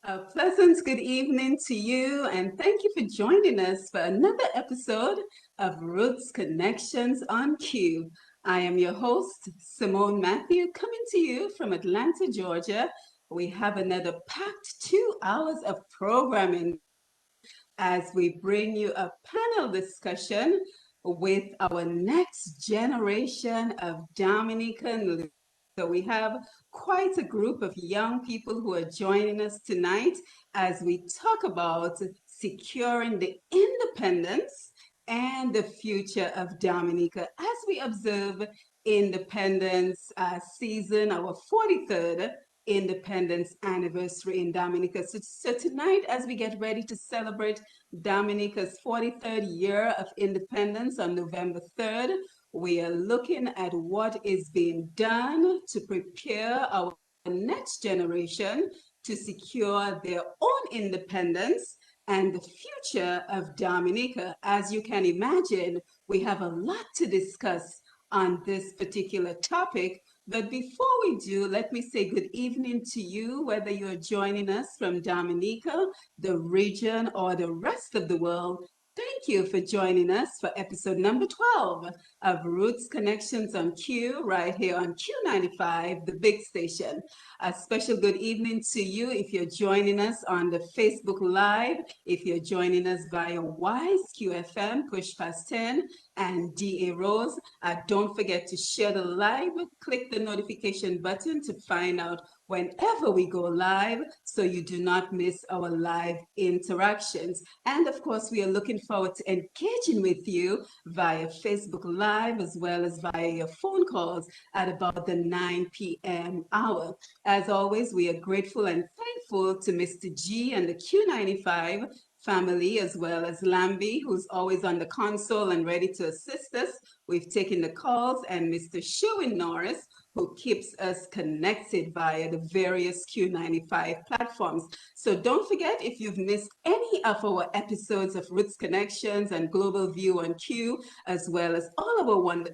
A pleasant good evening to you, and thank you for joining us for another episode of Roots Connections on Q. I am your host, Simone Mathieu, coming to you from Atlanta, Georgia. We have another packed 2 hours of programming as we bring you a panel discussion with our next generation of Dominican leaders. So we have quite a group of young people who are joining us tonight as we talk about securing the independence and the future of Dominica as we observe Independence season, our 43rd Independence anniversary in Dominica. So tonight, as we get ready to celebrate Dominica's 43rd year of independence on November 3rd, we are looking at what is being done to prepare our next generation to secure their own independence and the future of Dominica. As you can imagine, we have a lot to discuss on this particular topic. But before we do, let me say good evening to you, whether you're joining us from Dominica, the region, or the rest of the world. Thank you for joining us for episode number 12 of Roots Connections on Q, right here on Q95, the big station. A special good evening to you if you're joining us on the Facebook Live, if you're joining us via Wise QFM, Push Past 10, and DA Rose. Don't forget to share the live, click the notification button to find out whenever we go live so you do not miss our live interactions. And of course, we are looking forward to engaging with you via Facebook Live as well as via your phone calls at about the 9 p.m. hour. As always, we are grateful and thankful to Mr. G and the Q95 family, as well as Lambi, who's always on the console and ready to assist us. We've taken the calls, and Mr. Sherwin Norris, who keeps us connected via the various Q95 platforms. So don't forget, if you've missed any of our episodes of Roots Connections and Global View on Q, as well as all of our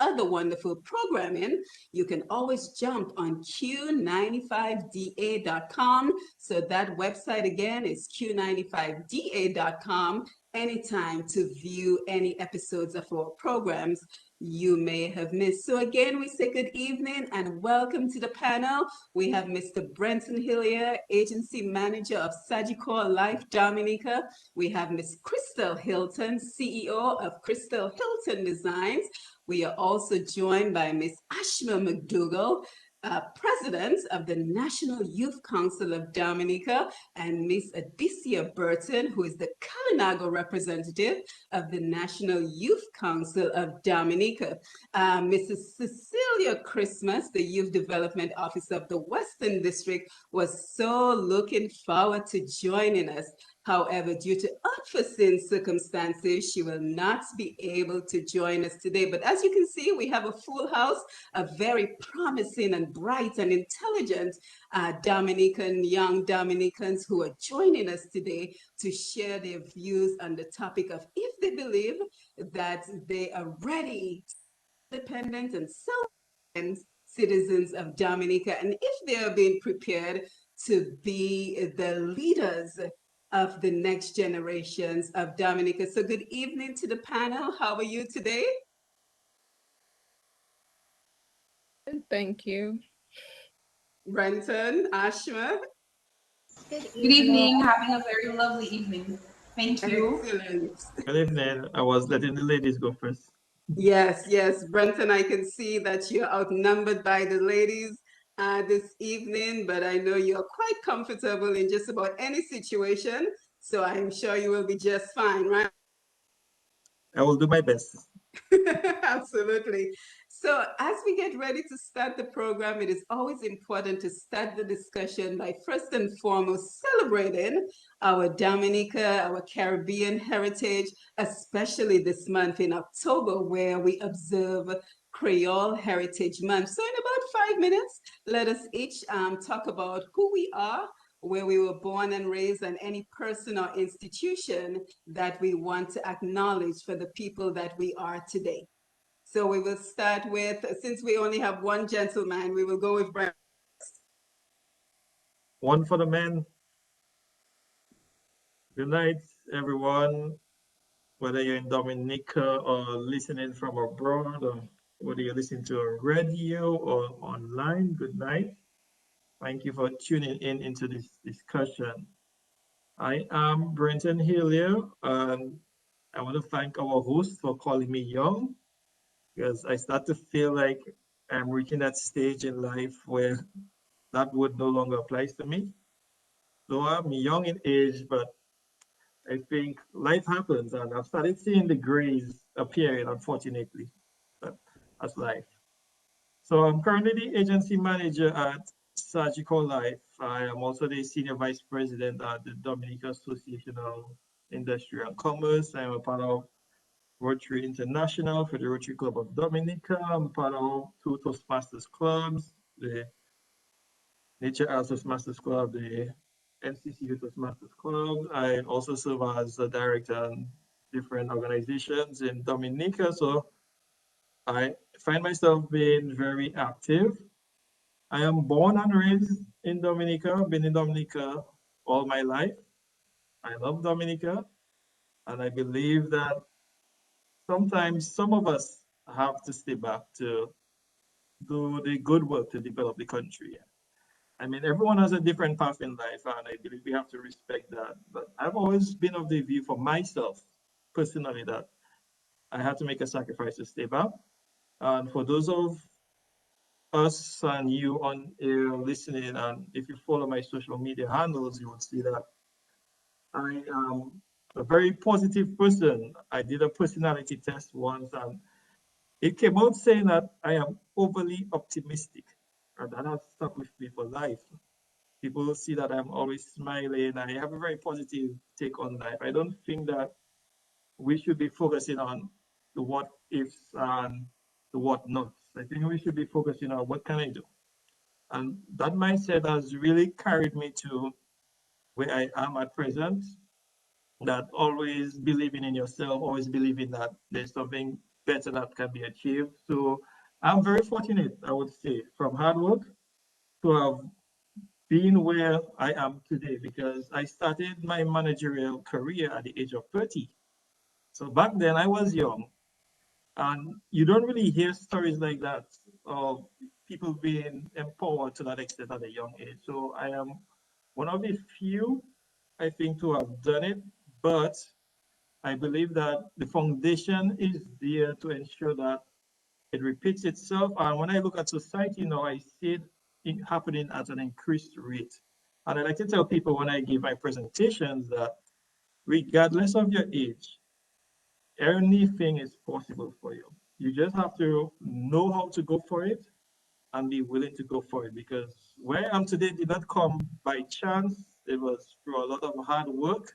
other wonderful programming, you can always jump on q95da.com. So that website again is q95da.com anytime to view any episodes of our programs you may have missed. So again, we say good evening and welcome to the panel. We have Mr. Brenton Hilaire, Agency Manager of Sagicor Life Dominica. We have Ms. Crystel Hilton, CEO of Crystel Hilton Designs. We are also joined by Ms. Ashma McDougall, President of the National Youth Council of Dominica, and Miss Adicia Burton, who is the Kalinago representative of the National Youth Council of Dominica. Mrs. Cecilia Christmas, the Youth Development Officer of the Western District, was so looking forward to joining us. However, due to unforeseen circumstances, she will not be able to join us today. But as you can see, we have a full house of very promising and bright and intelligent young Dominicans who are joining us today to share their views on the topic of if they believe that they are ready, independent and self-reliant citizens of Dominica, and if they are being prepared to be the leaders of the next generations of Dominica. So good evening to the panel. How are you today? Thank you. Brenton, Ashma. Good evening. Having a very lovely evening. Thank you. Excellent. Good evening. I was letting the ladies go first. Yes, yes. Brenton, I can see that you're outnumbered by the ladies this evening, but I know you're quite comfortable in just about any situation. So I'm sure you will be just fine, right? I will do my best. Absolutely. So, as we get ready to start the program, it is always important to start the discussion by first and foremost celebrating our Dominica, our Caribbean heritage, especially this month in October, where we observe Creole Heritage Month. So, in about 5 minutes, let us each talk about who we are, where we were born and raised, and any person or institution that we want to acknowledge for the people that we are today. So we will start with, since we only have one gentleman, we will go with Brent. One for the men. Good night, everyone. Whether you're in Dominica or listening from abroad, or whether you're listening to a radio or online, good night. Thank you for tuning in into this discussion. I am Brenton Hilaire, and I want to thank our host for calling me young because I start to feel like I'm reaching that stage in life where that word no longer applies to me. So I'm young in age, but I think life happens, and I've started seeing the grays appearing, unfortunately. But that's life. So I'm currently the agency manager at Surgical Life. I am also the senior vice president at the Dominica Association of Industry and Commerce. I'm a part of Rotary International for the Rotary Club of Dominica. I'm part of two Toastmasters clubs, the Nature Arts Toastmasters Club, the NCCU Toastmasters Club. I also serve as a director in different organizations in Dominica. So I find myself being very active. I am born and raised in Dominica, been in Dominica all my life. I love Dominica, and I believe that sometimes some of us have to stay back to do the good work to develop the country. I mean, everyone has a different path in life, and I believe we have to respect that. But I've always been of the view for myself, personally, that I had to make a sacrifice to stay back. And for those of us and you on here listening, and if you follow my social media handles, you would see that I am a very positive person. I did a personality test once, and it came out saying that I am overly optimistic, and that has stuck with me for life. People see that I'm always smiling. I have a very positive take on life. I don't think that we should be focusing on the what ifs and the what nots. I think we should be focusing on what can I do. And that mindset has really carried me to where I am at present. That always believing in yourself, always believing that there's something better that can be achieved. So I'm very fortunate, I would say, from hard work to have been where I am today because I started my managerial career at the age of 30. So back then I was young, and you don't really hear stories like that of people being empowered to that extent at a young age. So I am one of the few, I think, to have done it, but I believe that the foundation is there to ensure that it repeats itself. And when I look at society now, I see it happening at an increased rate. And I like to tell people when I give my presentations that regardless of your age, anything is possible for you. You just have to know how to go for it and be willing to go for it. Because where I am today did not come by chance. It was through a lot of hard work.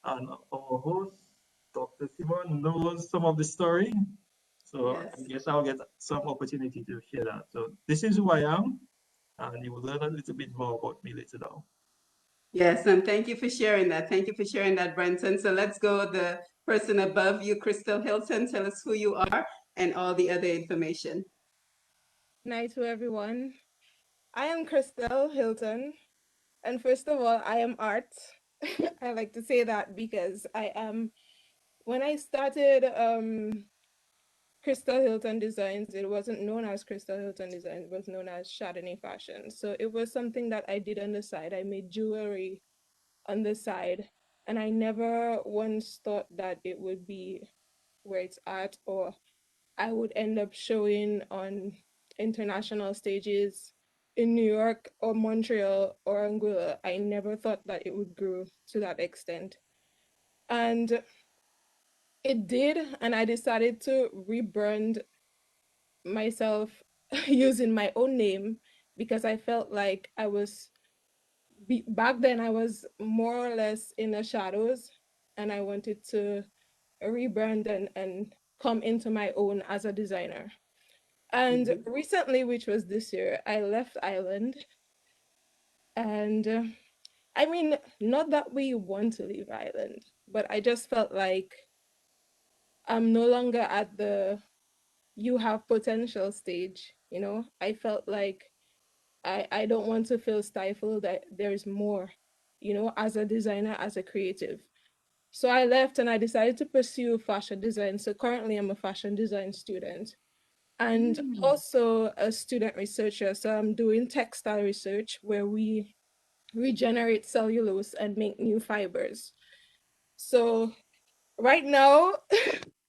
And our host, Dr. Simone, knows some of the story. So I Yes. guess I'll get some opportunity to share that. So this is who I am, and you will learn a little bit more about me later down. Yes, and thank you for sharing that. Thank you for sharing that, Brenton. So let's go the person above you, Crystal Hilton. Tell us who you are and all the other information. Night to everyone. I am Crystel Hilton, and first of all, I am art. I like to say that because I am. When I started Crystal Hilton Designs, it wasn't known as Crystal Hilton Designs. It was known as Chardonnay Fashion. So it was something that I did on the side. I made jewelry on the side, and I never once thought that it would be where it's at, or I would end up showing on international stages in New York or Montreal or Anguilla. I never thought that it would grow to that extent. And it did, and I decided to rebrand myself using my own name because I felt like back then I was more or less in the shadows, and I wanted to rebrand and come into my own as a designer. And Mhm. recently, which was this year, I left Ireland. And I mean, not that we want to leave Ireland, but I just felt like I'm no longer at the you have potential stage, you know? I felt like I don't want to feel stifled, that there's more, you know, as a designer, as a creative. So I left and I decided to pursue fashion design. So currently I'm a fashion design student and also a student researcher. So I'm doing textile research where we regenerate cellulose and make new fibers. So right now,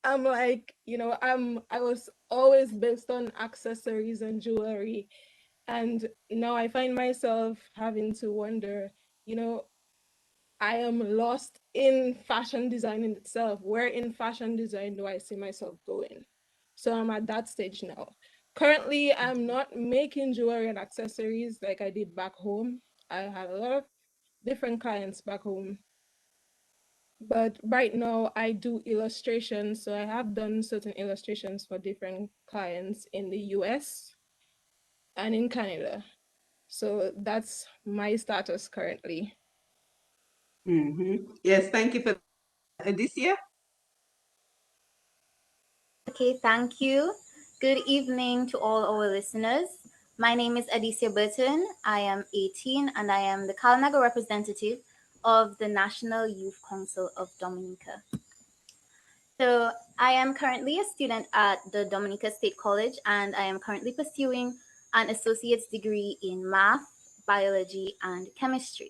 I'm like, I was always based on accessories and jewelry. And now I find myself having to wonder, you know, I am lost in fashion design in itself. Where in fashion design do I see myself going? So I'm at that stage now. Currently, I'm not making jewelry and accessories like I did back home. I had a lot of different clients back home. But right now, I do illustrations. So I have done certain illustrations for different clients in the US and in Canada. So that's my status currently. Yes, thank you for that. Adicia? Okay, thank you. Good evening to all our listeners. My name is Alicia Burton. I am 18 and I am the Kalinago representative of the National Youth Council of Dominica. So I am currently a student at the Dominica State College and I am currently pursuing an associate's degree in math, biology, and chemistry.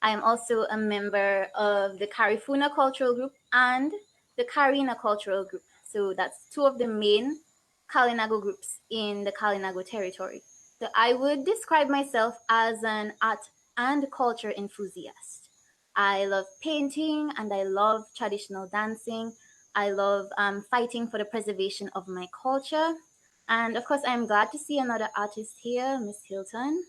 I am also a member of the Carifuna Cultural Group and the Karina Cultural Group. So that's two of the main Kalinago groups in the Kalinago territory. So I would describe myself as an art and culture enthusiast. I love painting and I love traditional dancing. I love fighting for the preservation of my culture. And of course, I'm glad to see another artist here, Miss Hilton.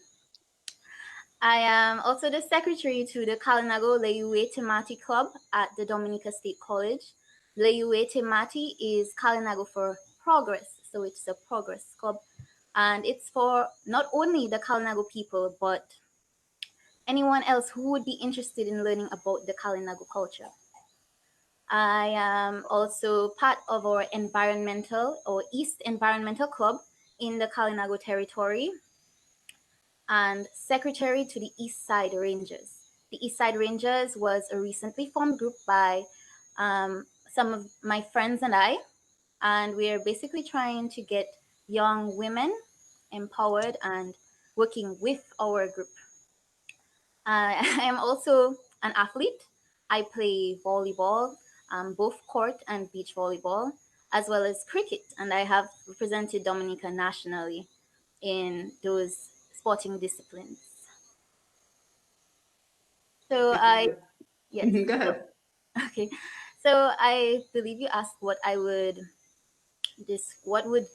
I am also the secretary to the Kalinago Leyue Temati Club at the Dominica State College. Leyue Temati is Kalinago for progress, so it's a progress club. And it's for not only the Kalinago people, but anyone else who would be interested in learning about the Kalinago culture. I am also part of our environmental or East Environmental Club in the Kalinago territory and secretary to the East Side Rangers. The East Side Rangers was a recently formed group by some of my friends and I, and we're basically trying to get young women empowered and working with our group. I am also an athlete. I play volleyball, both court and beach volleyball, as well as cricket, and I have represented Dominica nationally in those sporting disciplines. So yes. Go ahead. Okay. So I believe you asked what I would what would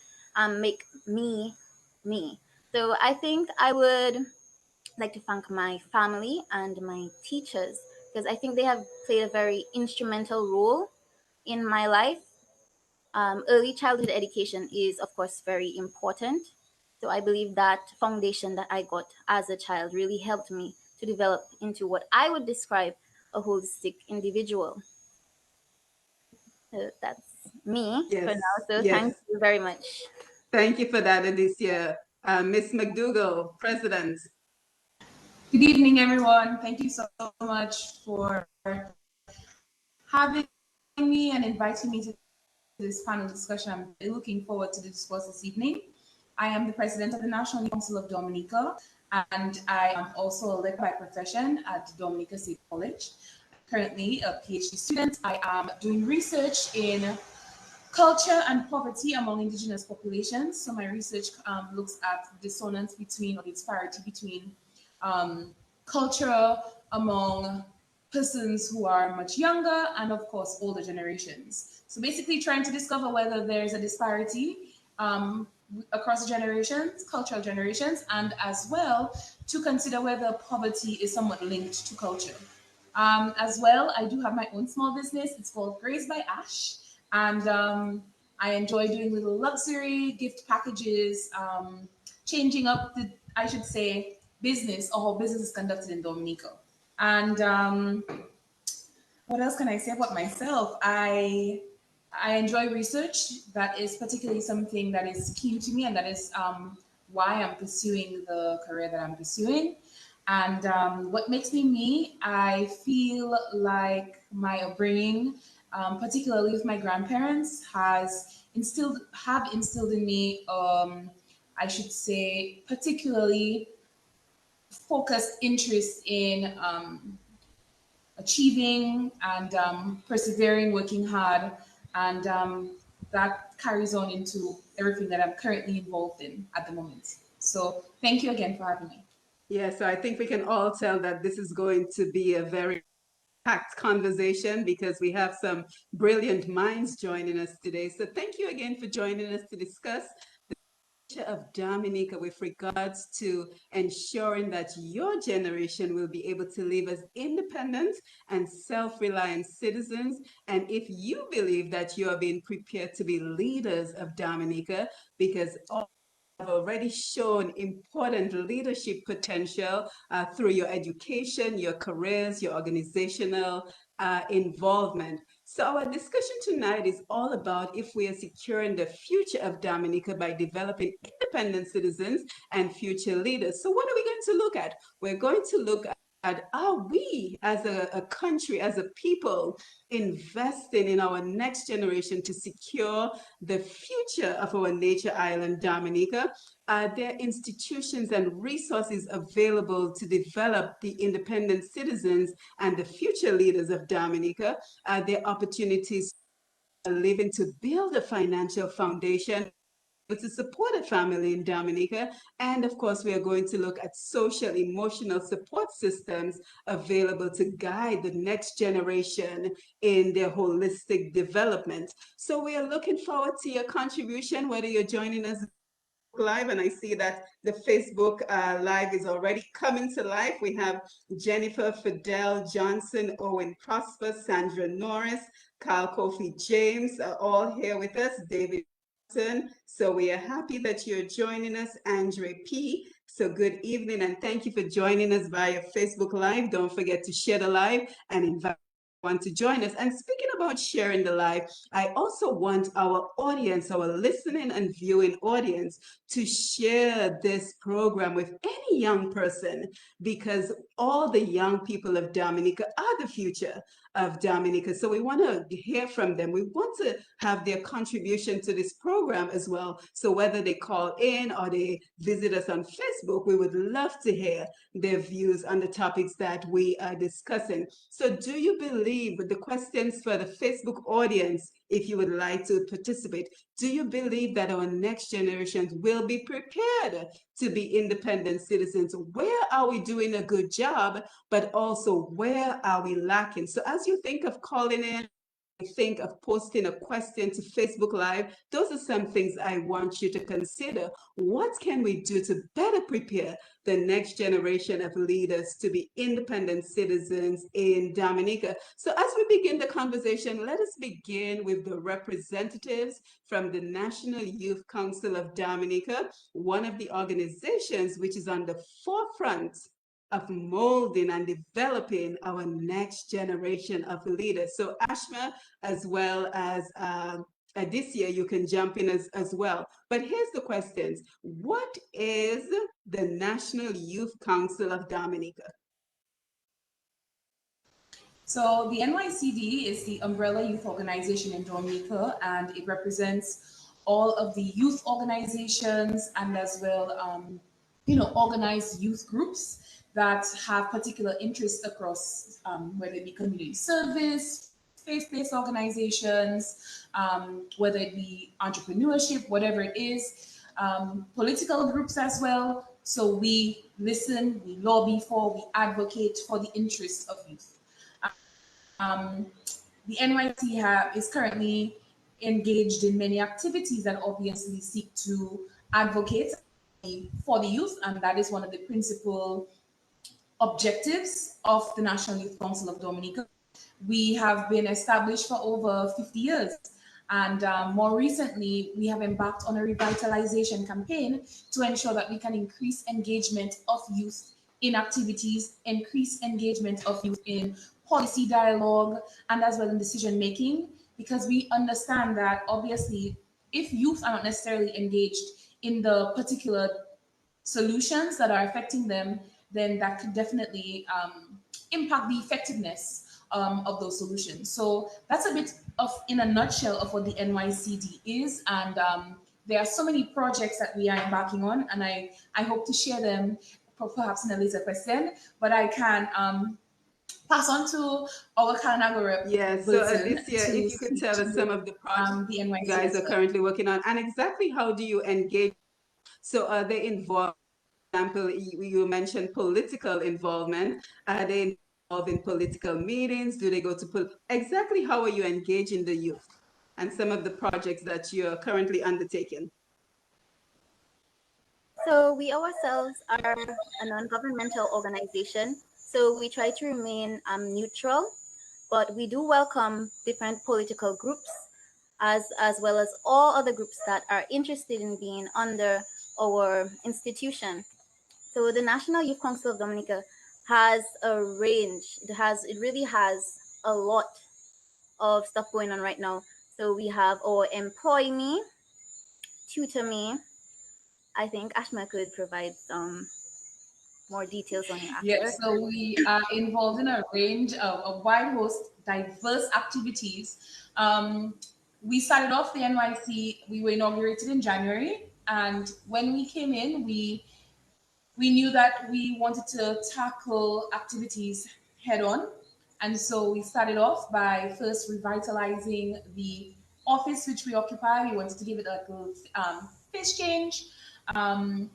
make me me. So I think I would like to thank my family and my teachers because I think they have played a very instrumental role in my life. Early childhood education is, of course, very important. So I believe that foundation that I got as a child really helped me to develop into what I would describe a holistic individual. So that's me for Yes, now. So yes. thank you very much. Thank you for that, Adicia. Miss McDougall, President. Good evening, everyone. Thank you so much for having me and inviting me to this panel discussion. I'm really looking forward to the discourse this evening. I am the president of the National Council of Dominica, and I am also a lecturer by profession at Dominica State College. Currently a PhD student. I am doing research in culture and poverty among indigenous populations. So my research looks at the dissonance between or the disparity between culture among persons who are much younger and of course older generations. So basically trying to discover whether there's a disparity across generations, cultural generations, and as well to consider whether poverty is somewhat linked to culture. As well, I do have my own small business. It's called Grace by Ash. And I enjoy doing little luxury gift packages, changing up the, I should say, business or how business is conducted in Dominica. And what else can I say about myself? I enjoy research. That is particularly something that is key to me, and that is why I'm pursuing the career that I'm pursuing. And what makes me me, I feel like my upbringing, particularly with my grandparents, have instilled in me, I should say, particularly focused interest in achieving and persevering, working hard, and that carries on into everything that I'm currently involved in at the moment. So thank you again for having me. Yeah, so I think we can all tell that this is going to be a very packed conversation because we have some brilliant minds joining us today. So thank you again for joining us to discuss of Dominica with regards to ensuring that your generation will be able to live as independent and self-reliant citizens. And if you believe that you are being prepared to be leaders of Dominica, because all have already shown important leadership potential through your education, your careers, your organizational involvement. So our discussion tonight is all about if we are securing the future of Dominica by developing independent citizens and future leaders. So what are we going to look at? We're going to look at are we as a country, as a people, investing in our next generation to secure the future of our nature island, Dominica? Are there institutions and resources available to develop the independent citizens and the future leaders of Dominica? Are there opportunities for living to build a financial foundation to support a family in Dominica? And of course, we are going to look at social emotional support systems available to guide the next generation in their holistic development. So we are looking forward to your contribution, whether you're joining us live, and I see that the Facebook live is already coming to life. We have Jennifer Fidel Johnson, Owen Prosper, Sandra Norris, Kyle Kofi James are all here with us, David Johnson. So we are happy that you're joining us, Andre P. So good evening and thank you for joining us via Facebook Live. Don't forget to share the live and invite want to join us. And speaking about sharing the live, I also want our audience, our listening and viewing audience, to share this program with any young person, because all the young people of Dominica are the future of Dominica. So we want to hear from them. We want to have their contribution to this program as well. So whether they call in or they visit us on Facebook, we would love to hear their views on the topics that we are discussing. So do you believe, with the questions for the Facebook audience, if you would like to participate, do you believe that our next generations will be prepared to be independent citizens? Where are we doing a good job, but also where are we lacking? So as you think of calling in, think of posting a question to Facebook Live, those are some things I want you to consider. What can we do to better prepare the next generation of leaders to be independent citizens in Dominica? So as we begin the conversation, let us begin with the representatives from the National Youth Council of Dominica, one of the organizations which is on the forefront of molding and developing our next generation of leaders. So Ashma, as well as Adicia, you can jump in as well. But here's the questions. What is the National Youth Council of Dominica? So the NYCD is the umbrella youth organization in Dominica, and it represents all of the youth organizations and as well, organized youth groups that have particular interests across whether it be community service, faith-based organizations, whether it be entrepreneurship, whatever it is, political groups as well. So we listen, we lobby for, we advocate for the interests of youth. Um, the NYC is currently engaged in many activities that obviously seek to advocate for the youth, and that is one of the principal objectives of the National Youth Council of Dominica. We have been established for over 50 years. And more recently, we have embarked on a revitalization campaign to ensure that we can increase engagement of youth in activities, increase engagement of youth in policy dialogue, and as well in decision making, because we understand that obviously, if youth are not necessarily engaged in the particular solutions that are affecting them, then that could definitely impact the effectiveness of those solutions. So that's a bit of, in a nutshell, of what the NYCD is. And there are so many projects that we are embarking on, and I hope to share them perhaps in a later question, but I can pass on to our Kalanago rep, Yeah, so Burton, Alicia, to if you could speak tell to us some of the projects the you NYC guys as are well. currently working on, and exactly how do you engage? So are they involved? For example, you mentioned political involvement. Are they involved in political meetings? Do they go to exactly how are you engaging the youth? And some of the projects that you're currently undertaking. So we ourselves are a non-governmental organization. So we try to remain neutral, but we do welcome different political groups as well as all other groups that are interested in being under our institution. So the National Youth Council of Dominica has a range. It really has a lot of stuff going on right now. So we have our Employ Me, Tutor Me. I think Ashma could provide some more details on it after. Yes, so we are involved in a range of a wide host, diverse activities. We started off the NYC, we were inaugurated in January, and when we came in, we knew that we wanted to tackle activities head on. And so we started off by first revitalizing the office which we occupy. We wanted to give it a little face change. Um,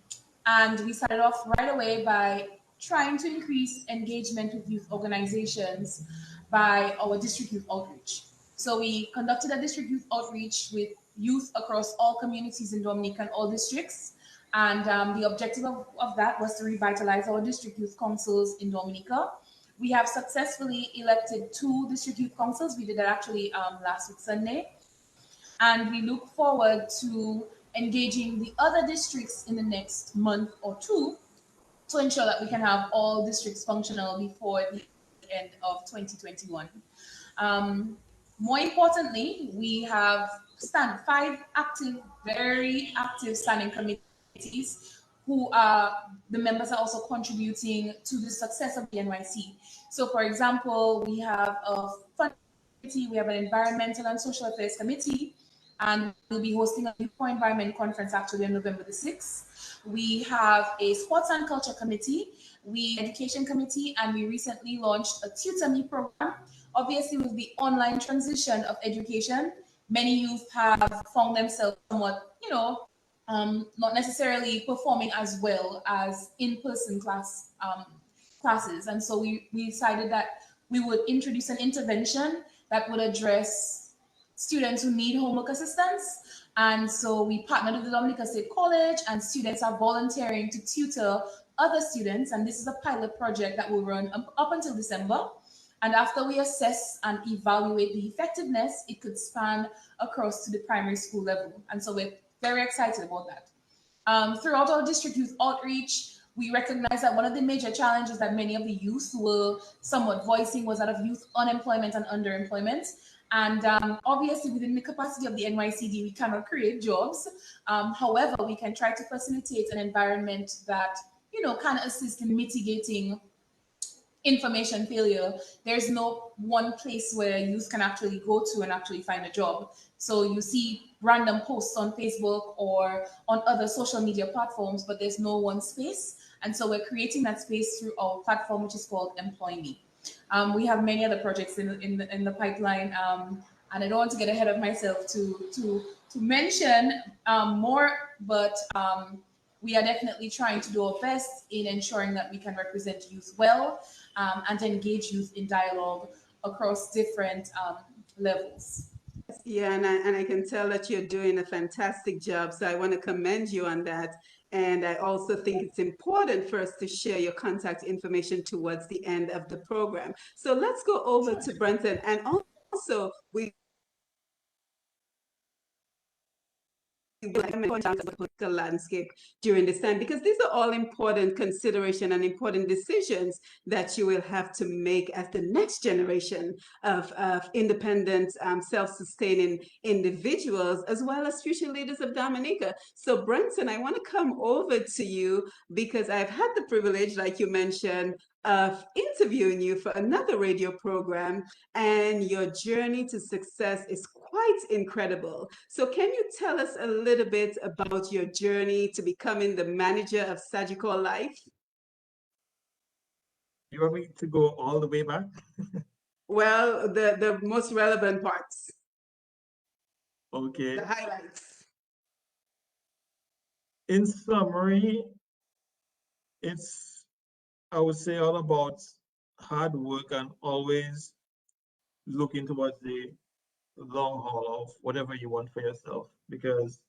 and we started off right away by trying to increase engagement with youth organizations by our district youth outreach. So we conducted a district youth outreach with youth across all communities in Dominica and all districts. And the objective of that was to revitalize our district youth councils in Dominica. We have successfully elected 2 district youth councils. We did that actually last week, Sunday. And we look forward to engaging the other districts in the next month or 2 to ensure that we can have all districts functional before the end of 2021. Um, More importantly, we have 5 active, very active standing committees who are the members are also contributing to the success of the NYC. So, for example, we have a fund committee, we have an environmental and social affairs committee, and we'll be hosting a Youth for Environment conference actually on November the 6th. We have a sports and culture committee, we education committee, and we recently launched a Tutor Me program. Obviously, with the online transition of education, many youth have found themselves somewhat, not necessarily performing as well as in-person classes. And so we decided that we would introduce an intervention that would address students who need homework assistance. And so we partnered with the Dominica State College, and students are volunteering to tutor other students. And this is a pilot project that will run up until December. And after we assess and evaluate the effectiveness, it could span across to the primary school level. And so we're very excited about that. Throughout our district youth outreach, we recognize that one of the major challenges that many of the youth were somewhat voicing was that of youth unemployment and underemployment. And obviously, within the capacity of the NYCD, we cannot create jobs. However, we can try to facilitate an environment that, can assist in mitigating information failure. There's no one place where youth can actually go to and actually find a job. So you see random posts on Facebook or on other social media platforms, but there's no one space. And so we're creating that space through our platform, which is called Employ Me. We have many other projects in the pipeline, and I don't want to get ahead of myself to mention more, but we are definitely trying to do our best in ensuring that we can represent youth well, and engage youth in dialogue across different levels. Yeah, and I can tell that you're doing a fantastic job. So I want to commend you on that. And I also think it's important for us to share your contact information towards the end of the program. So let's go over to Brenton. And also, we the political landscape during this time, because these are all important consideration and important decisions that you will have to make as the next generation of independent, self-sustaining individuals, as well as future leaders of Dominica. So Brenton, I want to come over to you because I've had the privilege, like you mentioned, of interviewing you for another radio program, and your journey to success is quite incredible. So can you tell us a little bit about your journey to becoming the manager of Sagicor Life? You want me to go all the way back? Well, the most relevant parts, Okay. the highlights. In summary, it's, I would say, all about hard work and always looking towards the long haul of whatever you want for yourself. Because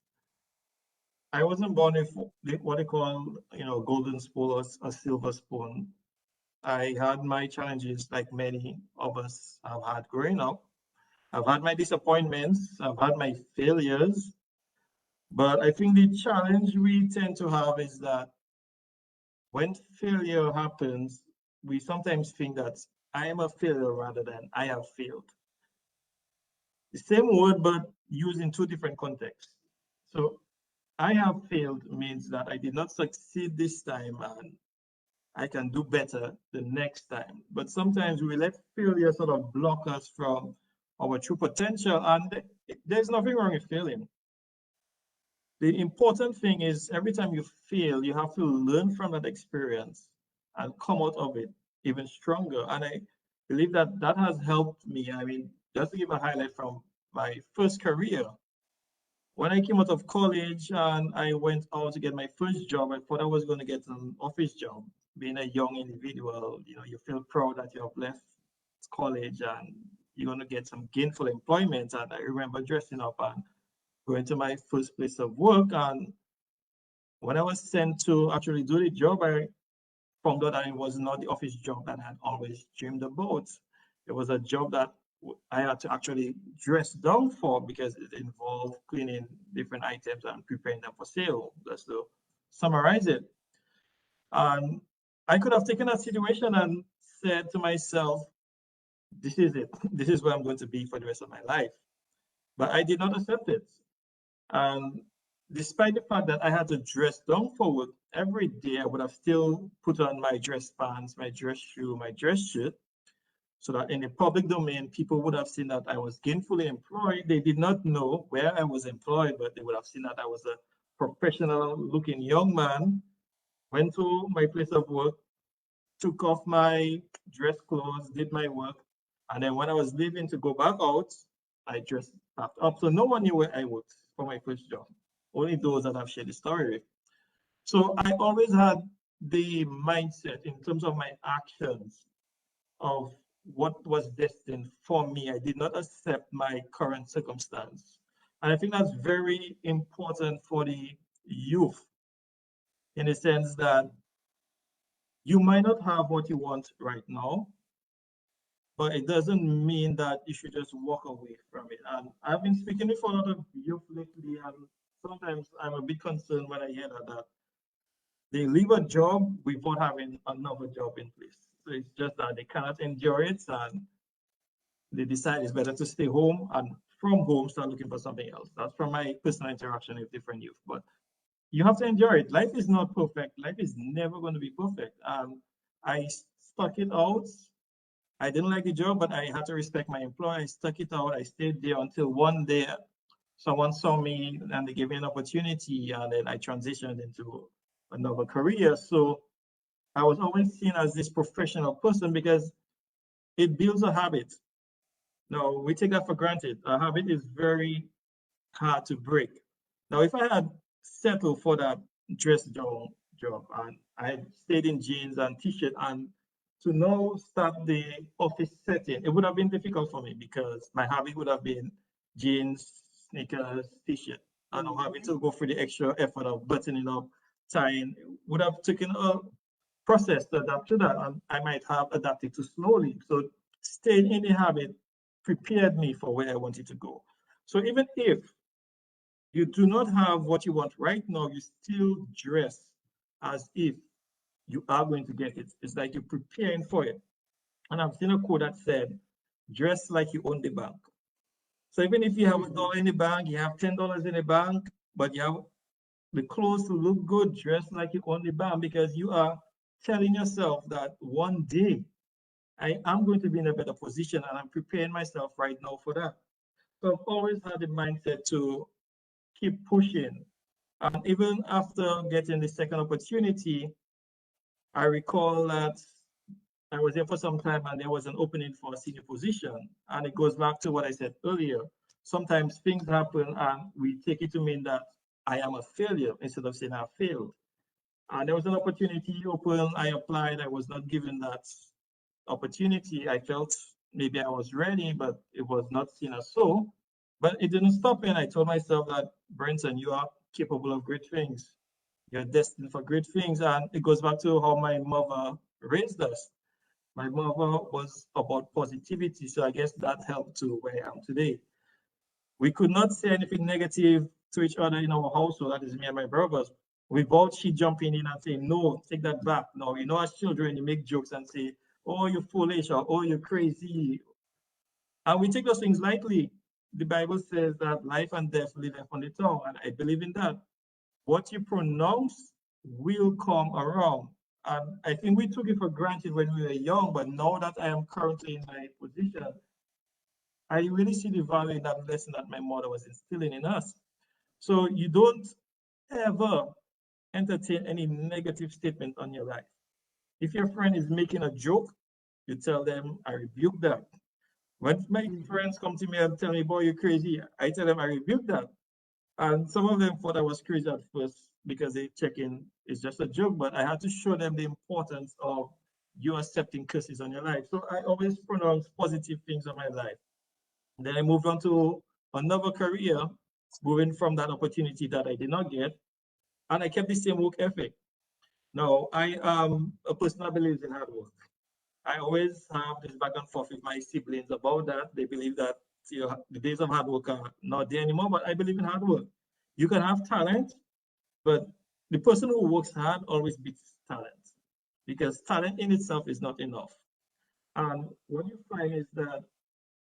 I wasn't born with what they call, golden spoon or a silver spoon. I had my challenges like many of us have had growing up. I've had my disappointments, I've had my failures, but I think the challenge we tend to have is that when failure happens, we sometimes think that I am a failure rather than I have failed. The same word, but used in two different contexts. So I have failed means that I did not succeed this time and I can do better the next time. But sometimes we let failure sort of block us from our true potential, and there's nothing wrong with failing. The important thing is every time you fail, you have to learn from that experience and come out of it even stronger. And I believe that that has helped me. I mean, just to give a highlight from my first career, when I came out of college and I went out to get my first job, I thought I was going to get an office job. Being a young individual, you feel proud that you have left college and you're going to get some gainful employment. And I remember dressing up and going to my first place of work. And when I was sent to actually do the job, I found out that it was not the office job that I had always dreamed about. It was a job that I had to actually dress down for because it involved cleaning different items and preparing them for sale, just to summarize it. And I could have taken that situation and said to myself, this is it. This is where I'm going to be for the rest of my life. But I did not accept it. And despite the fact that I had to dress down for work every day, I would have still put on my dress pants, my dress shoe, my dress shirt, so that in the public domain, people would have seen that I was gainfully employed. They did not know where I was employed, but they would have seen that I was a professional looking young man, went to my place of work, took off my dress clothes, did my work, and then when I was leaving to go back out, I dressed back up. So no one knew where I worked for my first job, only those that I've shared the story with. So I always had the mindset in terms of my actions of what was destined for me. I did not accept my current circumstance. And I think that's very important for the youth in the sense that you might not have what you want right now, but it doesn't mean that you should just walk away from it. And I've been speaking with a lot of youth lately, and sometimes I'm a bit concerned when I hear that they leave a job without having another job in place. So it's just that they cannot endure it and they decide it's better to stay home and from home start looking for something else. That's from my personal interaction with different youth. But you have to endure it. Life is not perfect. Life is never going to be perfect. I stuck it out. I didn't like the job, but I had to respect my employer. I stuck it out. I stayed there until one day someone saw me and they gave me an opportunity, and then I transitioned into another career. So I was always seen as this professional person because it builds a habit. Now, we take that for granted. A habit is very hard to break. Now, if I had settled for that dress job and I had stayed in jeans and t-shirt and to now start the office setting, it would have been difficult for me because my habit would have been jeans, sneakers, t-shirt. And I'm having to go through the extra effort of buttoning up, tying. Would have taken a process to adapt to that, and I might have adapted too slowly. So staying in the habit prepared me for where I wanted to go. So even if you do not have what you want right now, you still dress as if you are going to get it. It's like you're preparing for it. And I've seen a quote that said, dress like you own the bank. So even if you have $1 in the bank, you have $10 in the bank, but you have the clothes to look good, dress like you own the bank, because you are telling yourself that one day I am going to be in a better position, and I'm preparing myself right now for that. So I've always had the mindset to keep pushing. And even after getting the second opportunity, I recall that I was there for some time and there was an opening for a senior position. And it goes back to what I said earlier. Sometimes things happen and we take it to mean that I am a failure instead of saying I failed. And there was an opportunity open. I applied. I was not given that opportunity. I felt maybe I was ready, but it was not seen as so. But it didn't stop me. And I told myself that, Brenton, you are capable of great things. You're destined for great things. And it goes back to how my mother raised us. My mother was about positivity, so I guess that helped to where I am today. We could not say anything negative to each other in our household, that is me and my brothers, without she jumping in and saying, no, take that back. No, you know, as children, you make jokes and say, oh, you're foolish, or oh, you're crazy. And we take those things lightly. The Bible says that life and death live on the tongue, and I believe in that. What you pronounce will come around. And I think we took it for granted when we were young, but now that I am currently in my position, I really see the value in that lesson that my mother was instilling in us. So you don't ever entertain any negative statement on your life. If your friend is making a joke, you tell them, I rebuke that. When my friends come to me and tell me, boy, you're crazy, I tell them I rebuke that. And some of them thought I was crazy at first because they check in, it's just a joke, but I had to show them the importance of you accepting curses on your life. So I always pronounce positive things on my life. Then I moved on to another career, moving from that opportunity that I did not get. And I kept the same work ethic. Now, I am a person that believes in hard work. I always have this back and forth with my siblings about that. They believe that the days of hard work are not there anymore, but I believe in hard work. You can have talent, but the person who works hard always beats talent, because talent in itself is not enough. And what you find is that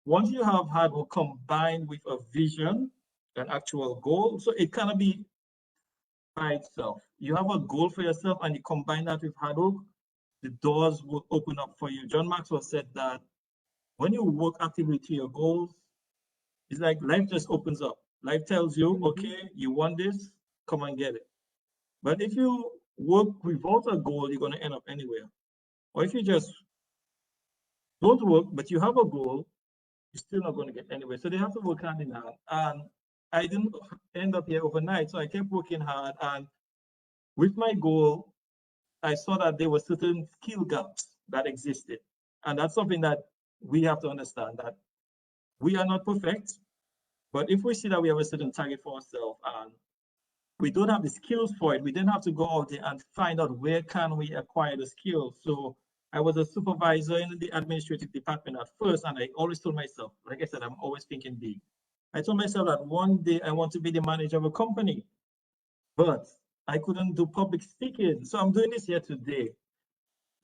once you have hard work combined with a vision, an actual goal, so it cannot be by itself. You have a goal for yourself and you combine that with hard work, the doors will open up for you. John Maxwell said that when you work actively to your goals, it's like life just opens up. Life tells you, okay, you want this, come and get it. But if you work without a goal, you're going to end up anywhere. Or if you just don't work, but you have a goal, you're still not going to get anywhere. So they have to work hand in hand. And I didn't end up here overnight. So I kept working hard. And with my goal, I saw that there were certain skill gaps that existed. And that's something that we have to understand, that we are not perfect. But if we see that we have a certain target for ourselves and we don't have the skills for it, we then have to go out there and find out where can we acquire the skills. So I was a supervisor in the administrative department at first, and I always told myself, like I said, I'm always thinking big. I told myself that one day I want to be the manager of a company, but I couldn't do public speaking. So I'm doing this here today.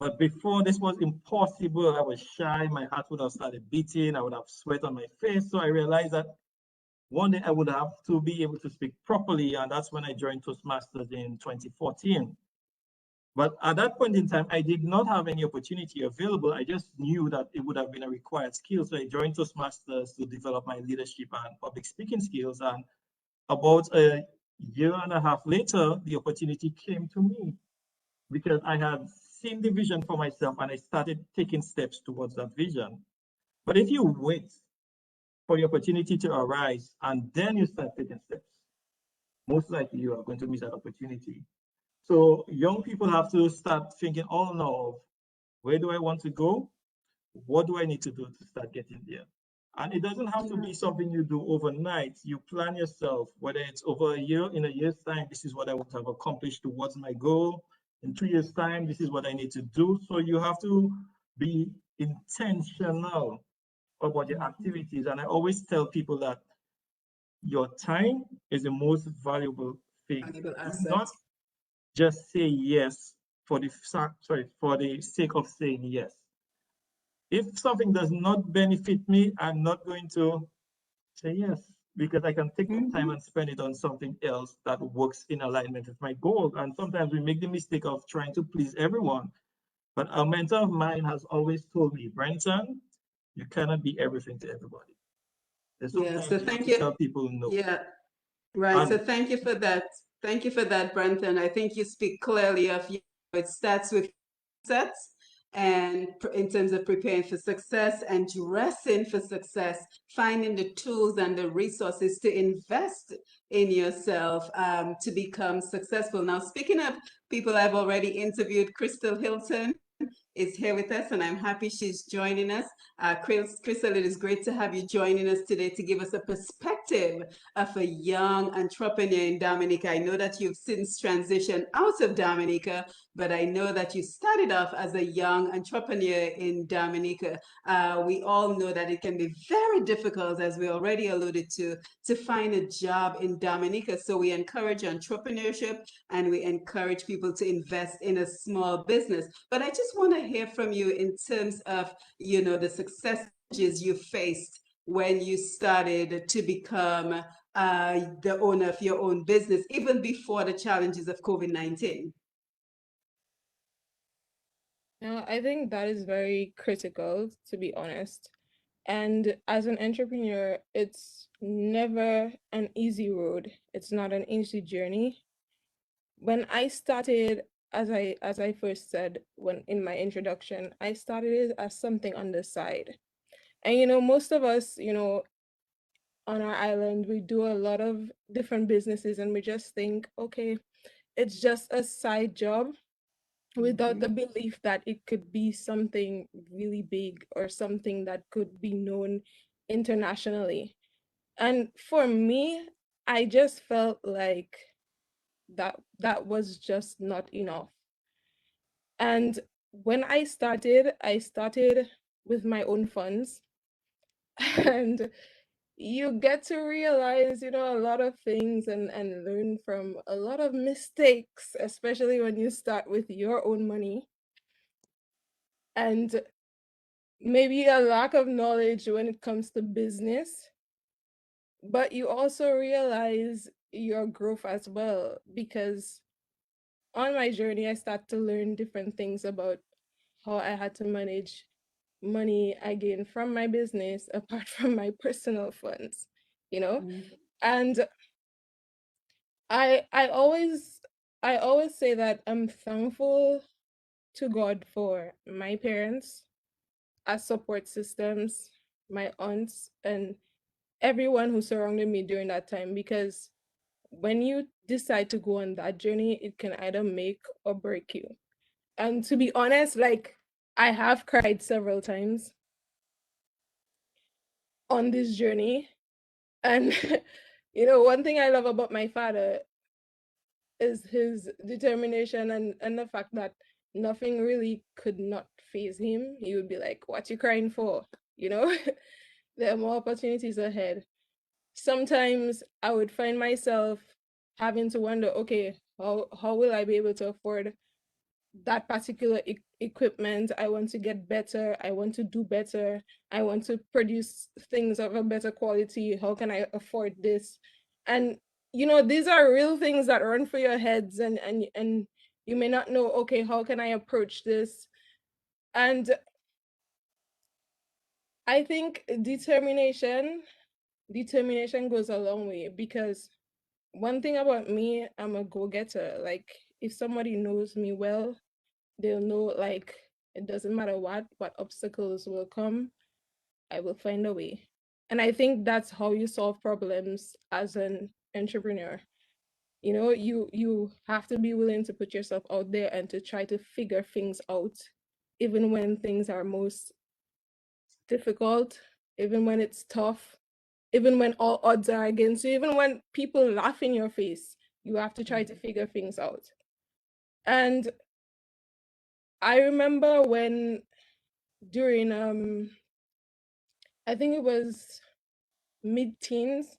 But before, this was impossible. I was shy. My heart would have started beating. I would have sweat on my face. So I realized that one day I would have to be able to speak properly. And that's when I joined Toastmasters in 2014. But at that point in time, I did not have any opportunity available. I just knew that it would have been a required skill. So I joined Toastmasters to develop my leadership and public speaking skills. And about a year and a half later, the opportunity came to me because I had seen the vision for myself and I started taking steps towards that vision. But if you wait for the opportunity to arise and then you start taking steps, most likely you are going to miss that opportunity. So young people have to start thinking, oh no, where do I want to go? What do I need to do to start getting there? And it doesn't have to be something you do overnight. You plan yourself, whether it's over a year, in a year's time, this is what I want to have accomplished towards my goal. In 2 years' time, this is what I need to do. So you have to be intentional about your activities. And I always tell people that your time is the most valuable thing. Valuable Do asset. not just say yes for the sake of saying yes. If something does not benefit me, I'm not going to say yes, because I can take that time and spend it on something else that works in alignment with my goal. And sometimes we make the mistake of trying to please everyone. But a mentor of mine has always told me, Brenton, you cannot be everything to everybody. And Yeah, sometimes so you have thank to you. tell people no. Yeah, right. So And thank you for that. Thank you for that, Brenton. I think you speak clearly of, it starts with sets and in terms of preparing for success and dressing for success, finding the tools and the resources to invest in yourself to become successful. Now, speaking of people I've already interviewed, Crystel Hilton is here with us, and I'm happy she's joining us. Crystel, it is great to have you joining us today to give us a perspective of a young entrepreneur in Dominica. I know that you've since transitioned out of Dominica, but I know that you started off as a young entrepreneur in Dominica. We all know that it can be very difficult, as we already alluded to find a job in Dominica. So we encourage entrepreneurship and we encourage people to invest in a small business. But I just want to hear from you in terms of, the successes you faced when you started to become the owner of your own business, even before the challenges of COVID-19. Now, I think that is very critical, to be honest. And as an entrepreneur, it's never an easy road. It's not an easy journey. When I started, as I first said when in my introduction, I started it as something on the side. And most of us, on our island, we do a lot of different businesses and we just think, okay, it's just a side job without the belief that it could be something really big or something that could be known internationally. And for me, I just felt like that was just not enough. And when I started with my own funds. And you get to realize, a lot of things and learn from a lot of mistakes, especially when you start with your own money. And maybe a lack of knowledge when it comes to business, but you also realize your growth as well, because on my journey I start to learn different things about how I had to manage money I gained from my business apart from my personal funds, and I always say that I'm thankful to God for my parents as support systems, my aunts, and everyone who surrounded me during that time, because when you decide to go on that journey, it can either make or break you. And to be honest, like, I have cried several times on this journey. And one thing I love about my father is his determination and the fact that nothing really could not phase him. He would be like, "What you crying for?" You know, there are more opportunities ahead. Sometimes I would find myself having to wonder, okay, how will I be able to afford that particular equipment? I want to get better. I want to do better. I want to produce things of a better quality. How can I afford this? And these are real things that run through your heads, and you may not know, okay, how can I approach this? And I think determination goes a long way, because one thing about me, I'm a go-getter. Like, if somebody knows me well, they'll know, like, it doesn't matter what obstacles will come, I will find a way. And I think that's how you solve problems as an entrepreneur. You have to be willing to put yourself out there and to try to figure things out, even when things are most difficult, even when it's tough, even when all odds are against you, even when people laugh in your face. You have to try to figure things out. And I remember when, during I think it was mid-teens,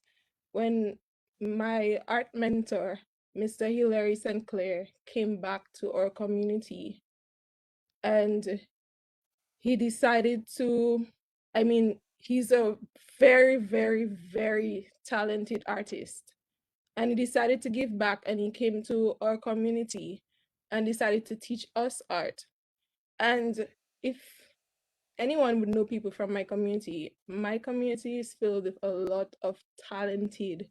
when my art mentor, Mr. Hilaire St. Clair, came back to our community, and he decided to, I mean, he's a very, very, very talented artist. And he decided to give back, and he came to our community and decided to teach us art. And if anyone would know people from my community is filled with a lot of talented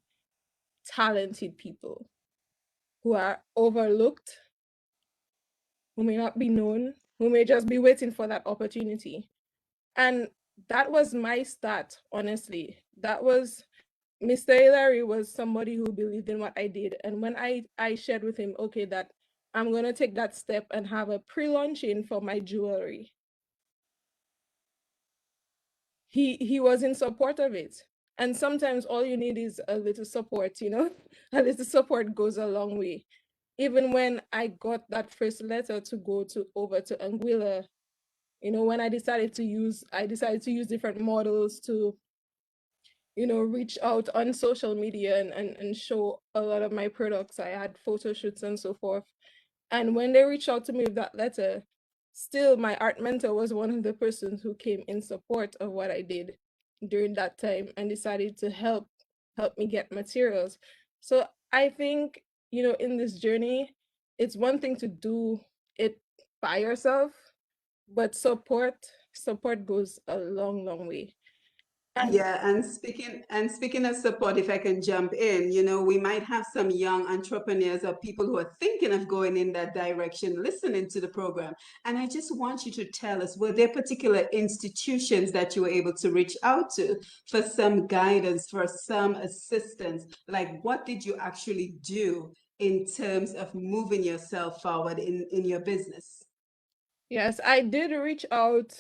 people who are overlooked, who may not be known, who may just be waiting for that opportunity. And that was my start, honestly. That was Mr. Hilaire was somebody who believed in what I did. And when I shared with him, okay, that I'm gonna take that step and have a pre-launching for my jewelry, he was in support of it. And sometimes all you need is a little support, you know? A little support goes a long way. Even when I got that first letter to go over to Anguilla, you know, when I decided to use different models to, you know, reach out on social media and show a lot of my products. I had photo shoots and so forth. And when they reached out to me with that letter, still my art mentor was one of the persons who came in support of what I did during that time and decided to help me get materials. So I think, you know, in this journey, it's one thing to do it by yourself, but support goes a long, long way. And Yeah, and speaking of support, if I can jump in, you know, we might have some young entrepreneurs or people who are thinking of going in that direction, listening to the program. And I just want you to tell us, were there particular institutions that you were able to reach out to for some guidance, for some assistance? Like, what did you actually do in terms of moving yourself forward in your business? yes, I did reach out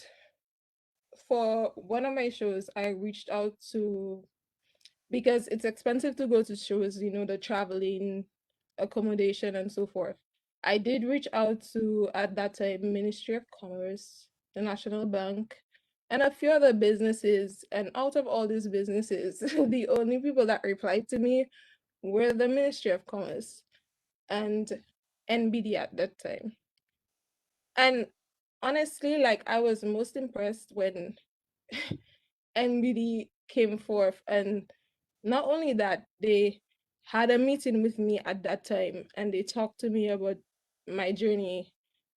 for one of my shows. I reached out to, because it's expensive to go to shows, you know, the traveling, accommodation, and so forth. I did reach out to, at that time, Ministry of Commerce, the National Bank, and a few other businesses. And out of all these businesses, the only people that replied to me were the Ministry of Commerce and NBD at that time. And honestly, like, I was most impressed when NBD came forth, and not only that, they had a meeting with me at that time and they talked to me about my journey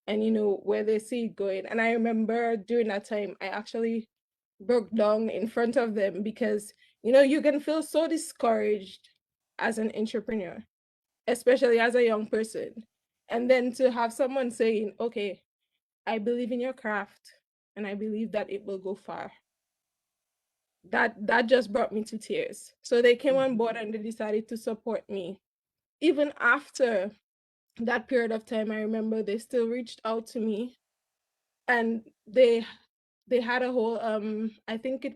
and, you know, where they see it going. And I remember during that time I actually broke down in front of them because, you know, you can feel so discouraged as an entrepreneur, especially as a young person, and then to have someone saying, okay, I believe in your craft and I believe that it will go far, that just brought me to tears. So they came on board and they decided to support me. Even after that period of time, I remember they still reached out to me, and they had a whole I think they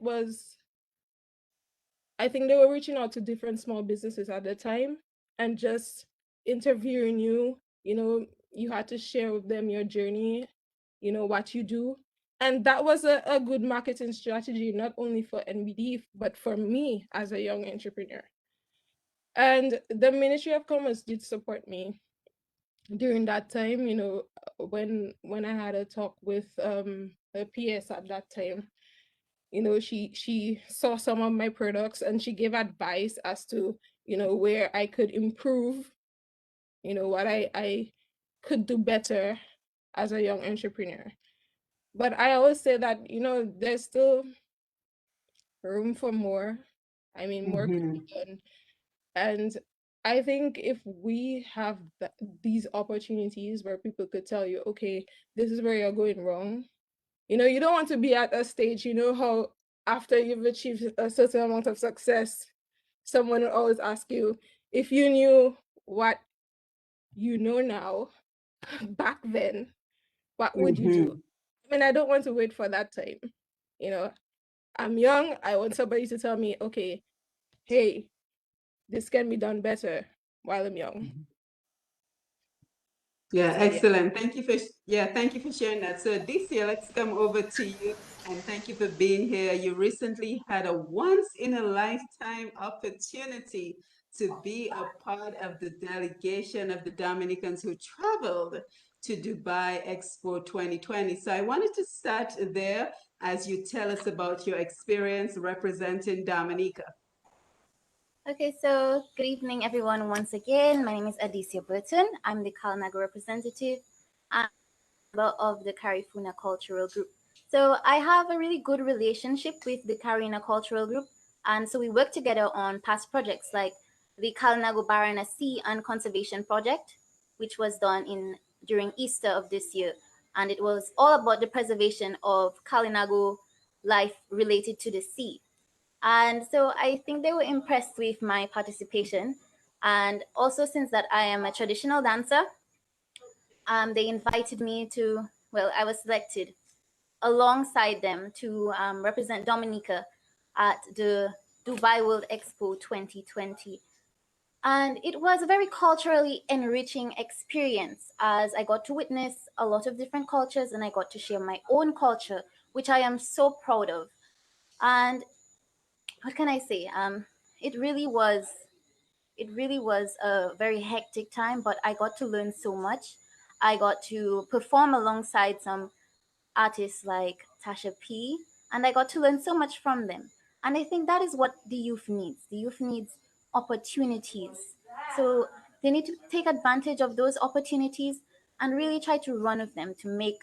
were reaching out to different small businesses at the time and just interviewing you. You know, you had to share with them your journey, you know, what you do. And that was a good marketing strategy, not only for NBD, but for me as a young entrepreneur. And the Ministry of Commerce did support me during that time, you know, when I had a talk with the PS at that time. You know, she saw some of my products and she gave advice as to, you know, where I could improve, you know, what I could do better as a young entrepreneur. But I always say that, you know, there's still room for more. I mean, more could be done. And I think if we have these opportunities where people could tell you, okay, this is where you're going wrong. You know, you don't want to be at a stage, you know, how after you've achieved a certain amount of success, someone will always ask you, if you knew what you know now back then, what would you do? I mean, I don't want to wait for that time. You know, I'm young. I want somebody to tell me, okay, hey, this can be done better while I'm young. Yeah, So yeah. excellent. Thank you for sharing that. So Adicia, let's come over to you. And thank you for being here. You recently had a once in a lifetime opportunity to be a part of the delegation of the Dominicans who traveled to Dubai Expo 2020. So I wanted to start there as you tell us about your experience representing Dominica. Okay, so good evening, everyone. Once again, my name is Alicia Burton. I'm the Kalnago representative and member of the Carifuna Cultural Group. So I have a really good relationship with the Carina Cultural Group, and so we work together on past projects like the Kalnago Barana Sea and Conservation Project, which was done during Easter of this year, and it was all about the preservation of Kalinago life related to the sea. And so I think they were impressed with my participation. And also, since that I am a traditional dancer, they invited me to, well, I was selected alongside them to represent Dominica at the Dubai World Expo 2020. And it was a very culturally enriching experience as I got to witness a lot of different cultures and I got to share my own culture, which I am so proud of. And what can I say? It really was a very hectic time, but I got to learn so much. I got to perform alongside some artists like Tasha P, and I got to learn so much from them. And I think that is what the youth needs. The youth needs opportunities. So they need to take advantage of those opportunities and really try to run with them to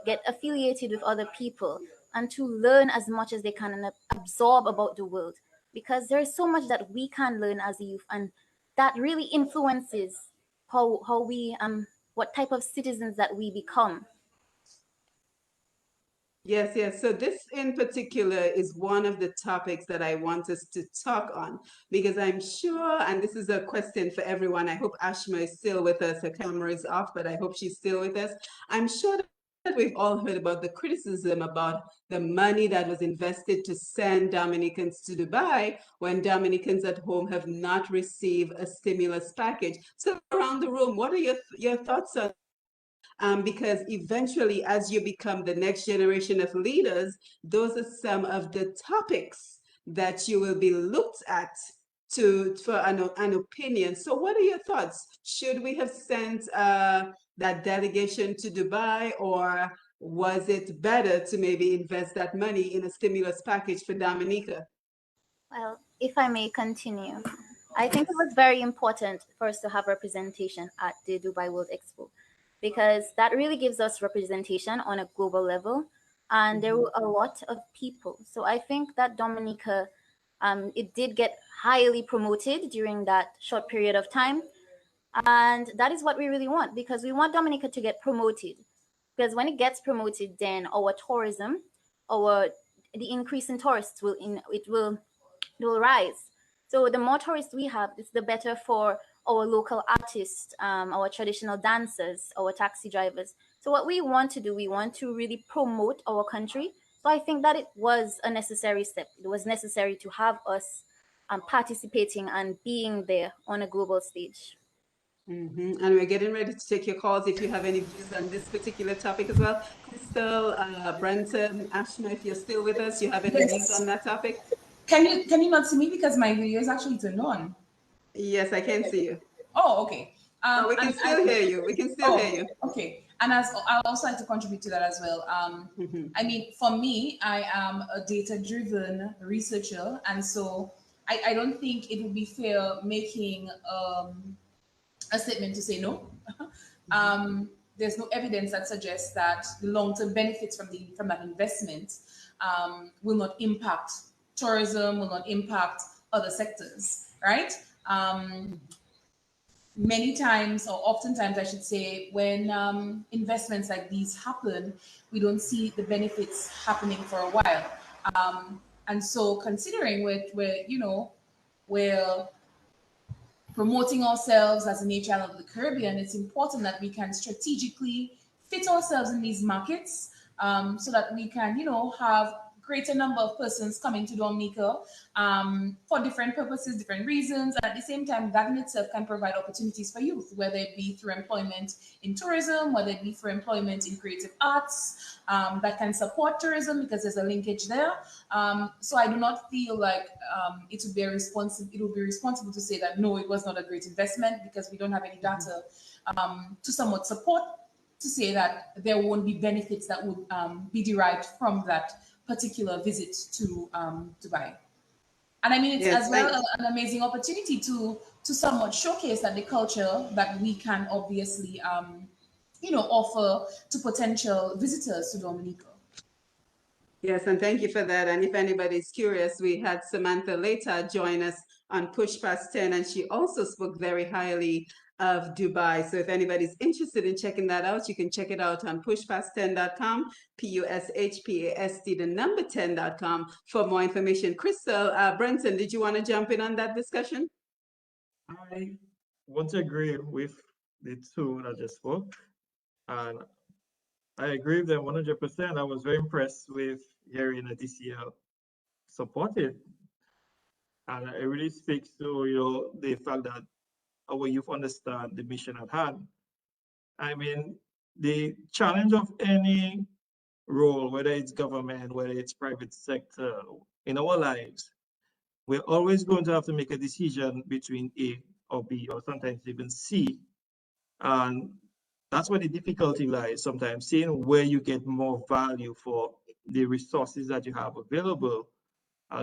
get affiliated with other people and to learn as much as they can and absorb about the world, because there is so much that we can learn as a youth, and that really influences how we what type of citizens that we become. Yes, yes. So this in particular is one of the topics that I want us to talk on because I'm sure, and this is a question for everyone. I hope Ashma is still with us. Her camera is off, but I hope she's still with us. I'm sure that we've all heard about the criticism about the money that was invested to send Dominicans to Dubai when Dominicans at home have not received a stimulus package. So around the room, what are your thoughts on because eventually, as you become the next generation of leaders, those are some of the topics that you will be looked at for an opinion. So, what are your thoughts? Should we have sent that delegation to Dubai, or was it better to maybe invest that money in a stimulus package for Dominica? Well, if I may continue, I think it was very important for us to have representation at the Dubai World Expo because that really gives us representation on a global level. And there were a lot of people. So I think that Dominica, it did get highly promoted during that short period of time. And that is what we really want because we want Dominica to get promoted. Because when it gets promoted, then our tourism, our the increase in tourists will rise. So the more tourists we have, it's the better for our local artists, our traditional dancers, our taxi drivers. So what we want to do, we want to really promote our country. So I think that it was a necessary step. It was necessary to have us participating and being there on a global stage. And we're getting ready to take your calls if you have any views on this particular topic as well. Crystel, Brenton, Ashma, if you're still with us, you have any views Yes. on that topic? Can you not see me because my video is actually turned on? Yes, I can see you. Oh, okay. But we can still hear you. We can still hear Oh, you. okay. And as I'll also like to contribute to that as well. I mean, for me, I am a data-driven researcher, and so I don't think it would be fair making a statement to say no. There's no evidence that suggests that the long-term benefits from that investment will not impact tourism, will not impact other sectors, right? Many times, or oftentimes, I should say, when investments like these happen, we don't see the benefits happening for a while. And so, considering we're promoting ourselves as a nation of the Caribbean, it's important that we can strategically fit ourselves in these markets so that we can, have greater number of persons coming to Dominica for different purposes, different reasons. And at the same time, that in itself can provide opportunities for youth, whether it be through employment in tourism, whether it be for employment in creative arts, that can support tourism because there's a linkage there. So I do not feel like it would be responsible to say that no, it was not a great investment, because we don't have any data to somewhat support to say that there won't be benefits that would be derived from that particular visit to Dubai. And I mean, it's Yes, as well an amazing opportunity to somewhat showcase that the culture that we can obviously, offer to potential visitors to Dominica. yes, and thank you for that. And if anybody's curious, we had Samantha later join us on Push Past 10, and she also spoke very highly of Dubai. So if anybody's interested in checking that out, you can check it out on pushpast10.com, PUSHPAST, the number 10.com for more information. Crystel, Brenton, did you want to jump in on that discussion? I want to agree with the two that just spoke, and I agree with them 100%. I was very impressed with hearing Adicia support it, and it really speaks to the fact that our youth understand the mission at hand. I mean, the challenge of any role, whether it's government, whether it's private sector, in our lives, we're always going to have to make a decision between A or B, or sometimes even C. And that's where the difficulty lies sometimes, seeing where you get more value for the resources that you have available.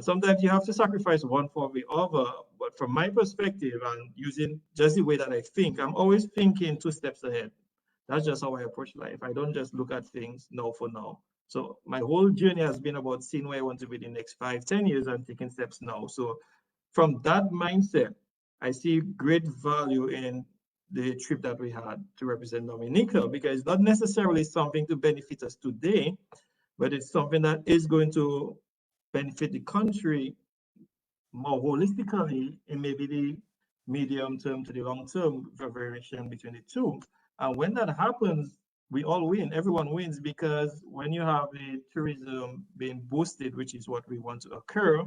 Sometimes you have to sacrifice one for the other. But from my perspective, and using just the way that I think, I'm always thinking 2 steps ahead. That's just how I approach life. I don't just look at things now for now. So my whole journey has been about seeing where I want to be in the next 5, 10 years and taking steps now. So from that mindset, I see great value in the trip that we had to represent Dominica, because it's not necessarily something to benefit us today, but it's something that is going to benefit the country more holistically in maybe the medium term to the long term variation between the two. And when that happens, we all win. Everyone wins, because when you have the tourism being boosted, which is what we want to occur,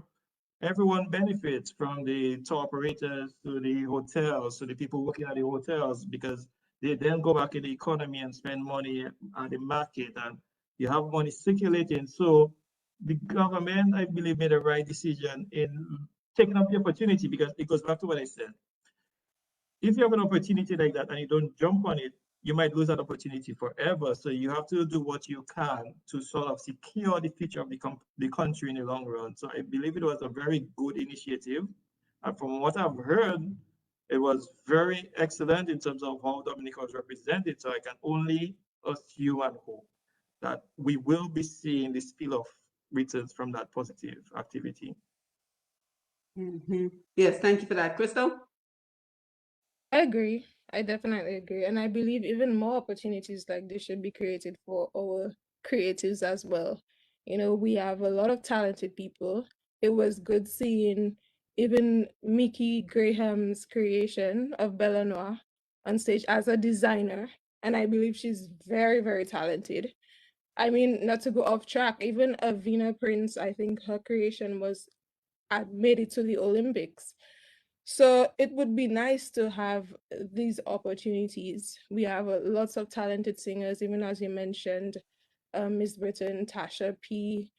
everyone benefits, from the tour operators to the hotels, to the people working at the hotels, because they then go back in the economy and spend money at the market, and you have money circulating. So the government, I believe, made a right decision in taking up the opportunity, because it goes back to what I said. If you have an opportunity like that and you don't jump on it, you might lose that opportunity forever. So you have to do what you can to sort of secure the future of the country in the long run. So I believe it was a very good initiative. And from what I've heard, it was very excellent in terms of how Dominica was represented. So I can only assume and hope that we will be seeing the spill-off returns from that positive activity. Yes, thank you for that. Crystel? I agree. I definitely agree. And I believe even more opportunities like this should be created for our creatives as well. We have a lot of talented people. It was good seeing even Mickey Graham's creation of Bella Noir on stage as a designer. And I believe she's very, very talented. I mean, not to go off track, even Avina Prince, I think her creation made it to the Olympics. So it would be nice to have these opportunities. We have lots of talented singers, even as you mentioned, Miss Burton, Tasha P,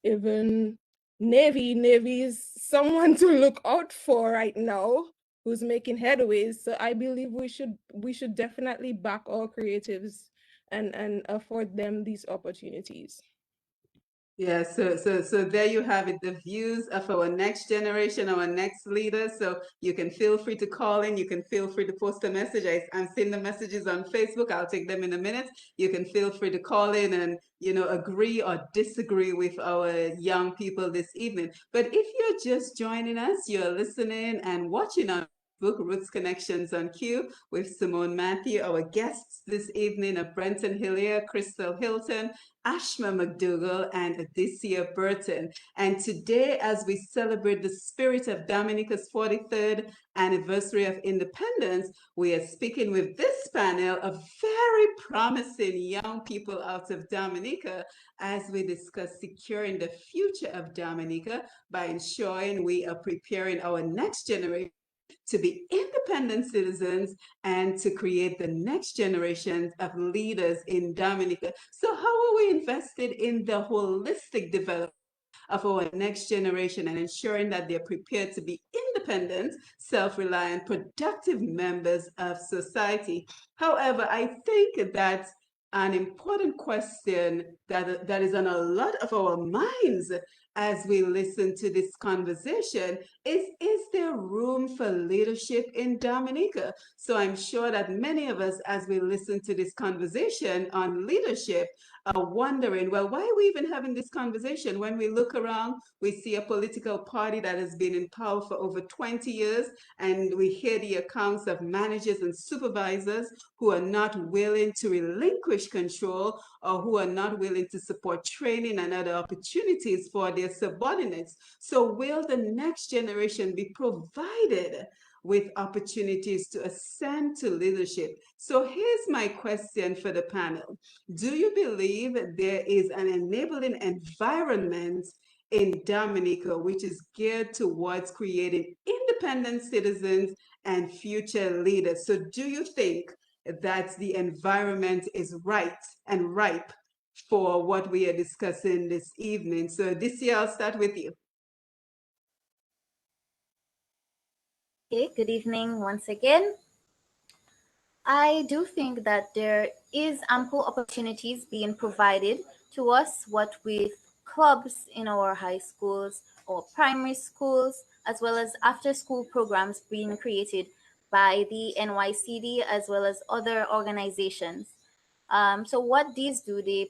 even Navy. Navy is someone to look out for right now, who's making headways. So I believe we should definitely back our creatives and afford them these opportunities. Yeah, so there you have it, the views of our next generation, our next leaders. So you can feel free to call in, you can feel free to post a message. I'm seeing the messages on Facebook. I'll take them in a minute. You can feel free to call in and, agree or disagree with our young people this evening. But if you're just joining us, you're listening and watching on book, Roots Connections on Q, with Simone Mathieu. Our guests this evening are Brenton, Hilaire, Crystel, Hilton, Ashma, McDougall, and Alicia Burton. And today, as we celebrate the spirit of Dominica's 43rd anniversary of independence, we are speaking with this panel of very promising young people out of Dominica as we discuss securing the future of Dominica by ensuring we are preparing our next generation to be independent citizens and to create the next generation of leaders in Dominica. So how are we invested in the holistic development of our next generation and ensuring that they're prepared to be independent, self-reliant, productive members of society? However, I think that an important question that is on a lot of our minds as we listen to this conversation is there room for leadership in Dominica? So I'm sure that many of us, as we listen to this conversation on leadership, are wondering, well, why are we even having this conversation? When we look around, we see a political party that has been in power for over 20 years, and we hear the accounts of managers and supervisors who are not willing to relinquish control or who are not willing to support training and other opportunities for their subordinates. So will the next generation be provided with opportunities to ascend to leadership? So here's my question for the panel. Do you believe there is an enabling environment in Dominica which is geared towards creating independent citizens and future leaders? So do you think that the environment is right and ripe for what we are discussing this evening? So Adicia, I'll start with you. Okay, good evening once again. I do think that there is ample opportunities being provided to us, what with clubs in our high schools or primary schools, as well as after-school programs being created by the NYCD as well as other organizations. So what these do, they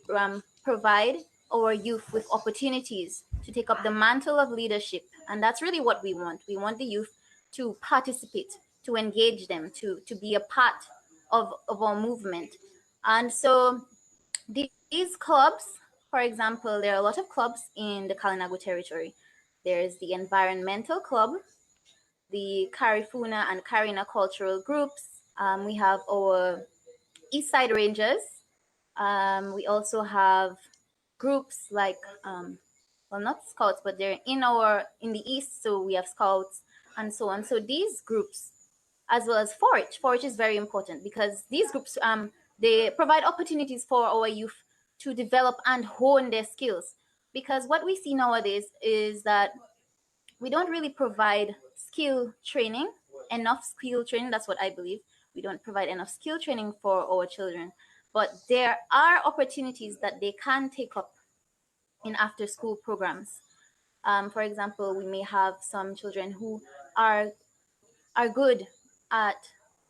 provide our youth with opportunities to take up the mantle of leadership. And that's really what we want. We want the youth to participate, to engage them, to be a part of our movement. And so these clubs, for example, there are a lot of clubs in the Kalinago territory. There's the Environmental Club, the Carifuna and Karina cultural groups. We have our East Side Rangers. We also have groups like, well, not scouts, but they're in the East, so we have scouts and so on. So these groups, as well as Forage is very important because these groups, they provide opportunities for our youth to develop and hone their skills. Because what we see nowadays is that we don't really provide enough skill training. That's what I believe. We don't provide enough skill training for our children. But there are opportunities that they can take up in after-school programs. For example, we may have some children who are good at,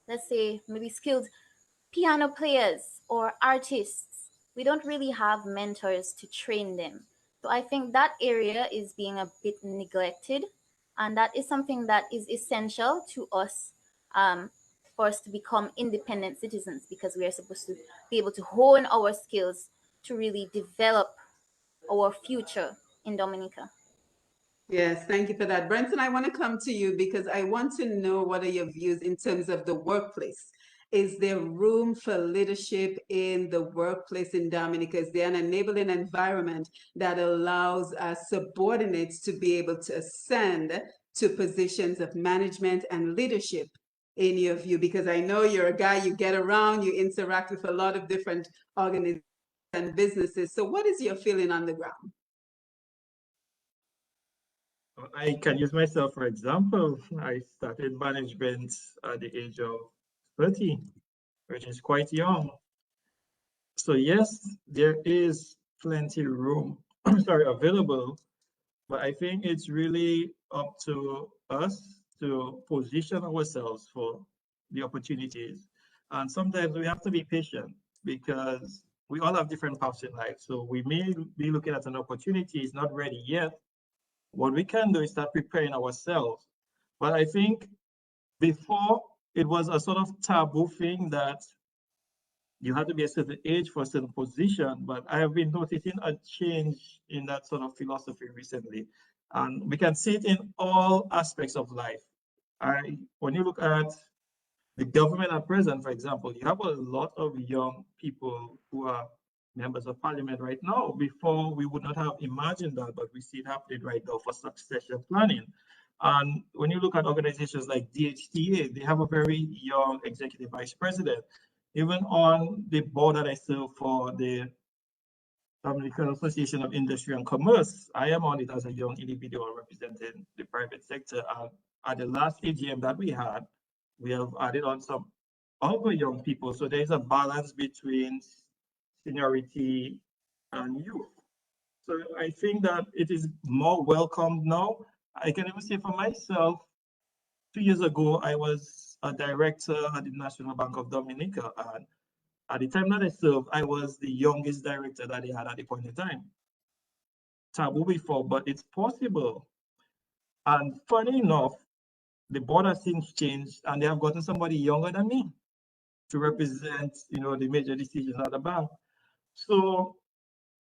let's say, maybe skilled piano players or artists. We don't really have mentors to train them. So I think that area is being a bit neglected, and that is something that is essential to us, for us to become independent citizens, because we are supposed to be able to hone our skills to really develop our future in Dominica. Yes, thank you for that. Brenton, I want to come to you because I want to know what are your views in terms of the workplace. Is there room for leadership in the workplace in Dominica? Is there an enabling environment that allows subordinates to be able to ascend to positions of management and leadership in your view? Because I know you're a guy, you get around, you interact with a lot of different organizations and businesses. So what is your feeling on the ground? I can use myself for example. I started management at the age of 30, which is quite young. So yes, there is plenty room, available, but I think it's really up to us to position ourselves for the opportunities. And sometimes we have to be patient because we all have different paths in life. So we may be looking at an opportunity, it's not ready yet. What we can do is start preparing ourselves. But I think Before, it was a sort of taboo thing that you had to be a certain age for a certain position, but I have been noticing a change in that sort of philosophy recently. And we can see it in all aspects of life. When you look at the government at present, for example, you have a lot of young people who are members of parliament right now. Before, we would not have imagined that, but we see it happening right now for succession planning. And when you look at organizations like DHTA, they have a very young executive vice president. Even on the board that I serve for the Dominican Association of Industry and Commerce, I am on it as a young individual representing the private sector. And at the last AGM that we had, we have added on some other young people. So there's a balance between seniority and youth. So I think that it is more welcomed now. I can even say for myself, 2 years ago, I was a director at the National Bank of Dominica. And at the time that I served, I was the youngest director that they had at the point in time. Taboo before, but it's possible. And funny enough, the board has since changed and they have gotten somebody younger than me to represent, the major decisions at the bank. So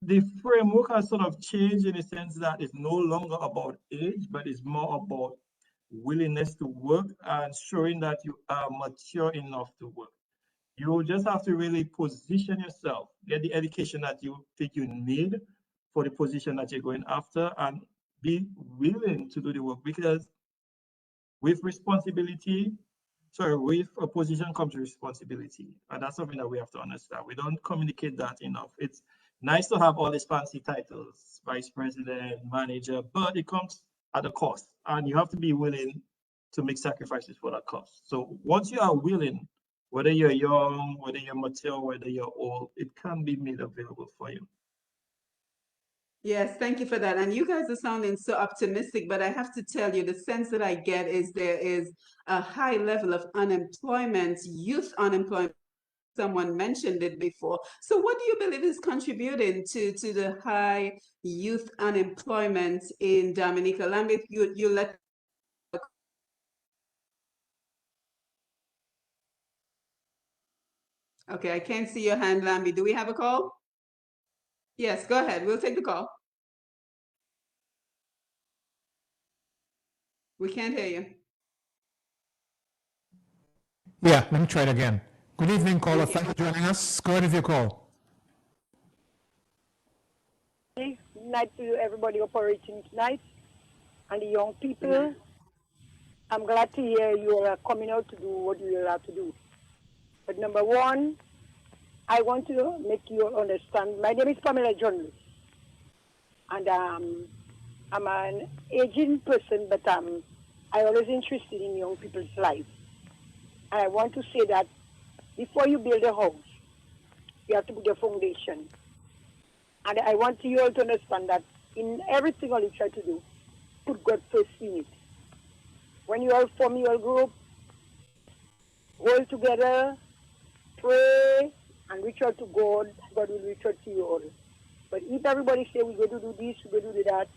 the framework has sort of changed in the sense that it's no longer about age, but it's more about willingness to work and showing that you are mature enough to work. You just have to really position yourself, get the education that you think you need for the position that you're going after, and be willing to do the work, because with responsibility, with a position comes responsibility. And that's something that we have to understand. We don't communicate that enough. It's nice to have all these fancy titles, vice president, manager, but it comes at a cost. And you have to be willing to make sacrifices for that cost. So once you are willing, whether you're young, whether you're mature, whether you're old, it can be made available for you. Yes, thank you for that. And you guys are sounding so optimistic, but I have to tell you, the sense that I get is there is a high level of unemployment, youth unemployment. Someone mentioned it before. So what do you believe is contributing to the high youth unemployment in Dominica? Lambeth, you let. Okay, I can't see your hand, Lambie. Do we have a call? Yes, go ahead. We'll take the call. We can't hear you. Yeah, let me try it again. Good evening, caller. Thanks for joining us. Go ahead with your call. Good night to everybody operating tonight and the young people. I'm glad to hear you are coming out to do what you are to do. But number one, I want to make you understand. My name is Pamela Journalist, and I'm an aging person, but I always interested in young people's lives. And I want to say that before you build a house, you have to put a foundation. And I want you all to understand that in everything all you try to do, put God first in it. When you all form your group, hold together, pray, and reach out to God. God will reach out to you all. But if everybody say, we're going to do this, we're going to do that,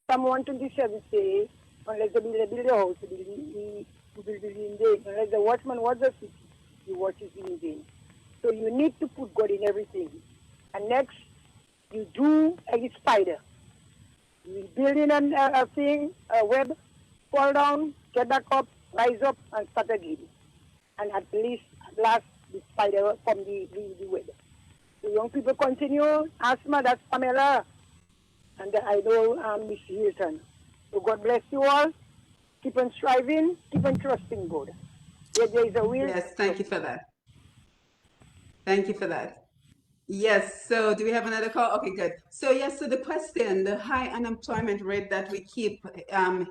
Psalm 127 say, unless they build a house, they build it in vain. Unless the watchman watches the city, he watches in vain. So you need to put God in everything. And next, you do a spider. You build in a thing, a web, fall down, get back up, rise up, and start again. And at last, the spider from the web. So young people continue. Ashma, that's Pamela. And I know Miss Hilton. So God bless you all. Keep on striving, keep on trusting God. There is a will. Yes, thank you for that. Thank you for that. Yes, so do we have another call? Okay, good. So yes, so the question, the high unemployment rate that we keep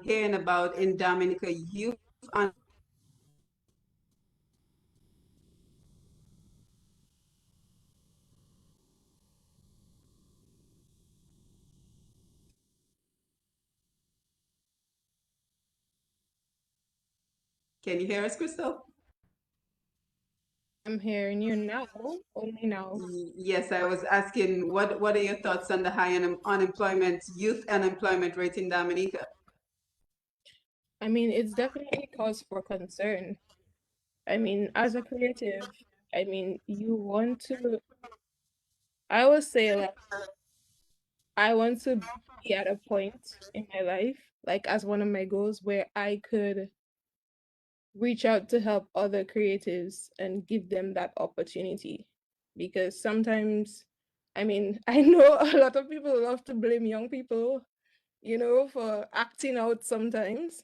hearing about in Dominica, youth on. Can you hear us, Crystel? I'm hearing you now, only now. Yes, I was asking, what are your thoughts on the high unemployment, youth unemployment rate in Dominica? I mean, it's definitely cause for concern. I mean, as a creative, I mean, you want to, I would say, like, I want to be at a point in my life, like, as one of my goals, where I could reach out to help other creatives and give them that opportunity. Because sometimes, I mean, I know a lot of people love to blame young people, for acting out sometimes,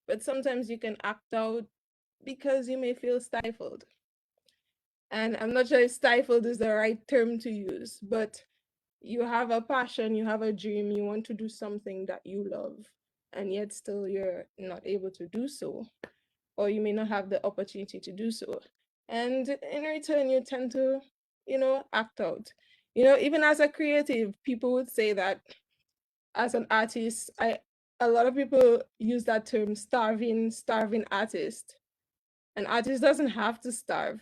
but sometimes you can act out because you may feel stifled. And I'm not sure if stifled is the right term to use, but you have a passion, you have a dream, you want to do something that you love, and yet still you're not able to do so, or you may not have the opportunity to do so. And in return, you tend to, act out. Even as a creative, people would say that as an artist, a lot of people use that term starving artist. An artist doesn't have to starve.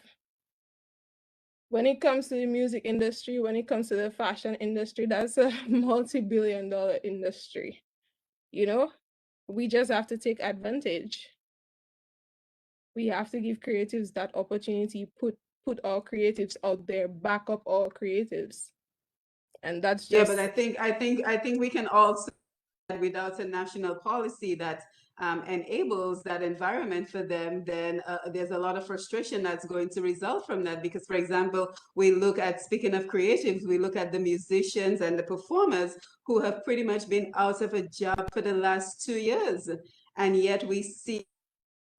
When it comes to the music industry, when it comes to the fashion industry, that's a multi-billion-dollar industry. We just have to take advantage. We have to give creatives that opportunity, put our creatives out there, back up our creatives. And that's Yeah, just but I think we can also, without a national policy that enables that environment for them, then there's a lot of frustration that's going to result from that. Because, for example, speaking of creatives, we look at the musicians and the performers who have pretty much been out of a job for the last 2 years. And yet we see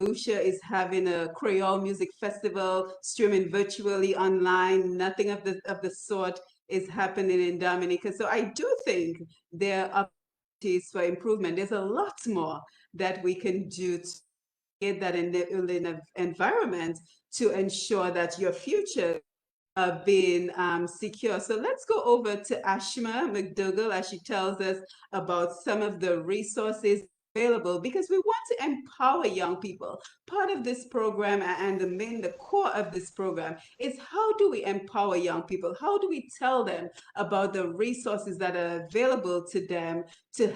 Lucia is having a Creole music festival streaming virtually online. Nothing of the sort is happening in Dominica. So I do think there are opportunities for improvement. There's a lot more that we can do to get that in the environment to ensure that your future being secure. So let's go over to Ashma McDougall as she tells us about some of the resources available, because we want to empower young people. Part of this program and the core of this program is, how do we empower young people? How do we tell them about the resources that are available to them to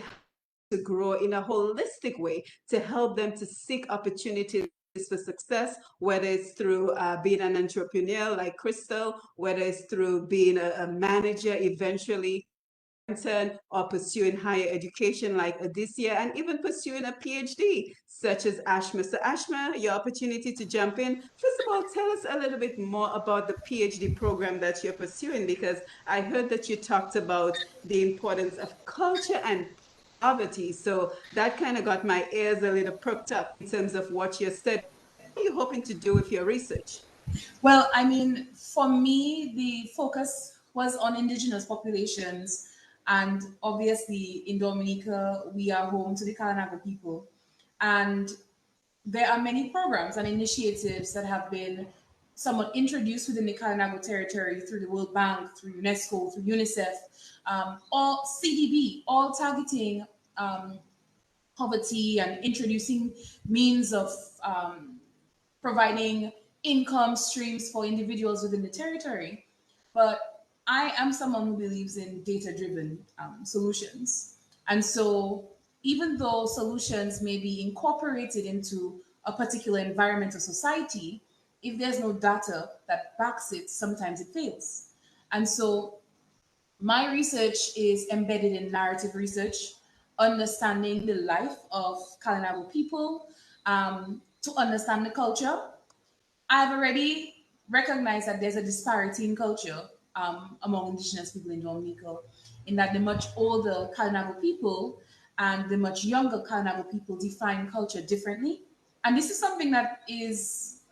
grow in a holistic way, to help them to seek opportunities for success, whether it's through being an entrepreneur like Crystel, whether it's through being a manager eventually, or pursuing higher education like Adicia, and even pursuing a PhD such as Ashma. So Ashma, your opportunity to jump in. First of all, tell us a little bit more about the PhD program that you're pursuing, because I heard that you talked about the importance of culture and poverty. So that kind of got my ears a little perked up in terms of what you said. What are you hoping to do with your research? Well, I mean, for me, the focus was on indigenous populations. And obviously, in Dominica, we are home to the Kalinago people. And there are many programs and initiatives that have been somewhat introduced within the Kalinago territory through the World Bank, through UNESCO, through UNICEF, all CDB, all targeting poverty and introducing means of providing income streams for individuals within the territory. But I am someone who believes in data driven solutions. And so, even though solutions may be incorporated into a particular environment or society, if there's no data that backs it, sometimes it fails. And so, my research is embedded in narrative research, understanding the life of Kalinago people, to understand the culture. I've already recognized that there's a disparity in culture among indigenous people in Dominica, in that the much older Kalinago people and the much younger Kalinago people define culture differently. And this is something that is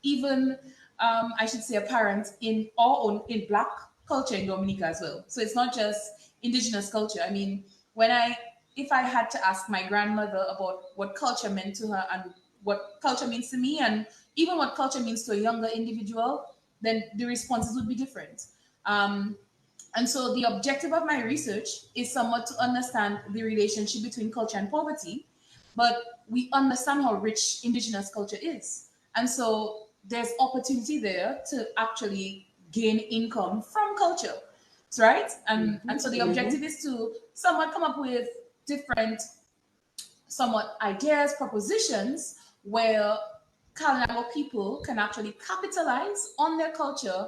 even, I should say, apparent in our own, in Black culture in Dominica as well. So it's not just indigenous culture. I mean, if I had to ask my grandmother about what culture meant to her and what culture means to me, and even what culture means to a younger individual, then the responses would be different. And so the objective of my research is somewhat to understand the relationship between culture and poverty, but we understand how rich indigenous culture is. And so there's opportunity there to actually gain income from culture, right? And so the objective is to somewhat come up with different somewhat ideas, propositions where Kalinago people can actually capitalize on their culture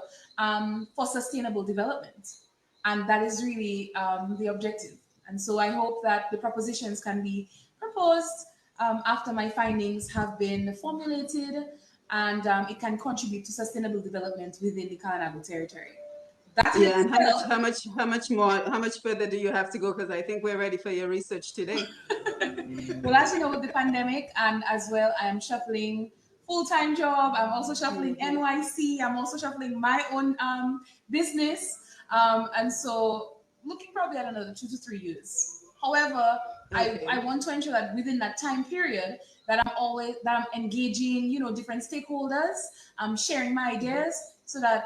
for sustainable development. And that is really the objective. And so I hope that the propositions can be proposed after my findings have been formulated, and it can contribute to sustainable development within the Kalinago territory. That Yeah, and itself, how much further do you have to go? Because I think we're ready for your research today. well, as you know, with the pandemic, and as well, I am shuffling full-time job. I'm also shuffling NYC. I'm also shuffling my own business, and so looking probably at another 2 to 3 years. However, Okay. I want to ensure that within that time period that I'm engaging, different stakeholders, I'm sharing my ideas so that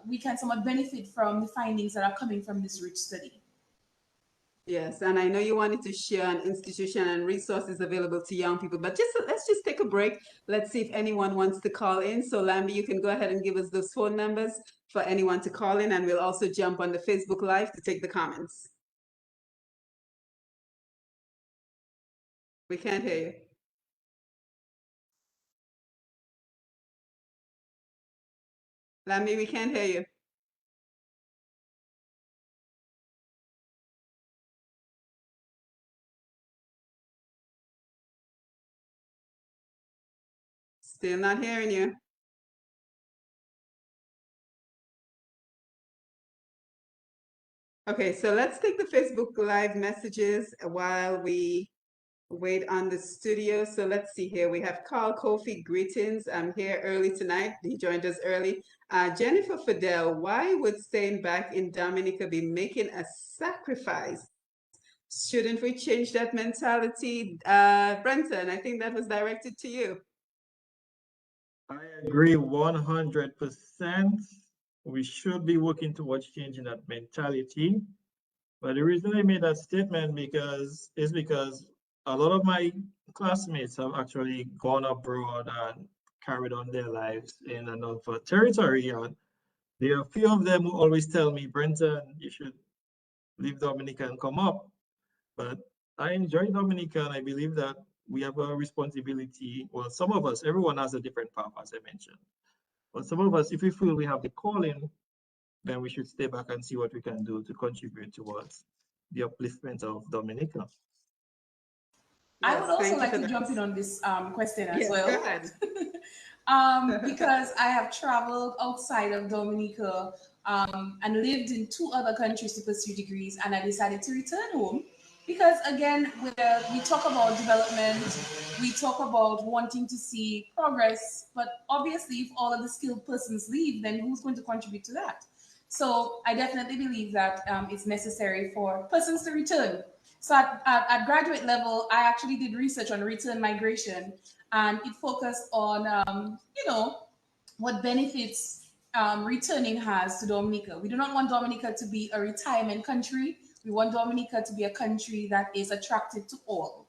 we can somewhat benefit from the findings that are coming from this rich study. Yes, and I know you wanted to share an institution and resources available to young people, but let's just take a break. Let's see if anyone wants to call in. So Lambi, you can go ahead and give us those phone numbers for anyone to call in, and we'll also jump on the Facebook Live to take the comments. We can't hear you. Lambi, we can't hear you. Still not hearing you. Okay, so let's take the Facebook Live messages while we wait on the studio. So let's see here. We have Carl Kofi, greetings. I'm here early tonight. He joined us early. Jennifer Fidel, why would staying back in Dominica be making a sacrifice? Shouldn't we change that mentality? Brenton, I think that was directed to you. I agree 100%. We should be working towards changing that mentality. But the reason I made that statement is because a lot of my classmates have actually gone abroad and carried on their lives in another territory. And there are a few of them who always tell me, Brenton, you should leave Dominica and come up. But I enjoy Dominica, and I believe that we have a responsibility. Well, some of us, everyone has a different path, as I mentioned. But some of us, if we feel we have the calling, then we should stay back and see what we can do to contribute towards the upliftment of Dominica. I would also like to jump in on this question as well. Go ahead. Because I have traveled outside of Dominica and lived in 2 other countries to pursue degrees, and I decided to return home because, again, we talk about development, we talk about wanting to see progress, but obviously if all of the skilled persons leave, then who's going to contribute to that? So I definitely believe that it's necessary for persons to return. So at graduate level, I actually did research on return migration, and it focused on, what benefits returning has to Dominica. We do not want Dominica to be a retirement country. We want Dominica to be a country that is attractive to all.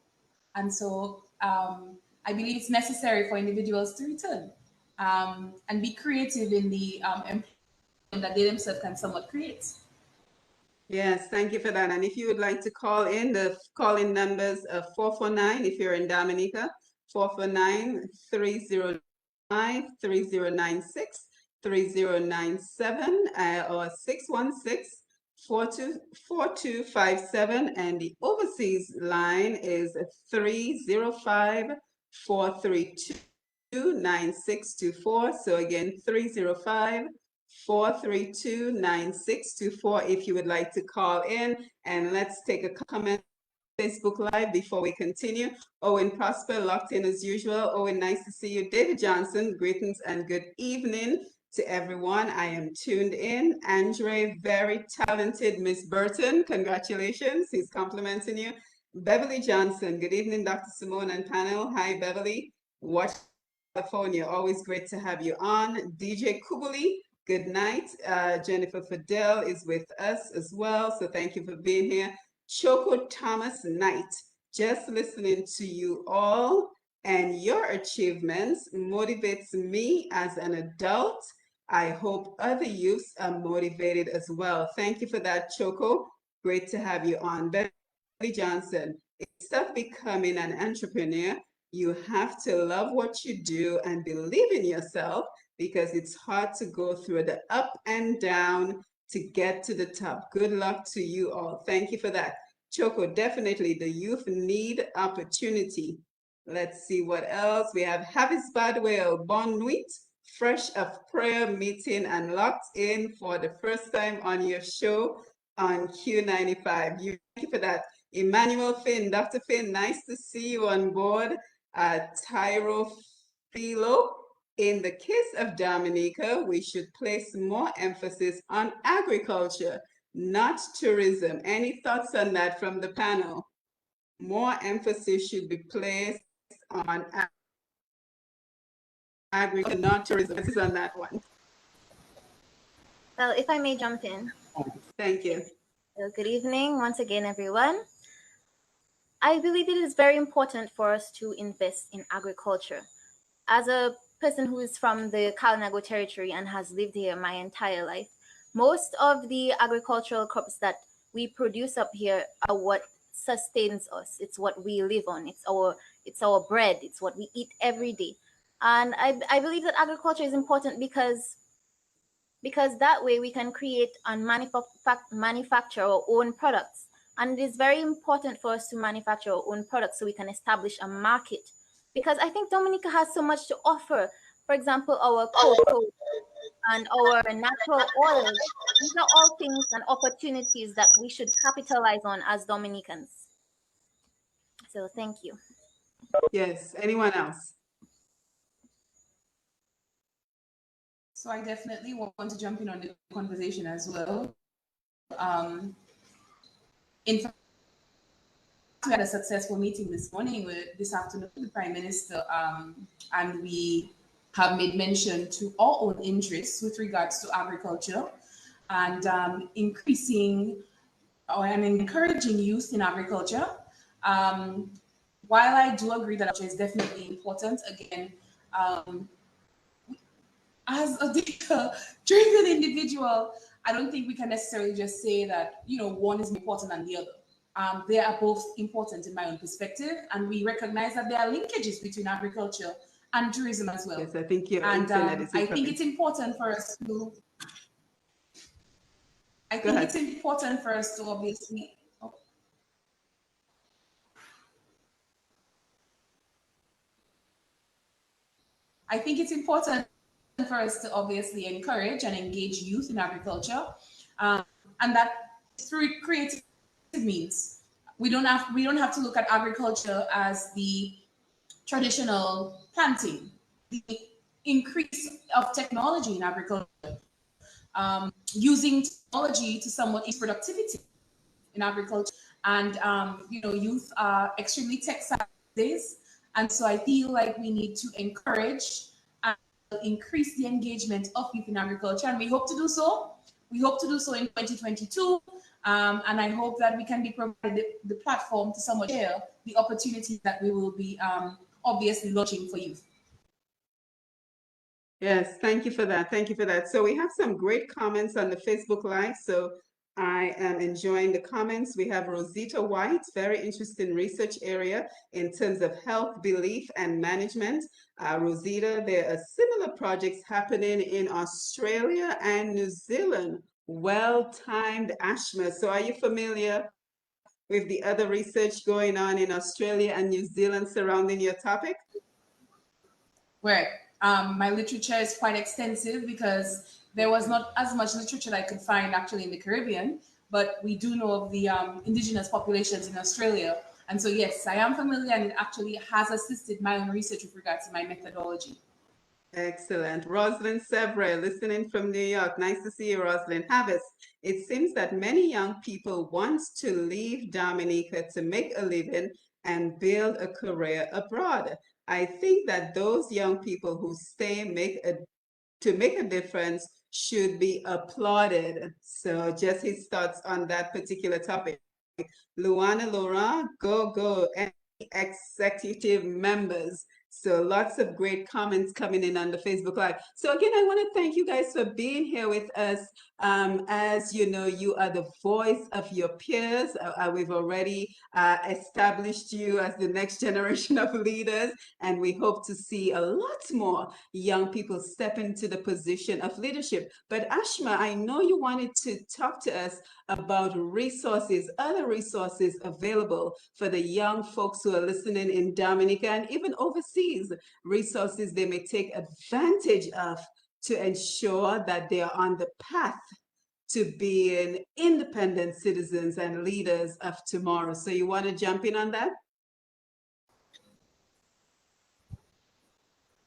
And so I believe it's necessary for individuals to return and be creative in the employment that they themselves can somewhat create. Yes, thank you for that. And if you would like to call in, the call-in numbers are 449 if you're in Dominica, 449-305-3096, 3097, or 616-4257. And the overseas line is 305-432-9624. So again, 305-432-9624 if you would like to call in. And let's take a comment Facebook Live before we continue. Owen Prosper locked in as usual. Owen, nice to see you. David Johnson, greetings and good evening to everyone. I am tuned in. Andre, very talented Miss Burton, congratulations. He's complimenting you. Beverly Johnson, good evening, Dr. Simone and panel. Hi, Beverly. Watch California, always great to have you on. DJ Kubuli, good night. Jennifer Fidel is with us as well, so thank you for being here. Choco Thomas Knight, just listening to you all and your achievements motivates me as an adult. I hope other youths are motivated as well. Thank you for that, Choco. Great to have you on. Beverly Johnson, instead of becoming an entrepreneur, you have to love what you do and believe in yourself, because it's hard to go through the up and down to get to the top. Good luck to you all. Thank you for that. Choco, definitely the youth need opportunity. Let's see what else. We have Havis Badwell, Bon Nuit, fresh of prayer meeting and locked in for the first time on your show on Q95. Thank you for that. Emmanuel Finn, Dr. Finn, nice to see you on board. Tyro Philo, in the case of Dominica, we should place more emphasis on agriculture, not tourism. Any thoughts on that from the panel? More emphasis should be placed on agriculture, not tourism. This is on that one. Well, if I may jump in. Thank you. So good evening once again, everyone. I believe it is very important for us to invest in agriculture. As a person who is from the Kalinago territory and has lived here my entire life, most of the agricultural crops that we produce up here are what sustains us. It's what we live on. It's our bread. It's what we eat every day. And I believe that agriculture is important because that way we can create and manufacture our own products. And it is very important for us to manufacture our own products so we can establish a market. Because I think Dominica has so much to offer. For example, our cocoa and our natural oils. These are all things and opportunities that we should capitalize on as Dominicans. So thank you. Yes, anyone else? So I definitely want to jump in on the conversation as well. In fact, we had a successful meeting this afternoon with the Prime Minister, and we have made mention to our own interests with regards to agriculture and increasing and encouraging youth in agriculture. While I do agree that agriculture is definitely important, again, as a data-driven individual, I don't think we can necessarily just say that, one is more important than the other. They are both important in my own perspective, and we recognize that there are linkages between agriculture and tourism as well. Yes, I think your and internet is I think it's important for us to. It's important for us to obviously. I think it's important for us to obviously encourage and engage youth in agriculture, and that through creative means. We don't have to look at agriculture as the traditional planting. The increase of technology in agriculture, using technology to somewhat increase productivity in agriculture, and youth are extremely tech savvy these days, and so I feel like we need to encourage and increase the engagement of youth in agriculture, and we hope to do so. We hope to do so in 2022, and I hope that we can be provided the platform to somewhat share the opportunities that we will be obviously launching for youth. Yes, thank you for that. Thank you for that. So we have some great comments on the Facebook Live. So I am enjoying the comments. We have Rosita White, very interesting research area in terms of health, belief, and management. Rosita, there are similar projects happening in Australia and New Zealand. Well-timed, Ashma. So are you familiar with the other research going on in Australia and New Zealand surrounding your topic? Right. My literature is quite extensive because there was not as much literature that I could find actually in the Caribbean, but we do know of the indigenous populations in Australia. And so, yes, I am familiar, and it actually has assisted my own research with regards to my methodology. Excellent. Rosalind Sevre, listening from New York. Nice to see you, Rosalind. Havis, it seems that many young people want to leave Dominica to make a living and build a career abroad. I think that those young people who stay to make a difference should be applauded. So just his thoughts on that particular topic. Luana Laurent, go. Any executive members So lots of great comments coming in on the Facebook Live. So again, I want to thank you guys for being here with us. As you know, you are the voice of your peers. We've already established you as the next generation of leaders, and we hope to see a lot more young people step into the position of leadership. But Ashma, I know you wanted to talk to us about resources, other resources available for the young folks who are listening in Dominica and even overseas, resources they may take advantage of to ensure that they are on the path to being independent citizens and leaders of tomorrow. So you want to jump in on that?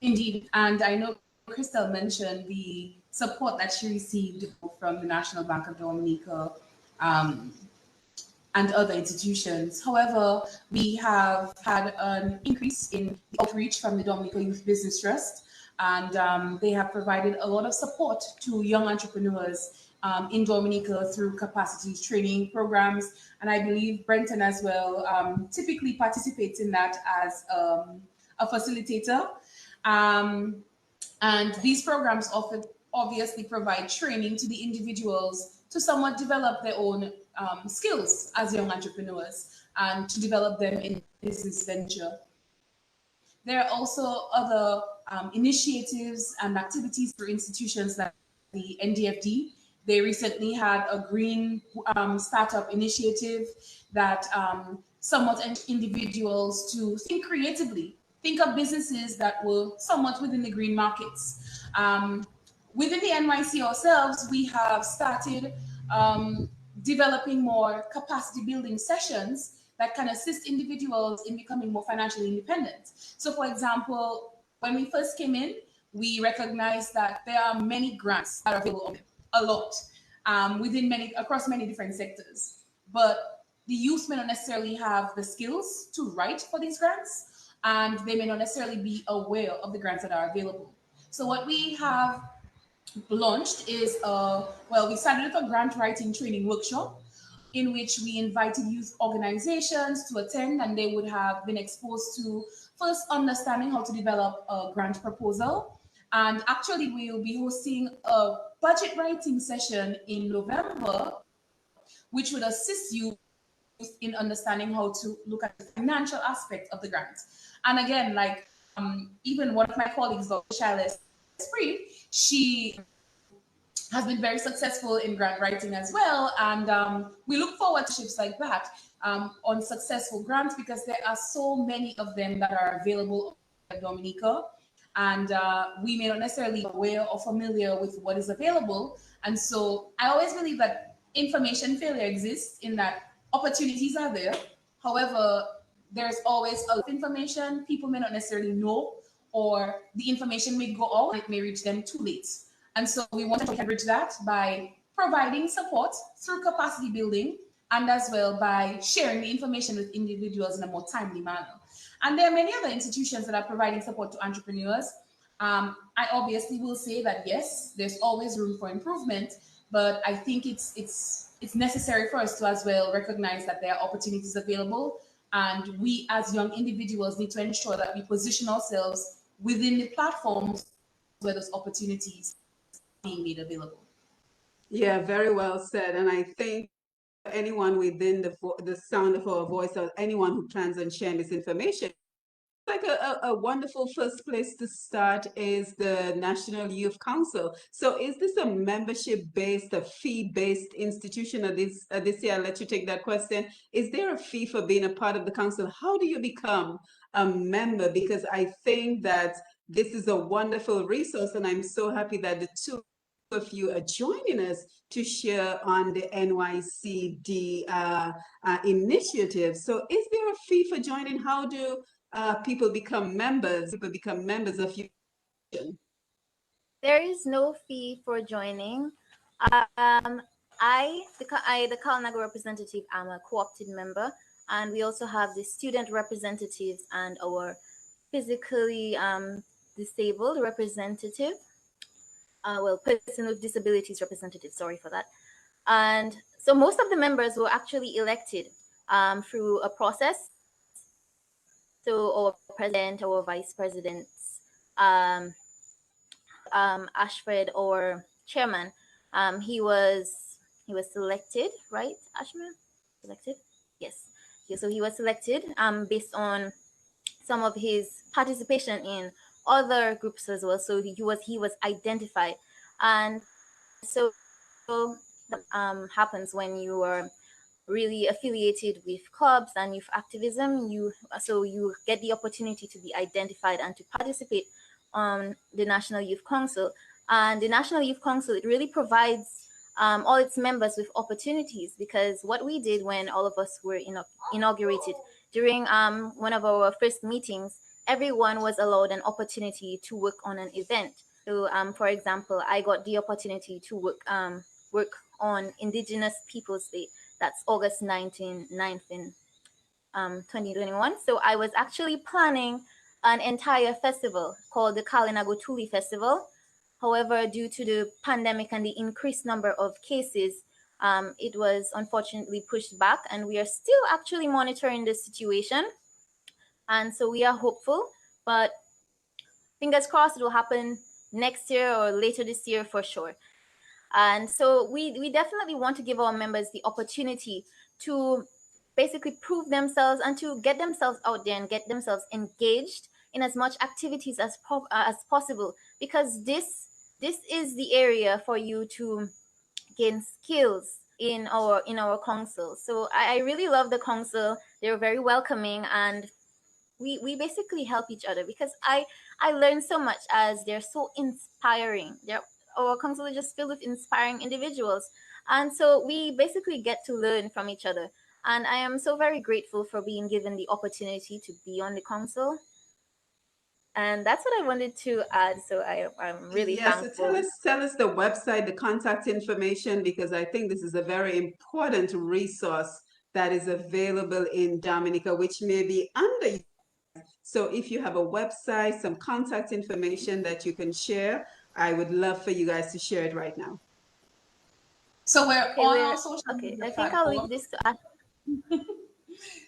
Indeed, and I know Crystel mentioned the support that she received from the National Bank of Dominica um, and other institutions. However, we have had an increase in the outreach from the Dominica Youth Business Trust, and they have provided a lot of support to young entrepreneurs in Dominica through capacity training programs. And I believe Brenton as well typically participates in that as a facilitator. And these programs often obviously provide training to the individuals to somewhat develop their own skills as young entrepreneurs and to develop them in business venture. There are also other initiatives and activities for institutions like the NDFD. They recently had a green startup initiative that somewhat individuals to think creatively, think of businesses that were somewhat within the green markets. Within the NYC ourselves, we have started developing more capacity building sessions that can assist individuals in becoming more financially independent. So, for example, when we first came in, we recognized that there are many grants that are available, a lot, across many different sectors. But the youth may not necessarily have the skills to write for these grants, and they may not necessarily be aware of the grants that are available. So what we have launched is, we started with a grant writing training workshop in which we invited youth organizations to attend, and they would have been exposed to first understanding how to develop a grant proposal. And actually, we will be hosting a budget writing session in November, which would assist you in understanding how to look at the financial aspect of the grant. And again, like even one of my colleagues, Charlotte Spree, she has been very successful in grant writing as well. And we look forward to ships like that on successful grants, because there are so many of them that are available in Dominica. And we may not necessarily be aware or familiar with what is available. And so I always believe that information failure exists in that opportunities are there. However, there's always a lot of information people may not necessarily know, or the information may go out and it may reach them too late. And so we want to bridge that by providing support through capacity building, and as well by sharing the information with individuals in a more timely manner. And there are many other institutions that are providing support to entrepreneurs. I obviously will say that yes, there's always room for improvement, but I think it's necessary for us to as well recognize that there are opportunities available, and we as young individuals need to ensure that we position ourselves within the platforms where those opportunities are being made available. Yeah, very well said. And I think anyone within the sound of our voice, or anyone who plans on sharing this information, like a wonderful first place to start is the National Youth Council. So is this a membership-based, a fee-based institution? Adicia, I'll let you take that question. Is there a fee for being a part of the council? How do you become a member? Because I think that this is a wonderful resource, and I'm so happy that the two of you are joining us to share on the NYCD initiative. So is there a fee for joining? How do people become members of your organization? There is no fee for joining. The Kalnago representative, am a co-opted member, and we also have the student representatives and our physically disabled representative. Person with disabilities representative, sorry for that. And so most of the members were actually elected through a process. So our president or vice presidents, Ashford or chairman, he was selected, right? Ashma selected, yes. Yeah, so he was selected based on some of his participation in other groups as well. So he was identified, and so happens when you are really affiliated with clubs and youth activism. You get the opportunity to be identified and to participate on the National Youth Council. And the National Youth Council, it really provides all its members with opportunities, because what we did when all of us were inaugurated during one of our first meetings, everyone was allowed an opportunity to work on an event. So for example, I got the opportunity to work on Indigenous Peoples Day. That's August 9th in 2021. So I was actually planning an entire festival called the Kalinago Tuli Festival. However, due to the pandemic and the increased number of cases, it was unfortunately pushed back, and we are still actually monitoring the situation. And so we are hopeful, but fingers crossed it will happen next year or later this year for sure. And so we definitely want to give our members the opportunity to basically prove themselves and to get themselves out there and get themselves engaged in as much activities as possible, because this is the area for you to gain skills in our council. So I really love the council. They're very welcoming, and we basically help each other, because I learned so much, as they're so inspiring. Our council is just filled with inspiring individuals, and so we basically get to learn from each other. And I am so very grateful for being given the opportunity to be on the council. And that's what I wanted to add. So I'm really thankful. So tell us the website, the contact information, because I think this is a very important resource that is available in Dominica, which may be under. So if you have a website, some contact information that you can share, I would love for you guys to share it right now. So we're on all social media platforms. I think I'll leave this to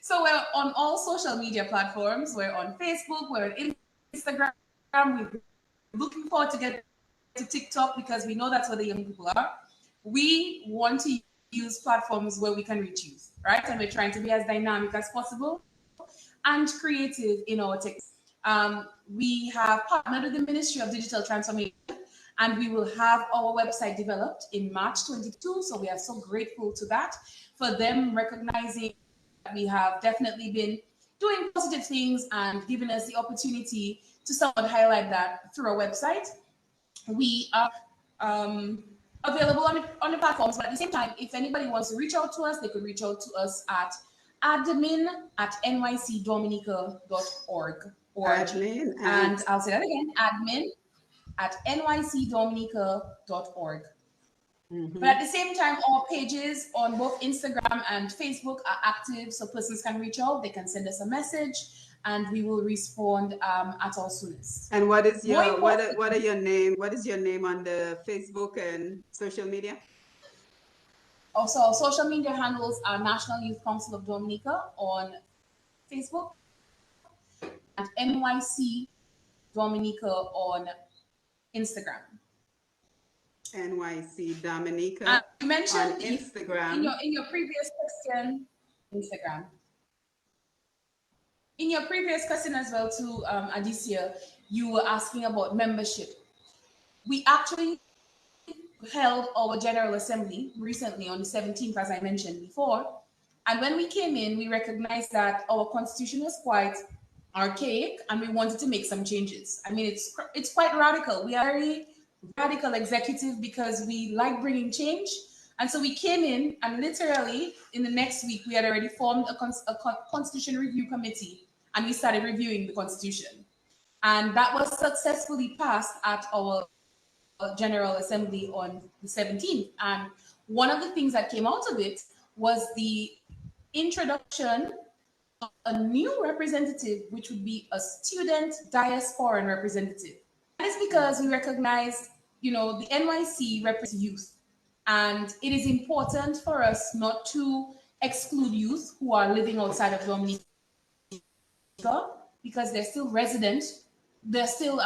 So we're on all social media platforms. We're on Facebook, we're on Instagram. We're looking forward to get to TikTok, because we know that's where the young people are. We want to use platforms where we can reach youth, right? And we're trying to be as dynamic as possible and creative in our techniques. We have partnered with the Ministry of Digital Transformation, and we will have our website developed in March 2022. So we are so grateful to that, for them recognizing that we have definitely been doing positive things and giving us the opportunity to somewhat highlight that through our website. We are available on the platforms, but at the same time, if anybody wants to reach out to us, they could reach out to us at admin@nycdominica.org. Admin and I'll say that again, admin@nycdominica.org. But at the same time, our pages on both Instagram and Facebook are active, so persons can reach out. They can send us a message, and we will respond at our soonest. And what is your what are your name? What is your name on the Facebook and social media? Also, our social media handles are National Youth Council of Dominica on Facebook and NYC Dominica on Instagram. NYC Dominica you mentioned on Instagram. In your previous question, Instagram. In your previous question as well to Adicia, you were asking about membership. We actually held our General Assembly recently on the 17th, as I mentioned before. And when we came in, we recognized that our constitution was quite archaic, and we wanted to make some changes. I mean, it's quite radical. We are very radical executive because we like bringing change. And so we came in, and literally in the next week, we had already formed a constitution review committee, and we started reviewing the constitution. And that was successfully passed at our General Assembly on the 17th. And one of the things that came out of it was the introduction of a new representative, which would be a student diasporan representative. That is because we recognize, the NYC represents youth. And it is important for us not to exclude youth who are living outside of Dominica, because they're still resident. They're still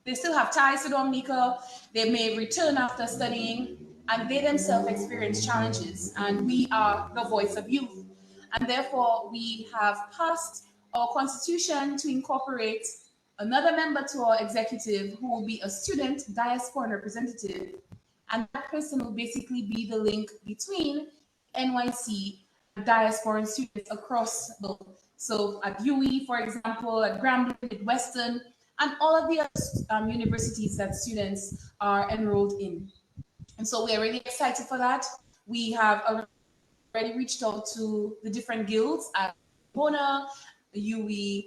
they still have ties to Dominica. They may return after studying, and they themselves experience challenges. And we are the voice of youth, and therefore we have passed our constitution to incorporate another member to our executive who will be a student diaspora representative, and that person will basically be the link between NYC and diaspora students across the world. So at UE, for example, at Grambling, at Western, and all of the other universities that students are enrolled in. And so we are really excited for that. We have already reached out to the different guilds at Bona, UE,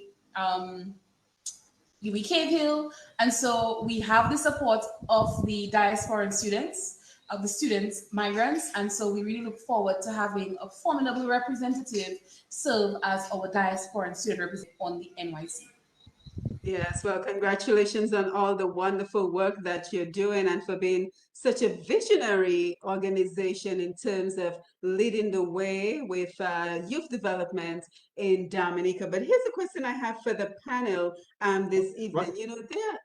UE Cave Hill. And so we have the support of the diasporan students, of the students, migrants. And so we really look forward to having a formidable representative serve as our diasporan student representative on the NYC. Yes, well, congratulations on all the wonderful work that you're doing and for being such a visionary organization in terms of leading the way with youth development in Dominica. But here's a question I have for the panel this evening. You know,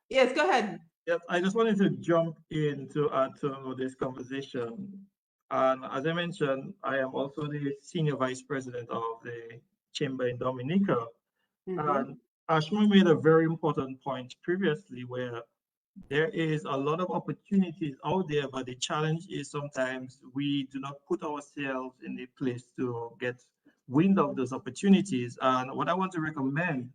yes, go ahead. Yes, I just wanted to jump in to add to this conversation. And as I mentioned, I am also the senior vice president of the chamber in Dominica. And Ashma made a very important point previously where there is a lot of opportunities out there, but the challenge is sometimes we do not put ourselves in a place to get wind of those opportunities. And what I want to recommend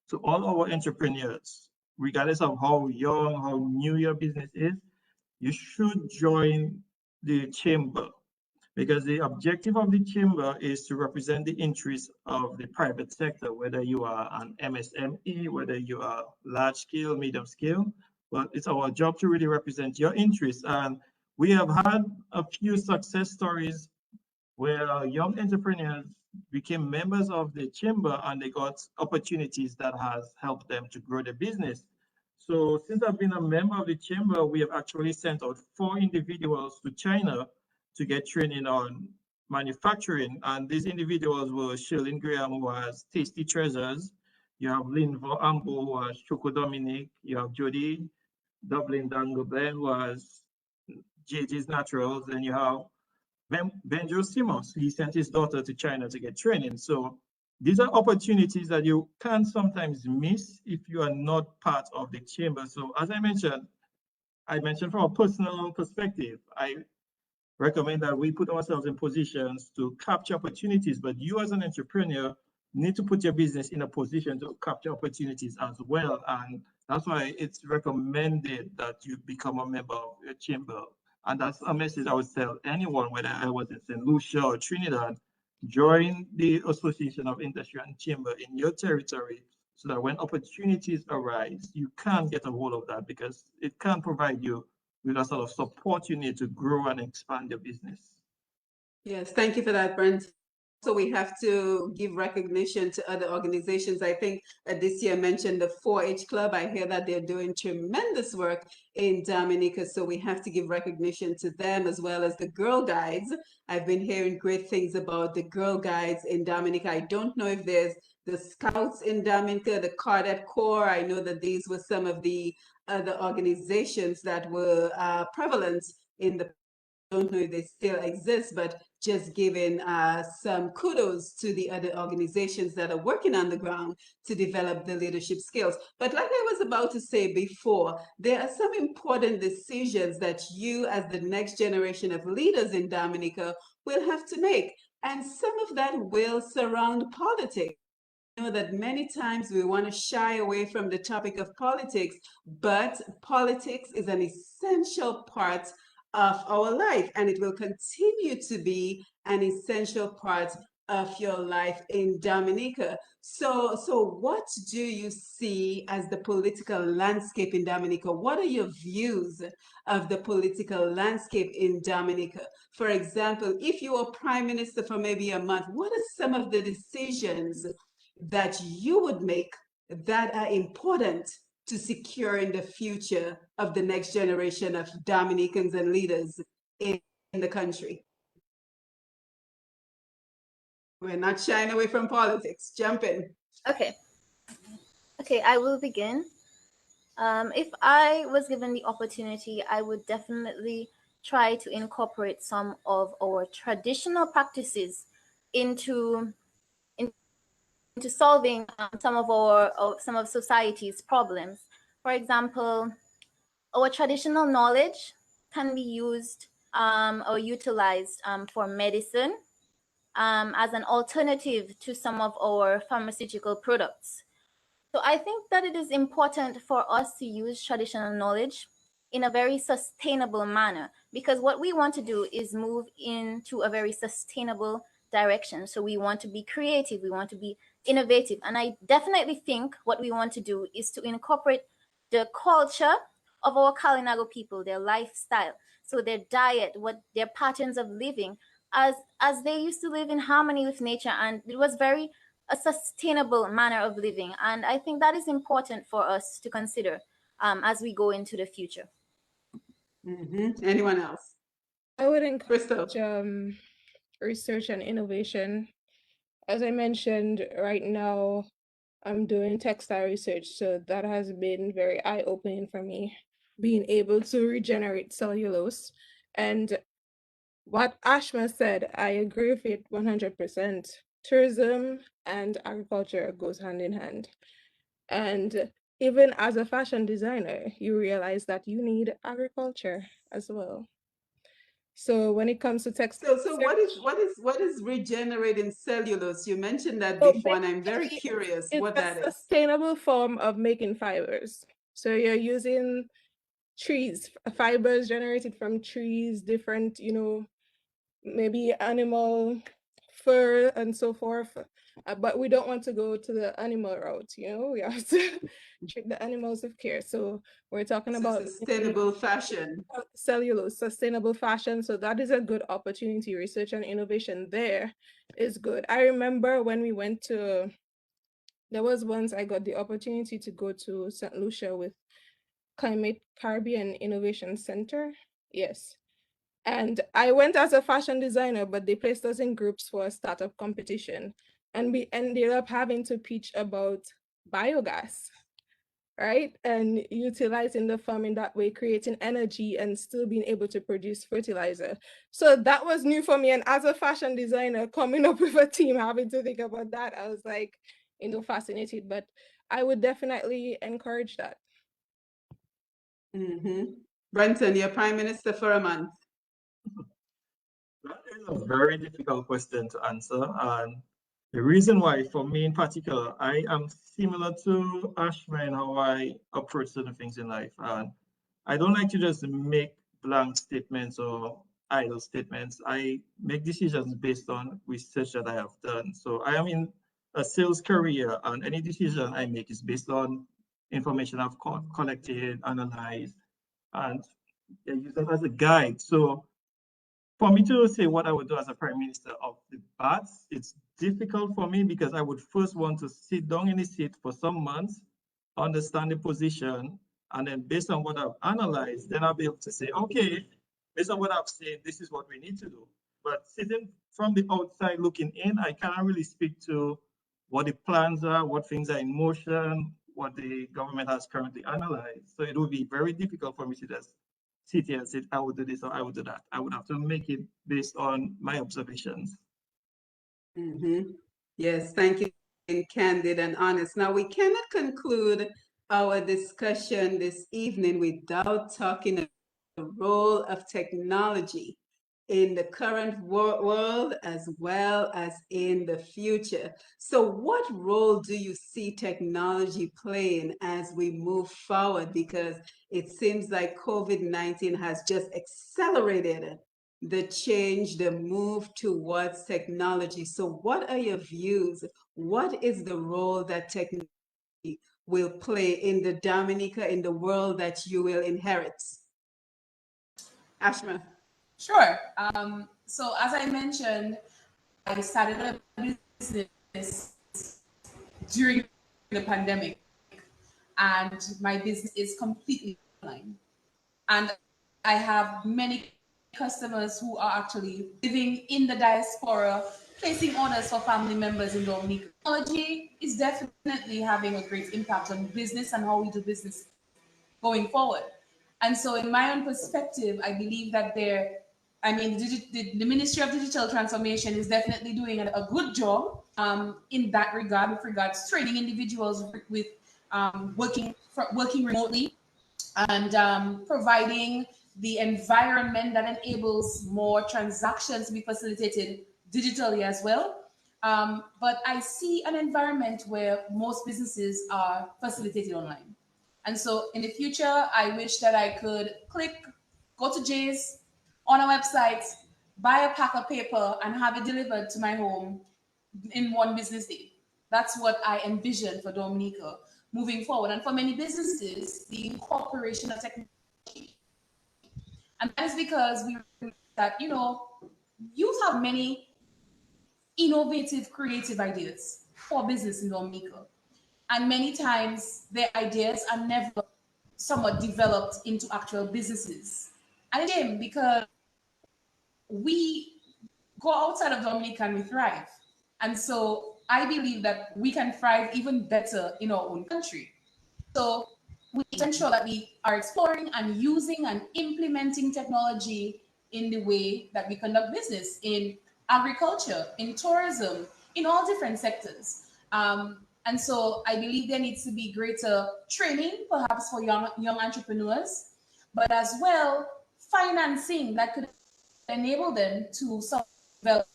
to all our entrepreneurs, regardless of how young, how new your business is, you should join the chamber, because the objective of the chamber is to represent the interests of the private sector, whether you are an MSME, whether you are large scale, medium scale, but it's our job to really represent your interests. And we have had a few success stories where young entrepreneurs became members of the chamber and they got opportunities that has helped them to grow their business. So since I've been a member of the chamber, we have actually sent out 4 individuals to China to get training on manufacturing. And these individuals were Shirley Graham, who has Tasty Treasures. You have Lynn Ambo, who has Choco Dominic. You have Jody Dublin Dangoben, who has JJ's Naturals. And you have Benjo Simos. He sent his daughter to China to get training. So these are opportunities that you can sometimes miss if you are not part of the chamber. So as I mentioned from a personal perspective, I recommend that we put ourselves in positions to capture opportunities, but you as an entrepreneur need to put your business in a position to capture opportunities as well. And that's why it's recommended that you become a member of your chamber. And that's a message I would tell anyone, whether I was in St. Lucia or Trinidad, join the Association of Industry and Chamber in your territory so that when opportunities arise, you can get a hold of that, because it can provide you with a sort of support you need to grow and expand your business. Yes, thank you for that, Brent. So we have to give recognition to other organizations. I think Adicia mentioned the 4-H Club. I hear that they're doing tremendous work in Dominica. So we have to give recognition to them, as well as the Girl Guides. I've been hearing great things about the Girl Guides in Dominica. I don't know if there's the Scouts in Dominica, the Cadet Corps. I know that these were some of the other organizations that were prevalent in the, I don't know if they still exist, but just giving some kudos to the other organizations that are working on the ground to develop the leadership skills. But like I was about to say before, there are some important decisions that you as the next generation of leaders in Dominica will have to make. And some of that will surround politics. Know that many times we want to shy away from the topic of politics, but politics is an essential part of our life, and it will continue to be an essential part of your life in Dominica. So what do you see as the political landscape in Dominica? What are your views of the political landscape in Dominica? For example, if you were prime minister for maybe a month, what are some of the decisions that you would make that are important to securing the future of the next generation of Dominicans and leaders in the country? We're not shying away from politics. Jump in. Okay. Okay, I will begin. If I was given the opportunity, I would definitely try to incorporate some of our traditional practices into solving some of society's problems. For example, our traditional knowledge can be used or utilized for medicine as an alternative to some of our pharmaceutical products. So I think that it is important for us to use traditional knowledge in a very sustainable manner, because what we want to do is move into a very sustainable direction. So we want to be creative, we want to be innovative. And I definitely think what we want to do is to incorporate the culture of our Kalinago people, their lifestyle, so their diet, what their patterns of living, as they used to live in harmony with nature, and it was very a sustainable manner of living. And I think that is important for us to consider as we go into the future. Anyone else? I would Crystel. encourage research and innovation. As I mentioned, right now I'm doing textile research, so that has been very eye-opening for me, being able to regenerate cellulose. And what Ashma said, I agree with it 100%. Tourism and agriculture goes hand in hand. And even as a fashion designer, you realize that you need agriculture as well. So when it comes to textile, So what is regenerating cellulose? You mentioned that so before, and I'm very basically, curious it's what a that is. sustainable form of making fibers. So you're using trees, fibers generated from trees, different, maybe animal fur and so forth. But we don't want to go to the animal route, we have to treat the animals with care. So we're talking about Sustainable fashion. cellulose, sustainable fashion. So that is a good opportunity. Research and innovation there is good. I remember when we went to, there was once I got the opportunity to go to St. Lucia with Climate Caribbean Innovation Center. Yes. And I went as a fashion designer, but they placed us in groups for a startup competition. And we ended up having to pitch about biogas, right? And utilizing the farm in that way, creating energy and still being able to produce fertilizer. So that was new for me. And as a fashion designer, coming up with a team, having to think about that, I was like, fascinated. But I would definitely encourage that. Brenton, you're prime minister for a month. That is a very difficult question to answer. And the reason why, for me in particular, I am similar to Ashma in how I approach certain things in life. And I don't like to just make blank statements or idle statements. I make decisions based on research that I have done. So I am in a sales career, and any decision I make is based on information I've collected, analyzed, and I use that as a guide. So for me to say what I would do as a prime minister of the BATS, it's difficult for me because I would first want to sit down in the seat for some months, understand the position, and then based on what I've analyzed, then I'll be able to say, okay, based on what I've seen, this is what we need to do. But sitting from the outside looking in, I cannot really speak to what the plans are, what things are in motion, what the government has currently analyzed. So it would be very difficult for me to just sit here and say, I would do this or I would do that. I would have to make it based on my observations. Yes, thank you, being candid and honest. Now, we cannot conclude our discussion this evening without talking about the role of technology in the current world as well as in the future. So what role do you see technology playing as we move forward? Because it seems like COVID-19 has just accelerated the change, the move towards technology. So what are your views? What is the role that technology will play in the Dominica, in the world that you will inherit? Ashma. Sure. So as I mentioned, I started a business during the pandemic, and my business is completely online. And I have many customers who are actually living in the diaspora placing orders for family members in Dominica. Technology is definitely having a great impact on business and how we do business going forward. And so, in my own perspective, I believe that the Ministry of Digital Transformation is definitely doing a good job in that regard, with regards to training individuals with working remotely and providing the environment that enables more transactions to be facilitated digitally as well. But I see an environment where most businesses are facilitated online. And so in the future, I wish that I could go to Jay's on a website, buy a pack of paper, and have it delivered to my home in one business day. That's what I envision for Dominica moving forward. And for many businesses, the incorporation of technology. And that is because youth have many innovative, creative ideas for business in Dominica. And many times their ideas are never somewhat developed into actual businesses. And it's a shame because we go outside of Dominica and we thrive. And so I believe that we can thrive even better in our own country. So we need to ensure that we are exploring and using and implementing technology in the way that we conduct business in agriculture, in tourism, in all different sectors. And so I believe there needs to be greater training, perhaps for young entrepreneurs, but as well financing that could enable them to develop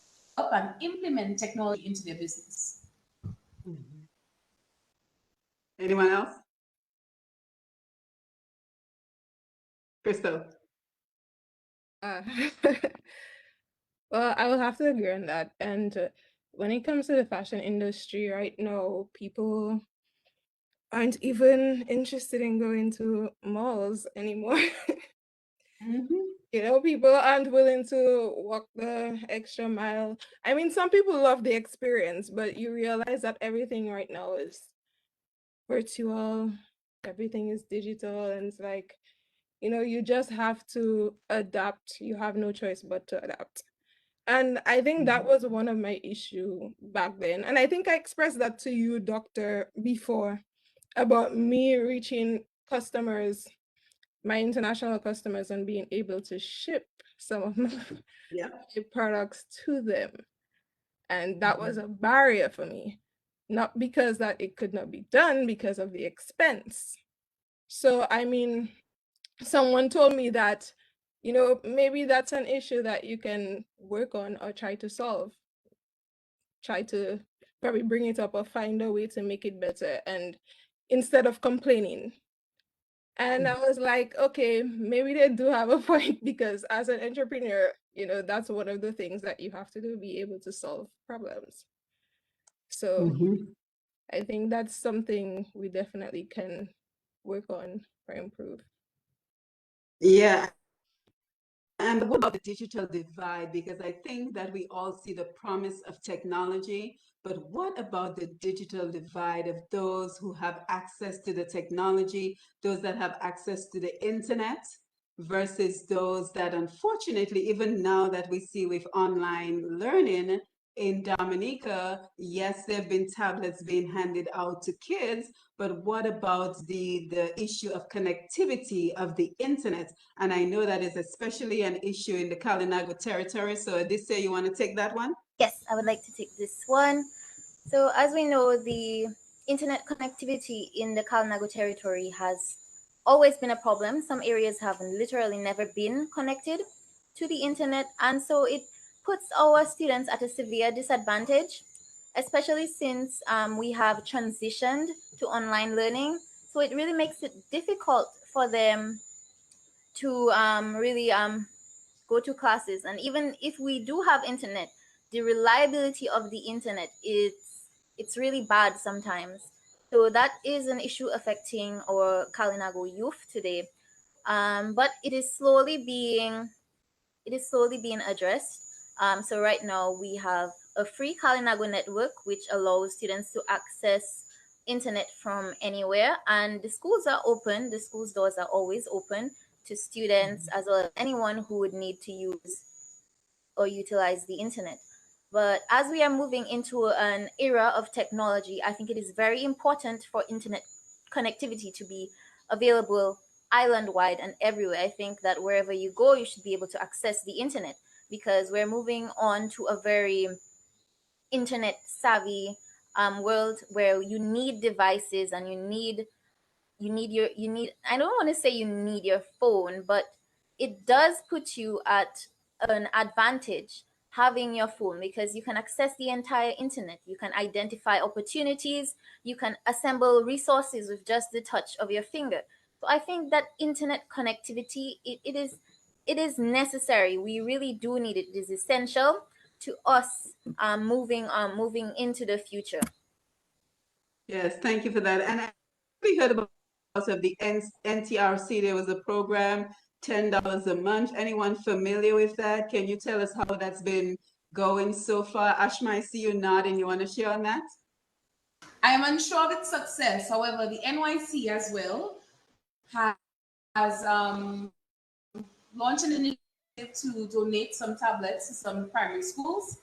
and implement technology into their business. Mhm. Anyone else? Crystel. Uh, well, I will have to agree on that. And when it comes to the fashion industry right now, people aren't even interested in going to malls anymore. People aren't willing to walk the extra mile. I mean, some people love the experience, but you realize that everything right now is virtual, everything is digital, and it's like, you just have to adapt. You have no choice but to adapt. And I think that was one of my issue back then. And I think I expressed that to you, doctor, before, about me reaching customers, my international customers, and being able to ship some of my products to them. And that was a barrier for me, not because that it could not be done, because of the expense. So, I mean, someone told me that, maybe that's an issue that you can work on or try to solve. Try to probably bring it up or find a way to make it better, and instead of complaining. And I was like, okay, maybe they do have a point, because as an entrepreneur, that's one of the things that you have to do, be able to solve problems. So I think that's something we definitely can work on or improve. Yeah. And what about the digital divide? Because I think that we all see the promise of technology, but what about the digital divide of those who have access to the technology, those that have access to the internet, versus those that, unfortunately, even now that we see with online learning in Dominica, yes, there have been tablets being handed out to kids, but what about the issue of connectivity of the internet? And I know that is especially an issue in the Kalinago territory. So Adicia, you want to take that one? Yes, I would like to take this one. So as we know, the internet connectivity in the Kalinago territory has always been a problem. Some areas have literally never been connected to the internet, and so it puts our students at a severe disadvantage, especially since we have transitioned to online learning. So it really makes it difficult for them to really go to classes. And even if we do have internet, the reliability of the internet it's really bad sometimes. So that is an issue affecting our Kalinago youth today. But it is slowly being addressed. So right now we have a free Kalinago network which allows students to access internet from anywhere, and the schools are open. The schools doors are always open to students as well as anyone who would need to use or utilize the internet. But as we are moving into an era of technology, I think it is very important for internet connectivity to be available island wide and everywhere. I think that wherever you go, you should be able to access the internet, because we're moving on to a very internet savvy world where you need devices, and you need, I don't want to say you need your phone, but it does put you at an advantage having your phone, because you can access the entire internet, you can identify opportunities, you can assemble resources with just the touch of your finger. So I think that internet connectivity, it is necessary. We really do need it. It is essential to us moving into the future. Yes, thank you for that. And we heard about of the NTRC. There was a program, $10 a month. Anyone familiar with that? Can you tell us how that's been going so far? Ashma, I see you nodding. You want to share on that? I am unsure of its success. However, the NYC as well has launched an initiative to donate some tablets to some primary schools.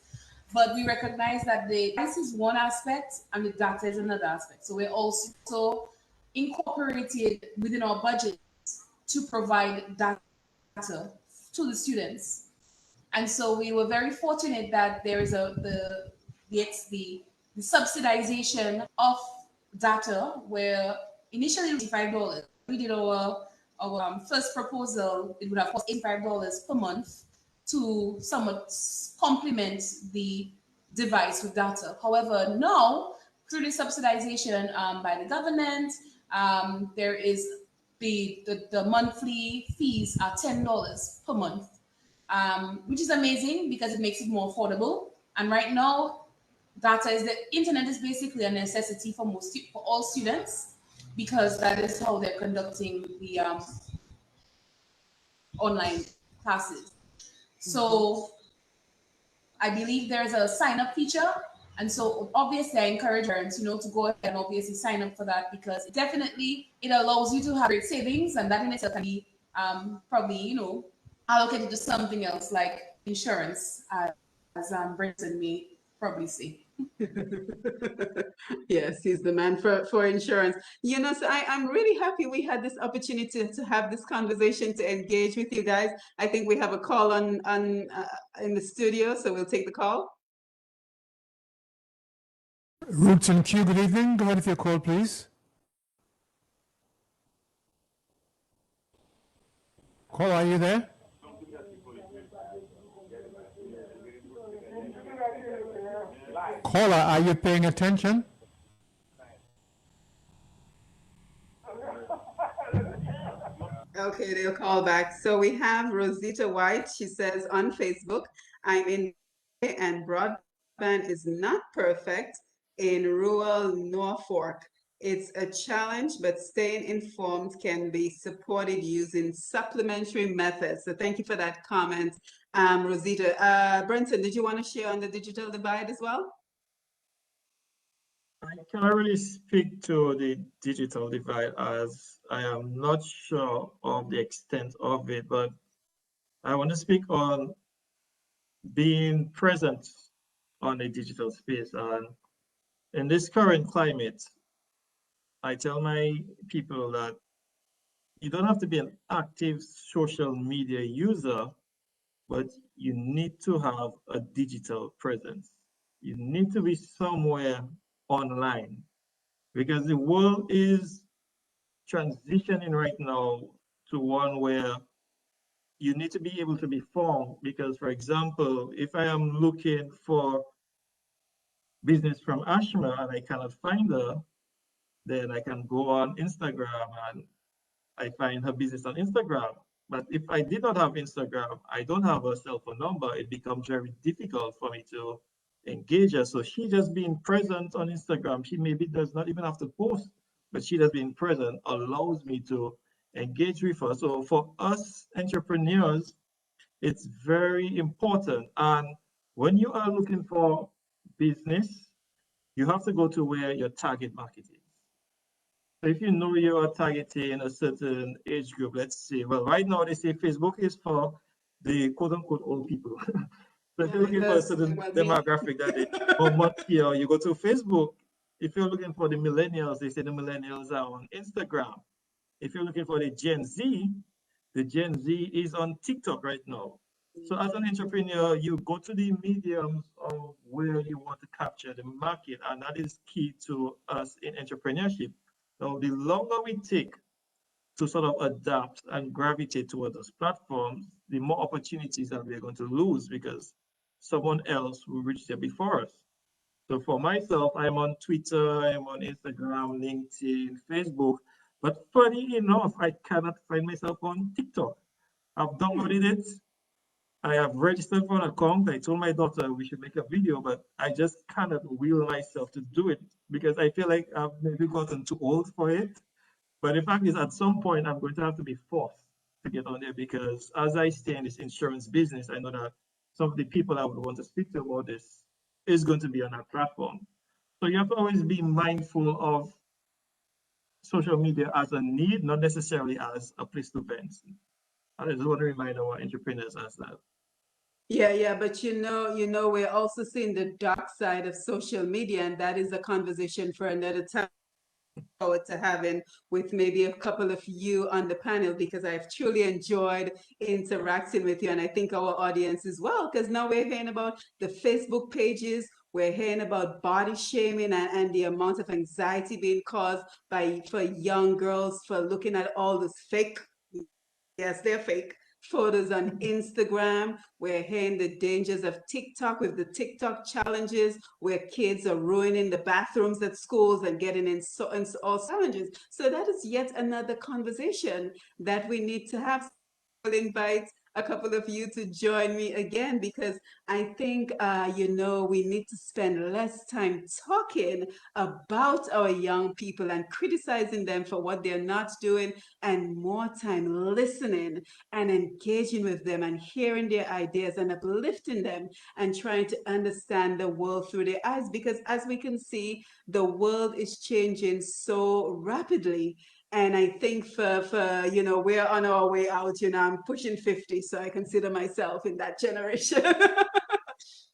But we recognize that the device is one aspect and the data is another aspect. So we're also incorporated within our budget to provide data to the students. And so we were very fortunate that there is the subsidization of data, where initially it was $5. We did our first proposal, it would have cost $85 per month to somewhat complement the device with data. However, now through the subsidization by the government, there is the monthly fees are $10 per month, which is amazing because it makes it more affordable. And right now, the internet is basically a necessity for for all students, because that is how they're conducting the online classes. So I believe there's a sign up feature. And so obviously I encourage parents, to go ahead and obviously sign up for that, because it allows you to have great savings, and that in itself can be probably, allocated to something else like insurance, as Brenton may probably say. Yes, he's the man for insurance. So I'm really happy we had this opportunity to have this conversation, to engage with you guys. I think we have a call on in the studio, so we'll take the call. Roots and Q, good evening. Go ahead with your call, please. Caller, are you there? Caller, are you paying attention? Okay, they'll call back. So we have Rosita White. She says on Facebook, I'm in and broadband is not perfect in rural Norfolk. It's a challenge, but staying informed can be supported using supplementary methods. So thank you for that comment, Rosita. Brenton, did you want to share on the digital divide as well? I can't really speak to the digital divide, as I am not sure of the extent of it, but I want to speak on being present on a digital space. And in this current climate, I tell my people that you don't have to be an active social media user, but you need to have a digital presence. You need to be somewhere online, because the world is transitioning right now to one where you need to be able to be found. Because, for example, if I am looking for business from Ashma and I cannot find her, then I can go on Instagram and I find her business on Instagram. But if I did not have Instagram, I don't have her cell phone number, it becomes very difficult for me to engage her. So she just being present on Instagram, she maybe does not even have to post, but she just being present allows me to engage with her. So for us entrepreneurs, it's very important. And when you are looking for business, you have to go to where your target market is. So if you know you are targeting a certain age group, let's say, well, right now they say Facebook is for the quote unquote old people. So if you're looking for a certain demographic that is more Mathieu, you go to Facebook. If you're looking for the millennials, they say the millennials are on Instagram. If you're looking for the Gen Z, the Gen Z is on TikTok right now. So as an entrepreneur, you go to the mediums of where you want to capture the market, and that is key to us in entrepreneurship. Now, the longer we take to sort of adapt and gravitate toward those platforms, the more opportunities that we're going to lose because someone else will reach there before us. So for myself, I'm on Twitter, I'm on Instagram, LinkedIn, Facebook. But funny enough, I cannot find myself on TikTok. I've downloaded it. I have registered for an account. I told my daughter we should make a video, but I just cannot will myself to do it because I feel like I've maybe gotten too old for it. But the fact is, at some point, I'm going to have to be forced to get on there because as I stay in this insurance business, I know that some of the people I would want to speak to about this is going to be on that platform. So you have to always be mindful of social media as a need, not necessarily as a place to vent. I just want to remind our entrepreneurs as that. Yeah, but we're also seeing the dark side of social media, and that is a conversation for another time. Forward to having with maybe a couple of you on the panel because I've truly enjoyed interacting with you, and I think our audience as well, because now we're hearing about the Facebook pages, we're hearing about body shaming and the amount of anxiety being caused for young girls for looking at all this fake, yes, they're fake photos on Instagram. We're hearing the dangers of TikTok with the TikTok challenges where kids are ruining the bathrooms at schools and getting in all challenges. So that is yet another conversation that we need to have. I'll invite a couple of you to join me again because I think, we need to spend less time talking about our young people and criticizing them for what they're not doing and more time listening and engaging with them and hearing their ideas and uplifting them and trying to understand the world through their eyes because as we can see, the world is changing so rapidly. And I think we're on our way out. I'm pushing 50, so I consider myself in that generation.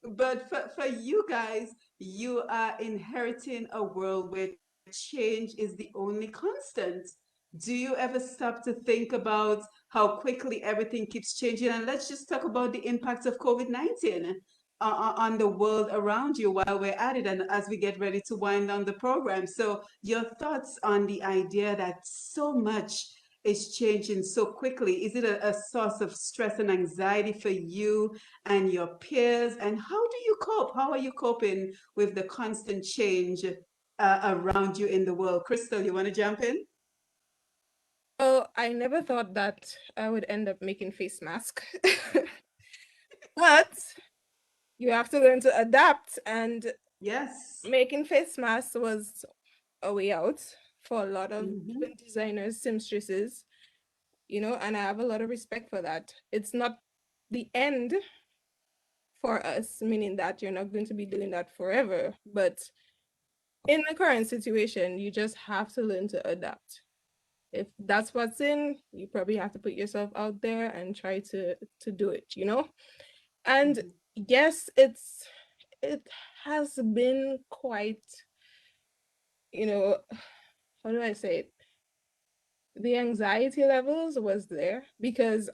But for you guys, you are inheriting a world where change is the only constant. Do you ever stop to think about how quickly everything keeps changing? And let's just talk about the impacts of COVID-19 on the world around you while we're at it and as we get ready to wind down the program. So your thoughts on the idea that so much is changing so quickly. Is it a source of stress and anxiety for you and your peers? And how do you cope? How are you coping with the constant change around you in the world? Crystel, you want to jump in? Oh, I never thought that I would end up making face mask. But you have to learn to adapt, and yes, making face masks was a way out for a lot of even designers, seamstresses, and I have a lot of respect for that. It's not the end for us, meaning that you're not going to be doing that forever, but in the current situation, you just have to learn to adapt. If that's what's in, you probably have to put yourself out there and try to do it, And yes, it has been quite, how do I say it? The anxiety levels was there because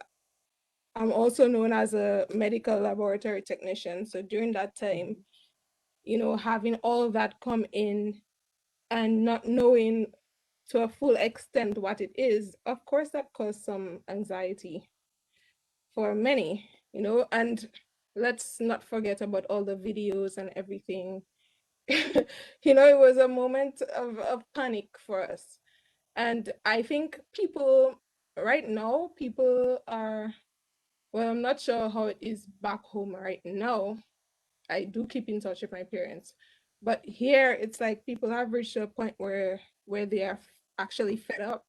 I'm also known as a medical laboratory technician. So during that time, having all of that come in and not knowing to a full extent what it is, of course, that caused some anxiety for many, and let's not forget about all the videos and everything. It was a moment of panic for us. And I think right now, people are, well, I'm not sure how it is back home right now. I do keep in touch with my parents. But here, it's like people have reached a point where they are actually fed up.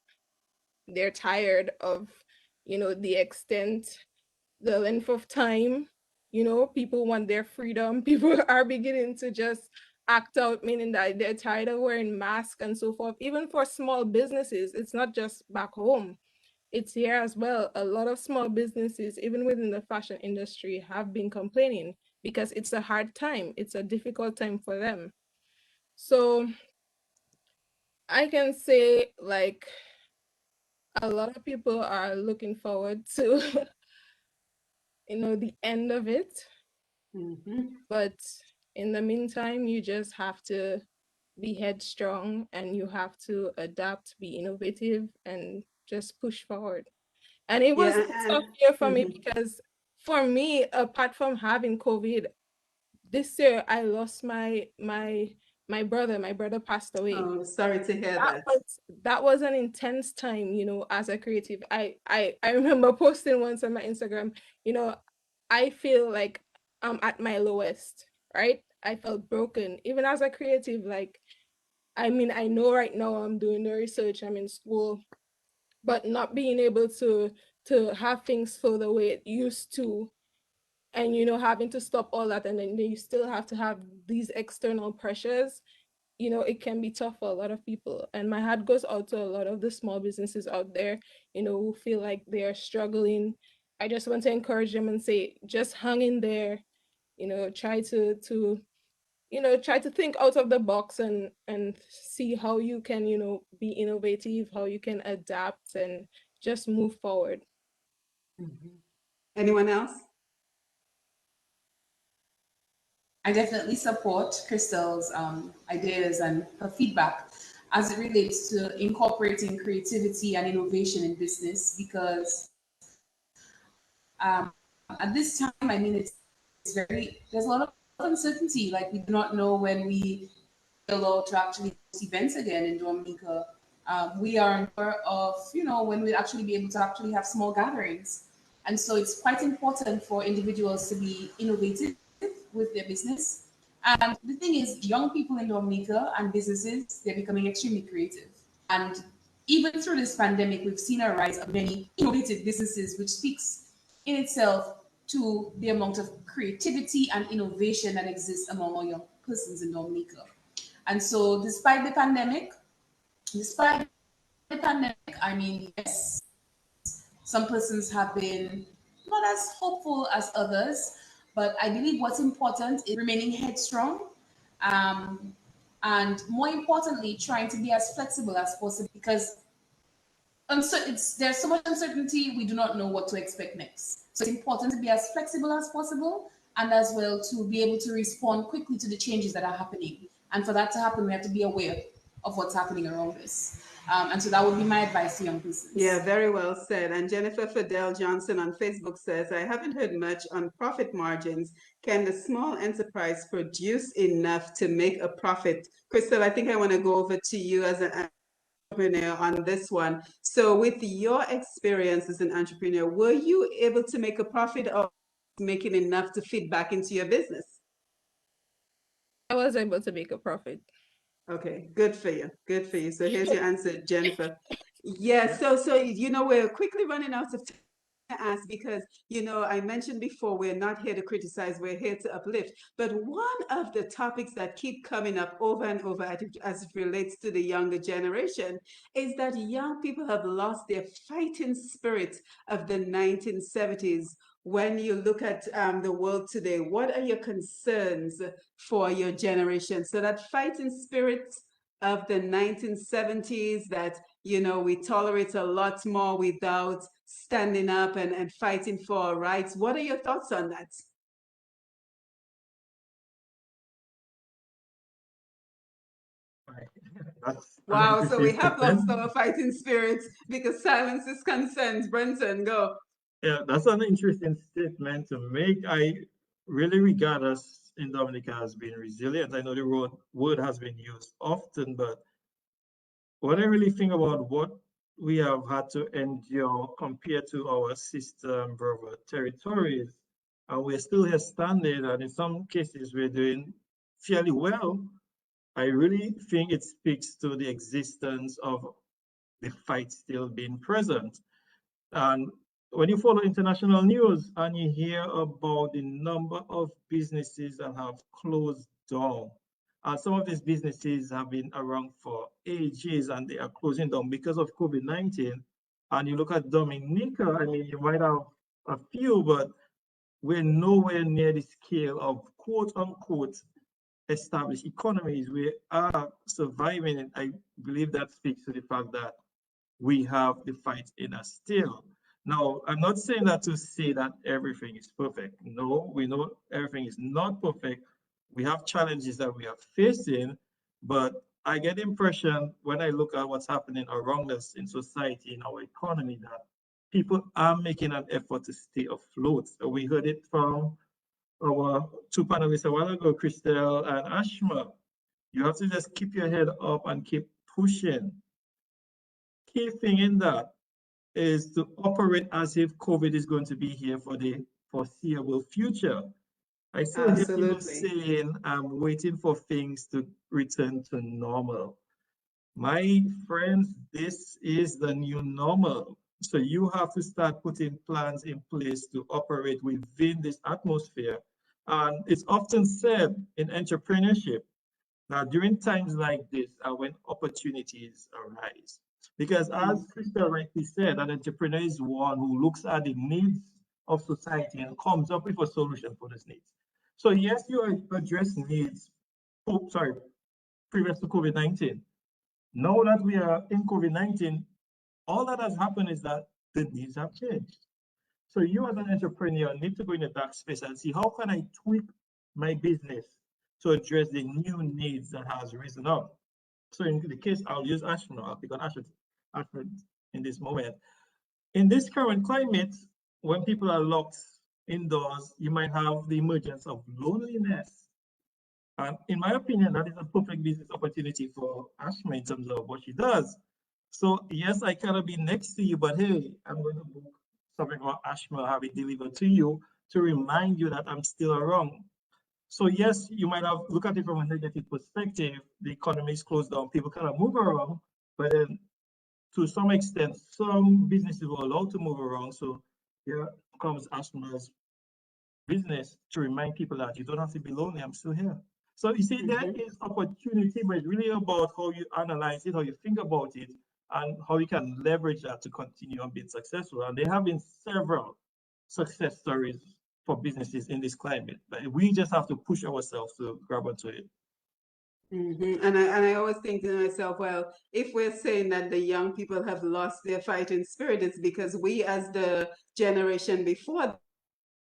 They're tired of, the extent, the length of time, people want their freedom. People are beginning to just act out, meaning that they're tired of wearing masks and so forth. Even for small businesses, it's not just back home, it's here as well. A lot of small businesses, even within the fashion industry, have been complaining because it's a hard time. It's a difficult time for them. So I can say, like, a lot of people are looking forward to, the end of it. But in the meantime, you just have to be headstrong and you have to adapt, be innovative, and just push forward. And it was Yeah, a tough year for me because for me, apart from having COVID, this year I lost my brother. My brother passed away. oh, sorry to hear that. That was an intense time, as a creative. I remember posting once on my Instagram, I feel like I'm at my lowest, right? I felt broken. Even as a creative, like, I mean, I know right now I'm doing the research, I'm in school, but not being able to have things flow the way it used to, and having to stop all that, and then you still have to have these external pressures, it can be tough for a lot of people. And my heart goes out to a lot of the small businesses out there, who feel like they are struggling. I just want to encourage them and say, just hang in there, try to try to think out of the box and see how you can, be innovative, how you can adapt and just move forward. Anyone else? I definitely support Crystel's ideas and her feedback as it relates to incorporating creativity and innovation in business, because at this time, I mean, there's a lot of uncertainty. Like, we do not know when we are allowed to actually host events again in Dominica. We are unsure of, when we'll actually be able to actually have small gatherings. And so it's quite important for individuals to be innovative with their business. And the thing is, young people in Dominica and businesses, they're becoming extremely creative. And even through this pandemic, we've seen a rise of many innovative businesses, which speaks in itself to the amount of creativity and innovation that exists among our young persons in Dominica. And so, despite the pandemic, I mean, yes, some persons have been not as hopeful as others, but I believe what's important is remaining headstrong, um, and more importantly, trying to be as flexible as possible, because there's so much uncertainty, we do not know what to expect next. So it's important to be as flexible as possible, and as well to be able to respond quickly to the changes that are happening. And for that to happen, we have to be aware of what's happening around us. And so that would be my advice to young persons. Yeah, very well said. And Jennifer Fidel Johnson on Facebook says, I haven't heard much on profit margins. Can the small enterprise produce enough to make a profit? Crystel, I think I want to go over to you as an entrepreneur on this one. So with your experience as an entrepreneur, were you able to make a profit or making enough to feed back into your business? I was able to make a profit. Okay, good for you. Good for you. So here's your answer, Jennifer. Yeah, so we're quickly running out of time to ask because, I mentioned before, we're not here to criticize, we're here to uplift. But one of the topics that keep coming up over and over as it relates to the younger generation is that young people have lost their fighting spirit of the 1970s. When you look at the world today, what are your concerns for your generation? So that fighting spirit of the 1970s that, we tolerate a lot more without standing up and fighting for our rights. What are your thoughts on that? Wow, so we have lost our fighting spirit because silence is consent. Brenton, go. Yeah, that's an interesting statement to make. I really regard us in Dominica as being resilient. I know the word has been used often, but when I really think about what we have had to endure compared to our sister and brother territories, and we're still here standing, and in some cases we're doing fairly well, I really think it speaks to the existence of the fight still being present. And when you follow international news and you hear about the number of businesses that have closed down, and some of these businesses have been around for ages and they are closing down because of COVID-19. And you look at Dominica, I mean, you might have a few, but we're nowhere near the scale of quote unquote established economies. We are surviving, and I believe that speaks to the fact that we have the fight in us still. Now, I'm not saying that to say that everything is perfect. No, we know everything is not perfect. We have challenges that we are facing, but I get the impression when I look at what's happening around us in society, in our economy, that people are making an effort to stay afloat. We heard it from our two panelists a while ago, Crystel and Ashma. You have to just keep your head up and keep pushing. Key thing in that is to operate as if COVID is going to be here for the foreseeable future. I still hear people saying, I'm waiting for things to return to normal. My friends, this is the new normal. So you have to start putting plans in place to operate within this atmosphere. And it's often said in entrepreneurship, now during times like this are when opportunities arise. Because as Crystel rightly said, an entrepreneur is one who looks at the needs of society and comes up with a solution for those needs. So yes, you address needs, previous to COVID-19. Now that we are in COVID-19, all that has happened is that the needs have changed. So you as an entrepreneur need to go in a dark space and see how can I tweak my business to address the new needs that has risen up. So in the case, I'll use Ashma, I'll pick on Ashma in this moment. In this current climate, when people are locked indoors, you might have the emergence of loneliness. And in my opinion, that is a perfect business opportunity for Ashma in terms of what she does. So yes, I cannot be next to you, but hey, I'm going to book something about Ashma, have it delivered to you to remind you that I'm still around. So yes, you might have look at it from a negative perspective. The economy is closed down, people cannot move around, but then to some extent, some businesses were allowed to move around. So here comes Ashma's business to remind people that you don't have to be lonely, I'm still here. So you see, there is opportunity, but it's really about how you analyze it, how you think about it, and how you can leverage that to continue on being successful. And there have been several success stories for businesses in this climate, but we just have to push ourselves to grab onto it. And I always think to myself, well, if we're saying that the young people have lost their fighting spirit, it's because we, as the generation before,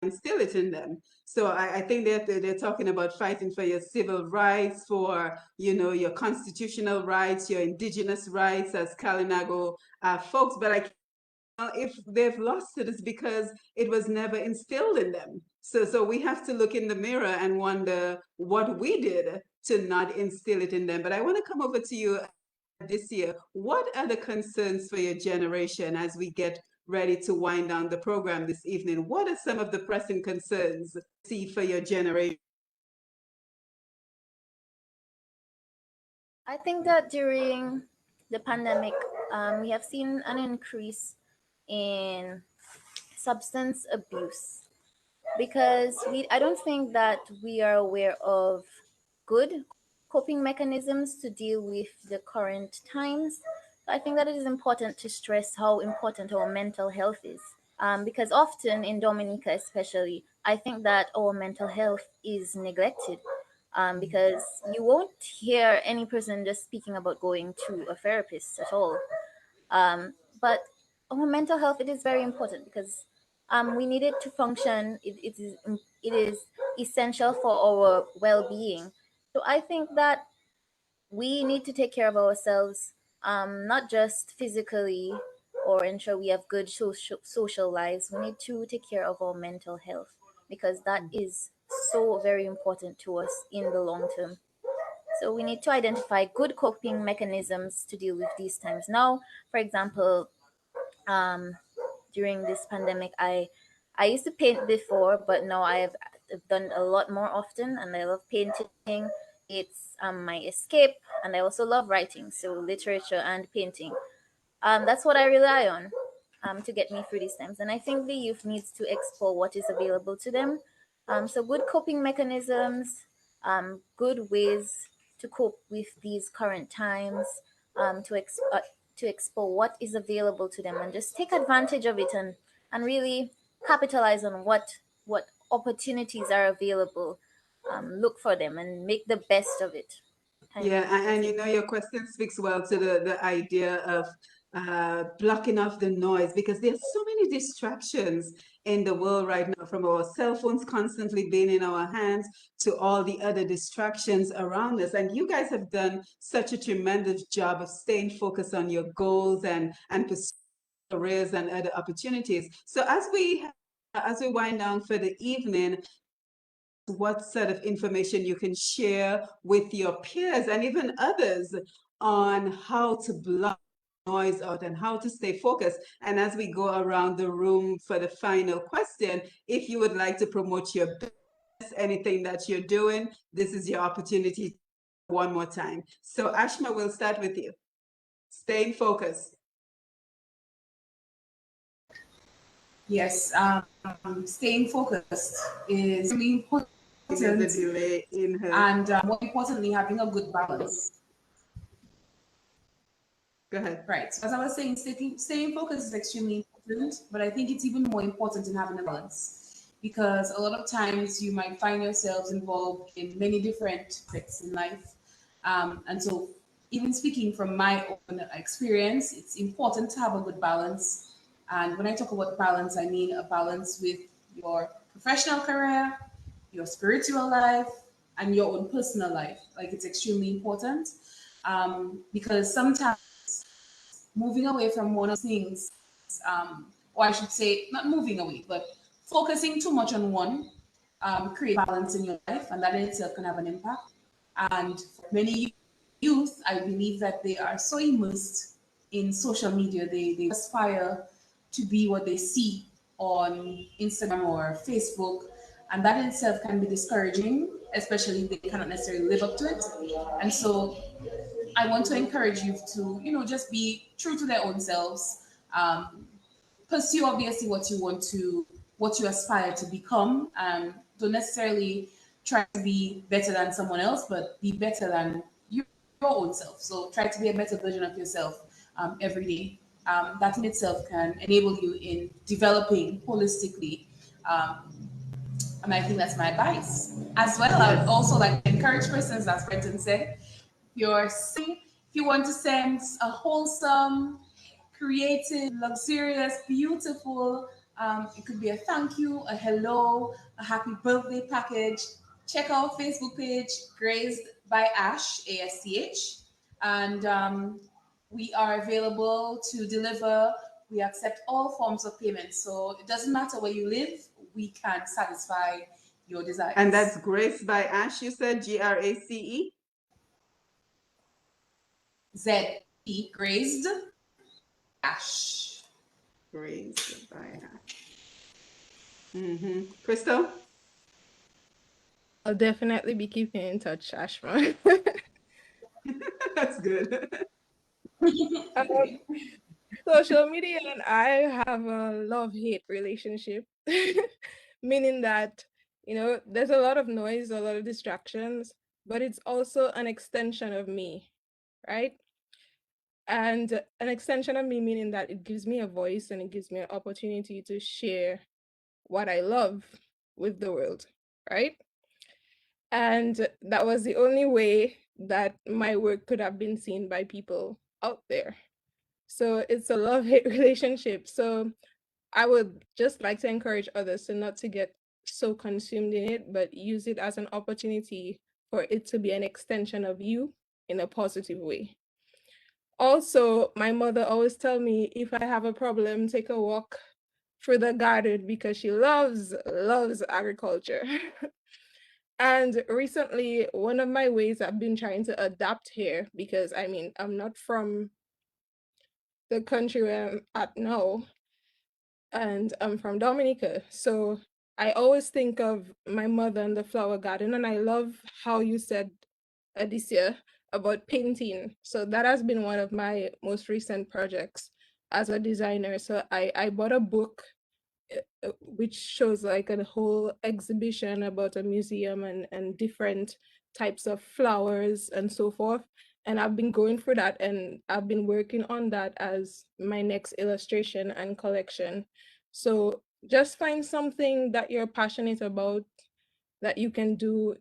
instill it in them. So I think that they're talking about fighting for your civil rights, for your constitutional rights, your indigenous rights as Kalinago folks. But if they've lost it, it's because it was never instilled in them. So we have to look in the mirror and wonder what we did to not instill it in them. But I want to come over to you this year. What are the concerns for your generation as we get ready to wind down the program this evening? What are some of the pressing concerns you see for your generation? I think that during the pandemic, we have seen an increase in substance abuse because I don't think that we are aware of good coping mechanisms to deal with the current times. I think that it is important to stress how important our mental health is. Because often in Dominica, especially, I think that our mental health is neglected. Because you won't hear any person just speaking about going to a therapist at all. But our mental health, it is very important because we need it to function. It is essential for our well-being. So I think that we need to take care of ourselves, not just physically or ensure we have good social lives. We need to take care of our mental health because that is so very important to us in the long term. So we need to identify good coping mechanisms to deal with these times. Now, for example, during this pandemic, I used to paint before, but now I've done a lot more often, and I love painting. It's my escape, and I also love writing, so literature and painting. That's what I rely on to get me through these times. And I think the youth needs to explore what is available to them. So good coping mechanisms, good ways to cope with these current times, to explore what is available to them and just take advantage of it and really capitalize on what opportunities are available, look for them and make the best of it. Yeah, and you know, your question speaks well to the idea of blocking off the noise, because there's so many distractions in the world right now, from our cell phones constantly being in our hands to all the other distractions around us. And you guys have done such a tremendous job of staying focused on your goals and pursuing careers and other opportunities. So as we wind down for the evening, what sort of information you can share with your peers and even others on how to block noise out and how to stay focused. And as we go around the room for the final question, if you would like to promote your business, anything that you're doing, this is your opportunity one more time. So Ashma, we'll start with you. Staying focused. Yes, staying focused is really important. There's a delay in her. And more importantly, having a good balance. Go ahead. Right. So as I was saying, staying focused is extremely important, but I think it's even more important in having a balance, because a lot of times you might find yourselves involved in many different aspects in life. And so, even speaking from my own experience, it's important to have a good balance. And when I talk about balance, I mean a balance with your professional career, your spiritual life, and your own personal life. Like, it's extremely important, because sometimes moving away from one of things, or I should say, not moving away, but focusing too much on one, create balance in your life, and that in itself can have an impact. And for many youth, I believe that they are so immersed in social media, they aspire to be what they see on Instagram or Facebook, and that in itself can be discouraging, especially if they cannot necessarily live up to it. And so I want to encourage you to, just be true to their own selves. Pursue obviously what you aspire to become. Don't necessarily try to be better than someone else, but be better than your own self. So try to be a better version of yourself every day. That in itself can enable you in developing holistically. And I think that's my advice. As well, I would also like to encourage persons, as Brenton said, if you want to send a wholesome, creative, luxurious, beautiful, it could be a thank you, a hello, a happy birthday package, check our Facebook page, Grazed by Ash, ASCH. And we are available to deliver. We accept all forms of payment. So it doesn't matter where you live, we can satisfy your desires. And that's Grace by Ash, you said, GRACE? Z-E, Grazed Ash. Grazed by Ash. Crystel? I'll definitely be keeping in touch, Ashma. That's good. Social media and I have a love-hate relationship, meaning that, there's a lot of noise, a lot of distractions, but it's also an extension of me, right? And an extension of me, meaning that it gives me a voice and it gives me an opportunity to share what I love with the world, right? And that was the only way that my work could have been seen by people out there. So it's a love-hate relationship. So I would just like to encourage others to not to get so consumed in it, but use it as an opportunity for it to be an extension of you in a positive way. Also, my mother always tell me, if I have a problem, take a walk through the garden, because she loves agriculture. And recently, one of my ways I've been trying to adapt here, because I'm not from the country where I'm at now, and I'm from Dominica. So I always think of my mother and the flower garden, and I love how you said, Adicia, about painting. So that has been one of my most recent projects as a designer. So I bought a book which shows like a whole exhibition about a museum and different types of flowers and so forth. And I've been going through that, and I've been working on that as my next illustration and collection. So just find something that you're passionate about that you can do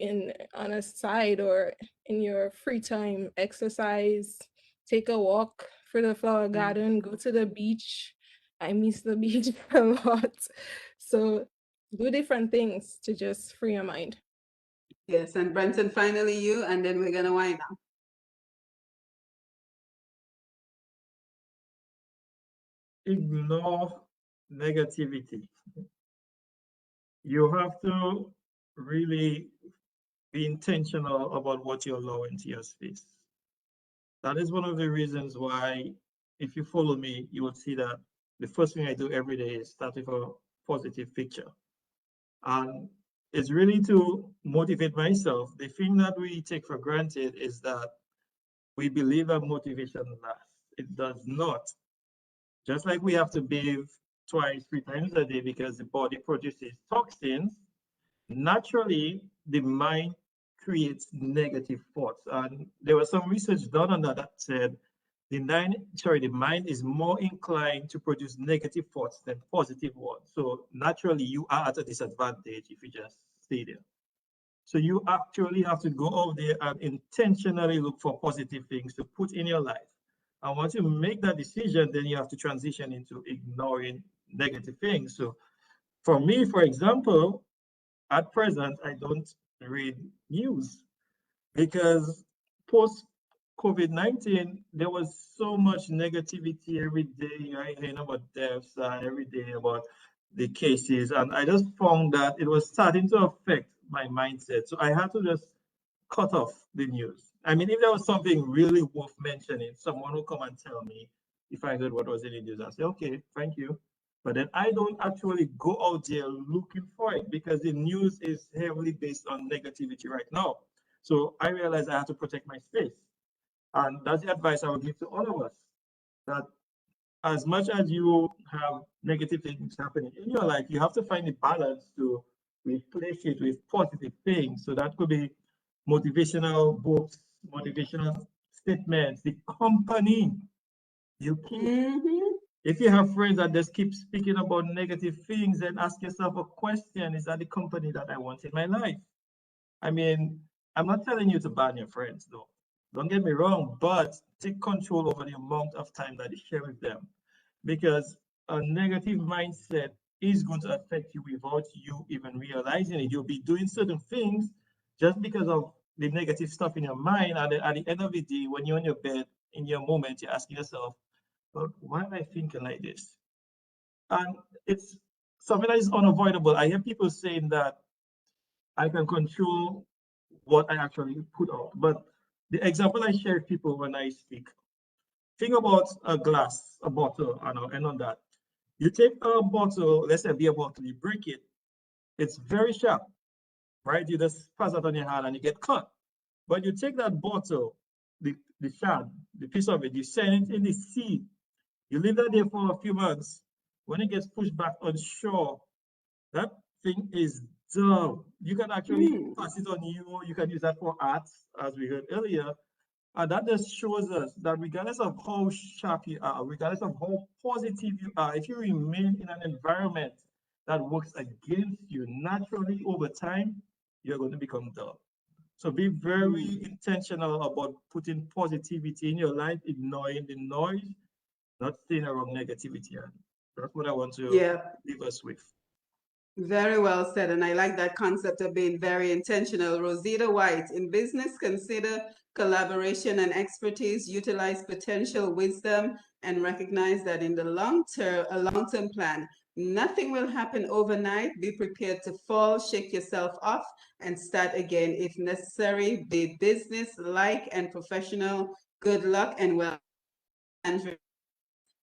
on a side or in your free time. Exercise, take a walk through the flower garden, go to the beach. I miss the beach a lot. So do different things to just free your mind. Yes, and Brenton, finally you, and then we're gonna wind up. Ignore negativity. You have to really be intentional about what you allow into your space. That is one of the reasons why, if you follow me, you will see that the first thing I do every day is start with a positive picture. And it's really to motivate myself. The thing that we take for granted is that we believe that motivation lasts. It does not. Just like we have to bathe twice, 3 times a day because the body produces toxins, naturally the mind creates negative thoughts. And there was some research done on that said the mind is more inclined to produce negative thoughts than positive ones. So naturally you are at a disadvantage if you just stay there. So you actually have to go out there and intentionally look for positive things to put in your life. And once you make that decision, then you have to transition into ignoring negative things. So for me, for example, at present, I don't read news because post COVID-19, there was so much negativity every day. I hear about deaths every day about the cases, and I just found that it was starting to affect my mindset. So I had to just cut off the news. I mean, if there was something really worth mentioning, someone will come and tell me if I heard what was in the news. I say, okay, thank you. But then I don't actually go out there looking for it because the news is heavily based on negativity right now. So I realized I have to protect my space. And that's the advice I would give to all of us, that as much as you have negative things happening in your life, you have to find a balance to replace it with positive things. So that could be motivational books, motivational statements, the company you keep. If you have friends that just keep speaking about negative things, then ask yourself a question: is that the company that I want in my life? I mean, I'm not telling you to ban your friends, though. Don't get me wrong, but take control over the amount of time that you share with them, because a negative mindset is going to affect you without you even realizing it. You'll be doing certain things just because of the negative stuff in your mind. And at the end of the day, when you're on your bed, in your moment, you're asking yourself, but why am I thinking like this? And it's something that is unavoidable. I hear people saying that I can control what I actually put out. But the example I share with people when I speak, think about a glass, a bottle, and I'll end on that. You take a bottle, let's say a beer bottle, you break it, it's very sharp, right? You just pass it on your hand and you get cut. But you take that bottle, the shard, the piece of it, you send it in the sea, you leave that there for a few months. When it gets pushed back on shore, that thing is dull. You can actually pass it on you can use that for art, as we heard earlier. And that just shows us that regardless of how sharp you are, regardless of how positive you are, if you remain in an environment that works against you, naturally over time, you're going to become dull. So be very intentional about putting positivity in your life, ignoring the noise, not staying around negativity. And that's what I want to leave us with. Very well said. And I like that concept of being very intentional. Rosita White, in business, consider collaboration and expertise, utilize potential wisdom, and recognize that in the a long-term plan, nothing will happen overnight. Be prepared to fall, shake yourself off, and start again if necessary. Be business like and professional. Good luck and well.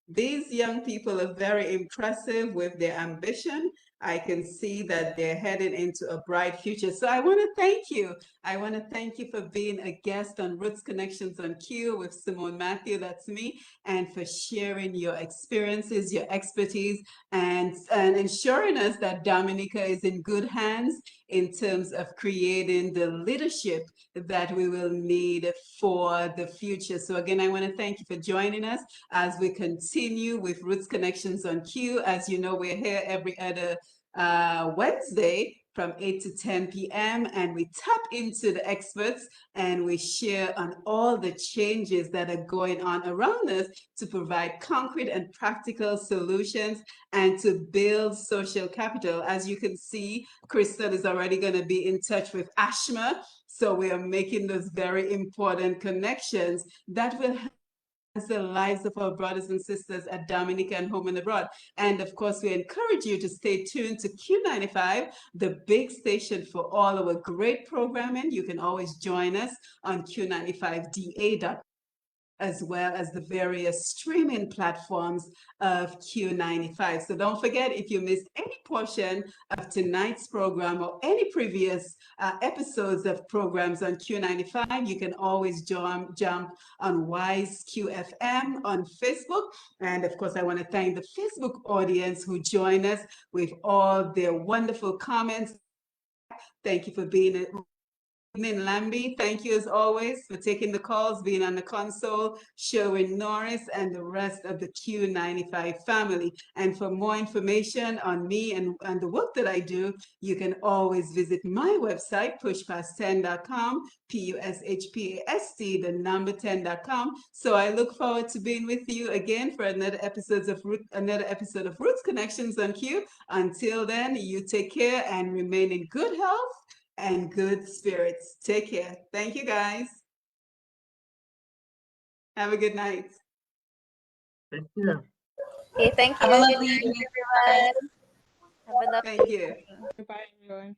These young people are very impressive with their ambition I can see that they're headed into a bright future. So I want to thank you. I want to thank you for being a guest on Roots Connections on Q with Simone Mathieu, that's me, and for sharing your experiences, your expertise, and ensuring us that Dominica is in good hands in terms of creating the leadership that we will need for the future. So again, I want to thank you for joining us as we continue with Roots Connections on Q. As you know, we're here every other Wednesday from 8 to 10 p.m. and we tap into the experts and we share on all the changes that are going on around us to provide concrete and practical solutions and to build social capital. As you can see, Crystel is already going to be in touch with Ashma. So we are making those very important connections that will help the lives of our brothers and sisters at Dominica and home and abroad. And of course, we encourage you to stay tuned to Q95, the big station for all our great programming. You can always join us on Q95DA.com, as well as the various streaming platforms of Q95. So don't forget, if you missed any portion of tonight's program or any previous episodes of programs on Q95, you can always jump on Wise QFM on Facebook. And of course, I want to thank the Facebook audience who join us with all their wonderful comments. Thank you for being evening, Lambi. Thank you as always for taking the calls, being on the console, Sherwin Norris, and the rest of the Q95 family. And for more information on me and the work that I do, you can always visit my website, pushpast10.com, PUSHPAST, the number 10.com. So I look forward to being with you again for another episode of Roots Connections on Q. Until then, you take care and remain in good health and good spirits. Take care. Thank you, guys. Have a good night. Thank you. Okay, thank you. Have a Good lovely night, evening, everyone. Have a lovely Thank you. evening. Bye, everyone.